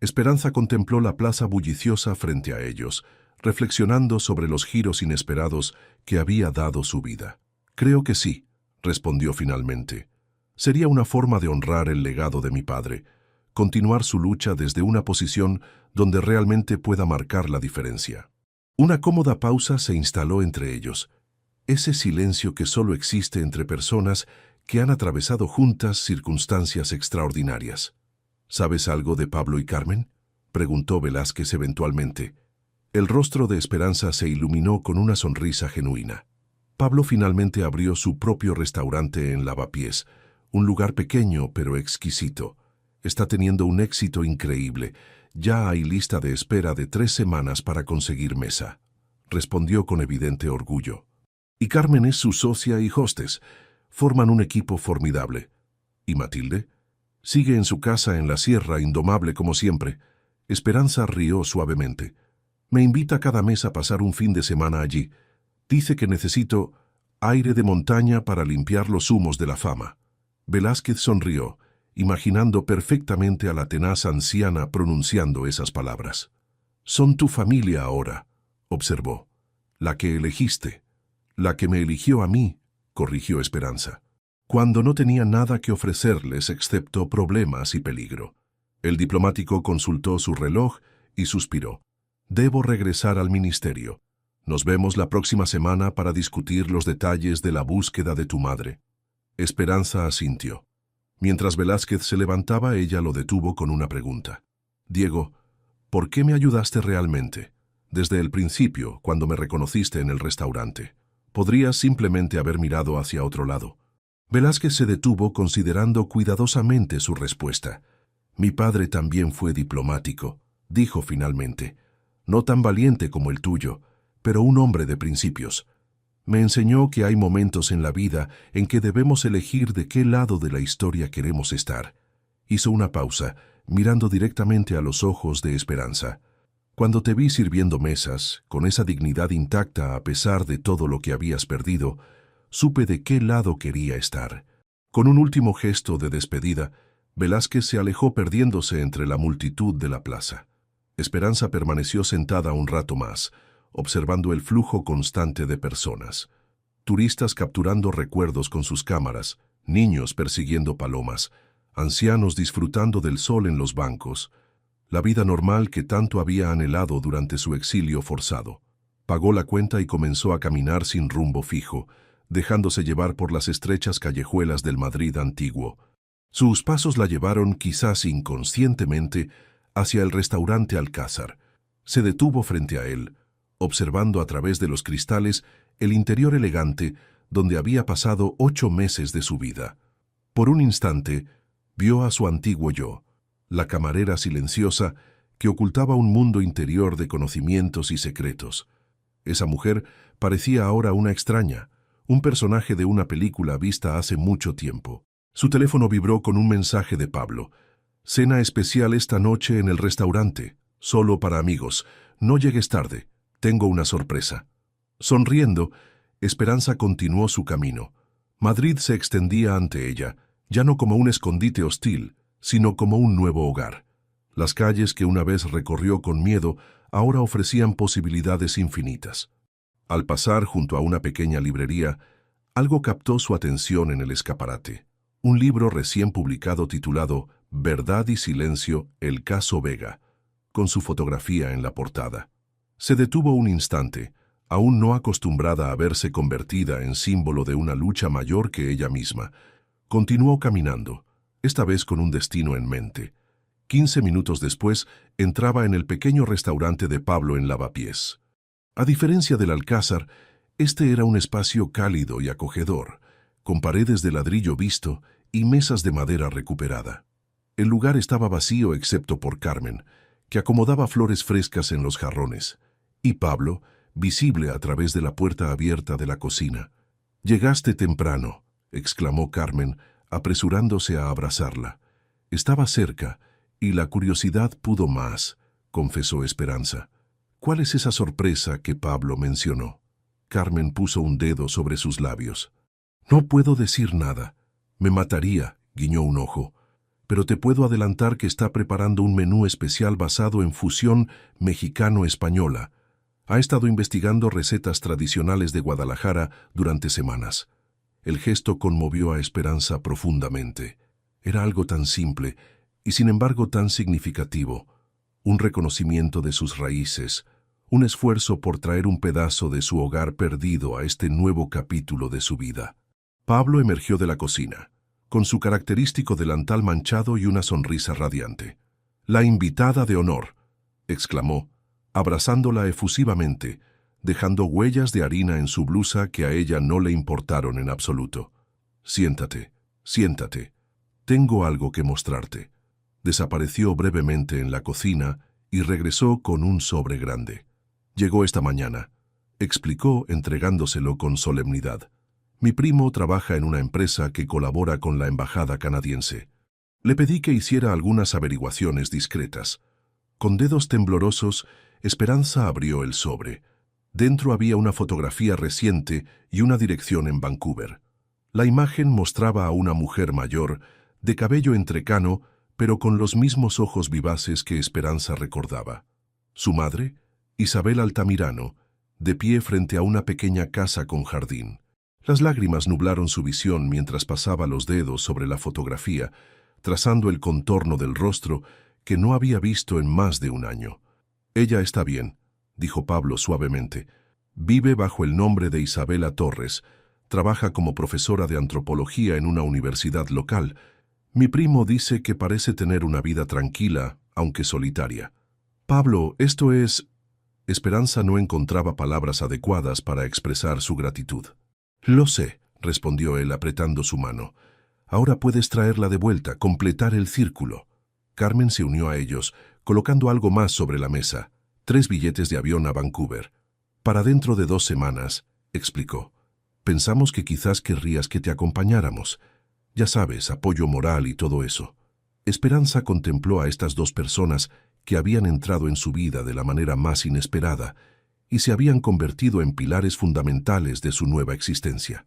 Esperanza contempló la plaza bulliciosa frente a ellos, reflexionando sobre los giros inesperados que había dado su vida. «Creo que sí», respondió finalmente. «Sería una forma de honrar el legado de mi padre, continuar su lucha desde una posición donde realmente pueda marcar la diferencia». Una cómoda pausa se instaló entre ellos, ese silencio que solo existe entre personas que han atravesado juntas circunstancias extraordinarias. ¿Sabes algo de Pablo y Carmen?, preguntó Velázquez eventualmente. El rostro de Esperanza se iluminó con una sonrisa genuina. Pablo finalmente abrió su propio restaurante en Lavapiés, un lugar pequeño pero exquisito. Está teniendo un éxito increíble. Ya hay lista de espera de 3 semanas para conseguir mesa, respondió con evidente orgullo. Y Carmen es su socia y hostess. Forman un equipo formidable. ¿Y Matilde? Sigue en su casa en la sierra, indomable como siempre. Esperanza rió suavemente. Me invita cada mes a pasar un fin de semana allí. Dice que necesito aire de montaña para limpiar los humos de la fama. Velázquez sonrió, imaginando perfectamente a la tenaz anciana pronunciando esas palabras. Son tu familia ahora, observó. La que elegiste. La que me eligió a mí, corrigió Esperanza. Cuando no tenía nada que ofrecerles excepto problemas y peligro. El diplomático consultó su reloj y suspiró. Debo regresar al ministerio. Nos vemos la próxima semana para discutir los detalles de la búsqueda de tu madre. Esperanza asintió. Mientras Velázquez se levantaba, ella lo detuvo con una pregunta. Diego, ¿por qué me ayudaste realmente? Desde el principio, cuando me reconociste en el restaurante. Podrías simplemente haber mirado hacia otro lado. Velázquez se detuvo considerando cuidadosamente su respuesta. Mi padre también fue diplomático, dijo finalmente. No tan valiente como el tuyo, pero un hombre de principios. Me enseñó que hay momentos en la vida en que debemos elegir de qué lado de la historia queremos estar. Hizo una pausa, mirando directamente a los ojos de Esperanza. Cuando te vi sirviendo mesas, con esa dignidad intacta a pesar de todo lo que habías perdido, supe de qué lado quería estar. Con un último gesto de despedida, Velázquez se alejó perdiéndose entre la multitud de la plaza. Esperanza permaneció sentada un rato más, observando el flujo constante de personas. Turistas capturando recuerdos con sus cámaras, niños persiguiendo palomas, ancianos disfrutando del sol en los bancos. La vida normal que tanto había anhelado durante su exilio forzado. Pagó la cuenta y comenzó a caminar sin rumbo fijo, dejándose llevar por las estrechas callejuelas del Madrid antiguo. Sus pasos la llevaron, quizás inconscientemente, hacia el restaurante Alcázar. Se detuvo frente a él, observando a través de los cristales el interior elegante donde había pasado 8 meses de su vida. Por un instante, vio a su antiguo yo, la camarera silenciosa que ocultaba un mundo interior de conocimientos y secretos. Esa mujer parecía ahora una extraña, un personaje de una película vista hace mucho tiempo. Su teléfono vibró con un mensaje de Pablo. Cena especial esta noche en el restaurante, solo para amigos. No llegues tarde, tengo una sorpresa. Sonriendo, Esperanza continuó su camino. Madrid se extendía ante ella, ya no como un escondite hostil, sino como un nuevo hogar. Las calles que una vez recorrió con miedo ahora ofrecían posibilidades infinitas. Al pasar junto a una pequeña librería, algo captó su atención en el escaparate. Un libro recién publicado titulado Verdad y Silencio, el caso Vega, con su fotografía en la portada. Se detuvo un instante, aún no acostumbrada a verse convertida en símbolo de una lucha mayor que ella misma. Continuó caminando, esta vez con un destino en mente. 15 minutos después, entraba en el pequeño restaurante de Pablo en Lavapiés. A diferencia del Alcázar, este era un espacio cálido y acogedor, con paredes de ladrillo visto y mesas de madera recuperada. El lugar estaba vacío excepto por Carmen, que acomodaba flores frescas en los jarrones, y Pablo, visible a través de la puerta abierta de la cocina. «Llegaste temprano», exclamó Carmen, apresurándose a abrazarla. Estaba cerca, y la curiosidad pudo más, confesó Esperanza. ¿Cuál es esa sorpresa que Pablo mencionó? Carmen puso un dedo sobre sus labios. No puedo decir nada. Me mataría, guiñó un ojo. Pero te puedo adelantar que está preparando un menú especial basado en fusión mexicano-española. Ha estado investigando recetas tradicionales de Guadalajara durante semanas. El gesto conmovió a Esperanza profundamente. Era algo tan simple y sin embargo tan significativo. Un reconocimiento de sus raíces, un esfuerzo por traer un pedazo de su hogar perdido a este nuevo capítulo de su vida. Pablo emergió de la cocina, con su característico delantal manchado y una sonrisa radiante. «La invitada de honor», exclamó, abrazándola efusivamente, dejando huellas de harina en su blusa que a ella no le importaron en absoluto. «Siéntate, siéntate. Tengo algo que mostrarte». Desapareció brevemente en la cocina y regresó con un sobre grande. «Llegó esta mañana», explicó entregándoselo con solemnidad. «Mi primo trabaja en una empresa que colabora con la embajada canadiense. Le pedí que hiciera algunas averiguaciones discretas». Con dedos temblorosos, Esperanza abrió el sobre. Dentro había una fotografía reciente y una dirección en Vancouver. La imagen mostraba a una mujer mayor, de cabello entrecano, pero con los mismos ojos vivaces que Esperanza recordaba. Su madre, Isabel Altamirano, de pie frente a una pequeña casa con jardín. Las lágrimas nublaron su visión mientras pasaba los dedos sobre la fotografía, trazando el contorno del rostro que no había visto en más de un año. «Ella está bien», dijo Pablo suavemente. «Vive bajo el nombre de Isabela Torres. Trabaja como profesora de antropología en una universidad local. Mi primo dice que parece tener una vida tranquila, aunque solitaria». «Pablo, esto es...» Esperanza no encontraba palabras adecuadas para expresar su gratitud. «Lo sé», respondió él apretando su mano. «Ahora puedes traerla de vuelta, completar el círculo». Carmen se unió a ellos, colocando algo más sobre la mesa. 3 billetes de avión a Vancouver. «Para dentro de 2 semanas», explicó. «Pensamos que quizás querrías que te acompañáramos. Ya sabes, apoyo moral y todo eso». Esperanza contempló a estas 2 personas que habían entrado en su vida de la manera más inesperada y se habían convertido en pilares fundamentales de su nueva existencia.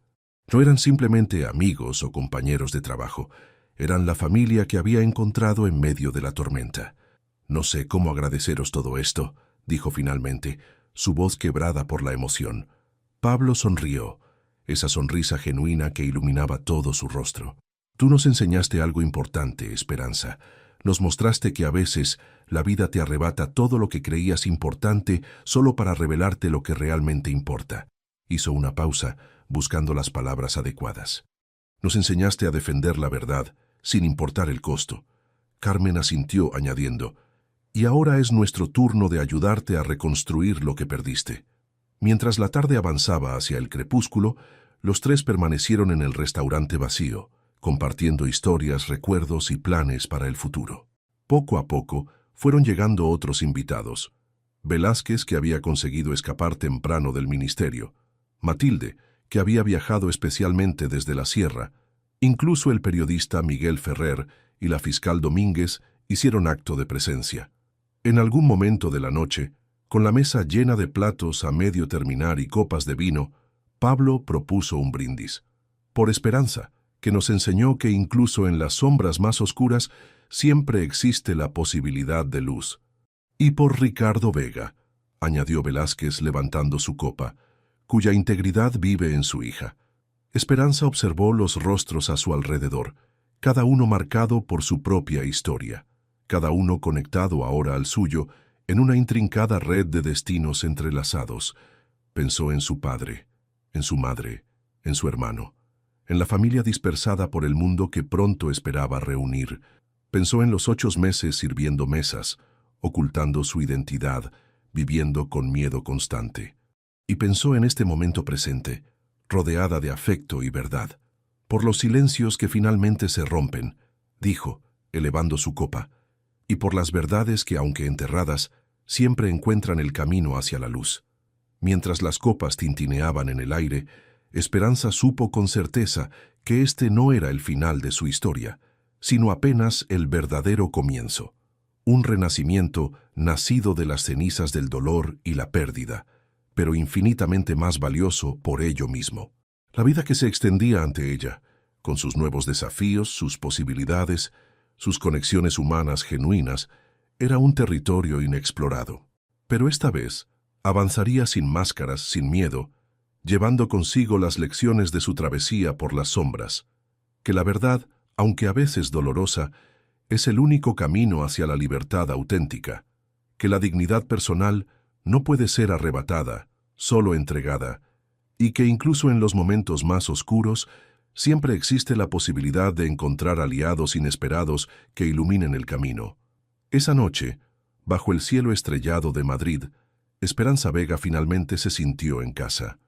No eran simplemente amigos o compañeros de trabajo. Eran la familia que había encontrado en medio de la tormenta. «No sé cómo agradeceros todo esto», dijo finalmente, su voz quebrada por la emoción. Pablo sonrió, esa sonrisa genuina que iluminaba todo su rostro. «Tú nos enseñaste algo importante, Esperanza. Nos mostraste que a veces la vida te arrebata todo lo que creías importante solo para revelarte lo que realmente importa». Hizo una pausa, buscando las palabras adecuadas. «Nos enseñaste a defender la verdad, sin importar el costo». Carmen asintió, añadiendo, «Y ahora es nuestro turno de ayudarte a reconstruir lo que perdiste». Mientras la tarde avanzaba hacia el crepúsculo, los 3 permanecieron en el restaurante vacío, compartiendo historias, recuerdos y planes para el futuro. Poco a poco, fueron llegando otros invitados. Velázquez, que había conseguido escapar temprano del ministerio. Matilde, que había viajado especialmente desde la sierra. Incluso el periodista Miguel Ferrer y la fiscal Domínguez hicieron acto de presencia. En algún momento de la noche, con la mesa llena de platos a medio terminar y copas de vino, Pablo propuso un brindis. Por Esperanza, que nos enseñó que incluso en las sombras más oscuras siempre existe la posibilidad de luz. Y por Ricardo Vega, añadió Velázquez levantando su copa, cuya integridad vive en su hija. Esperanza observó los rostros a su alrededor, cada uno marcado por su propia historia, cada uno conectado ahora al suyo en una intrincada red de destinos entrelazados. Pensó en su padre, en su madre, en su hermano, en la familia dispersada por el mundo que pronto esperaba reunir. Pensó en los 8 meses sirviendo mesas, ocultando su identidad, viviendo con miedo constante. Y pensó en este momento presente, rodeada de afecto y verdad. Por los silencios que finalmente se rompen, dijo, elevando su copa, y por las verdades que, aunque enterradas, siempre encuentran el camino hacia la luz. Mientras las copas tintineaban en el aire, Esperanza supo con certeza que este no era el final de su historia, sino apenas el verdadero comienzo. Un renacimiento nacido de las cenizas del dolor y la pérdida, pero infinitamente más valioso por ello mismo. La vida que se extendía ante ella, con sus nuevos desafíos, sus posibilidades, sus conexiones humanas genuinas, era un territorio inexplorado. Pero esta vez avanzaría sin máscaras, sin miedo, llevando consigo las lecciones de su travesía por las sombras, que la verdad, aunque a veces dolorosa, es el único camino hacia la libertad auténtica, que la dignidad personal no puede ser arrebatada, solo entregada, y que incluso en los momentos más oscuros, Siempre existe la posibilidad de encontrar aliados inesperados que iluminen el camino. Esa noche, bajo el cielo estrellado de Madrid, Esperanza Vega finalmente se sintió en casa.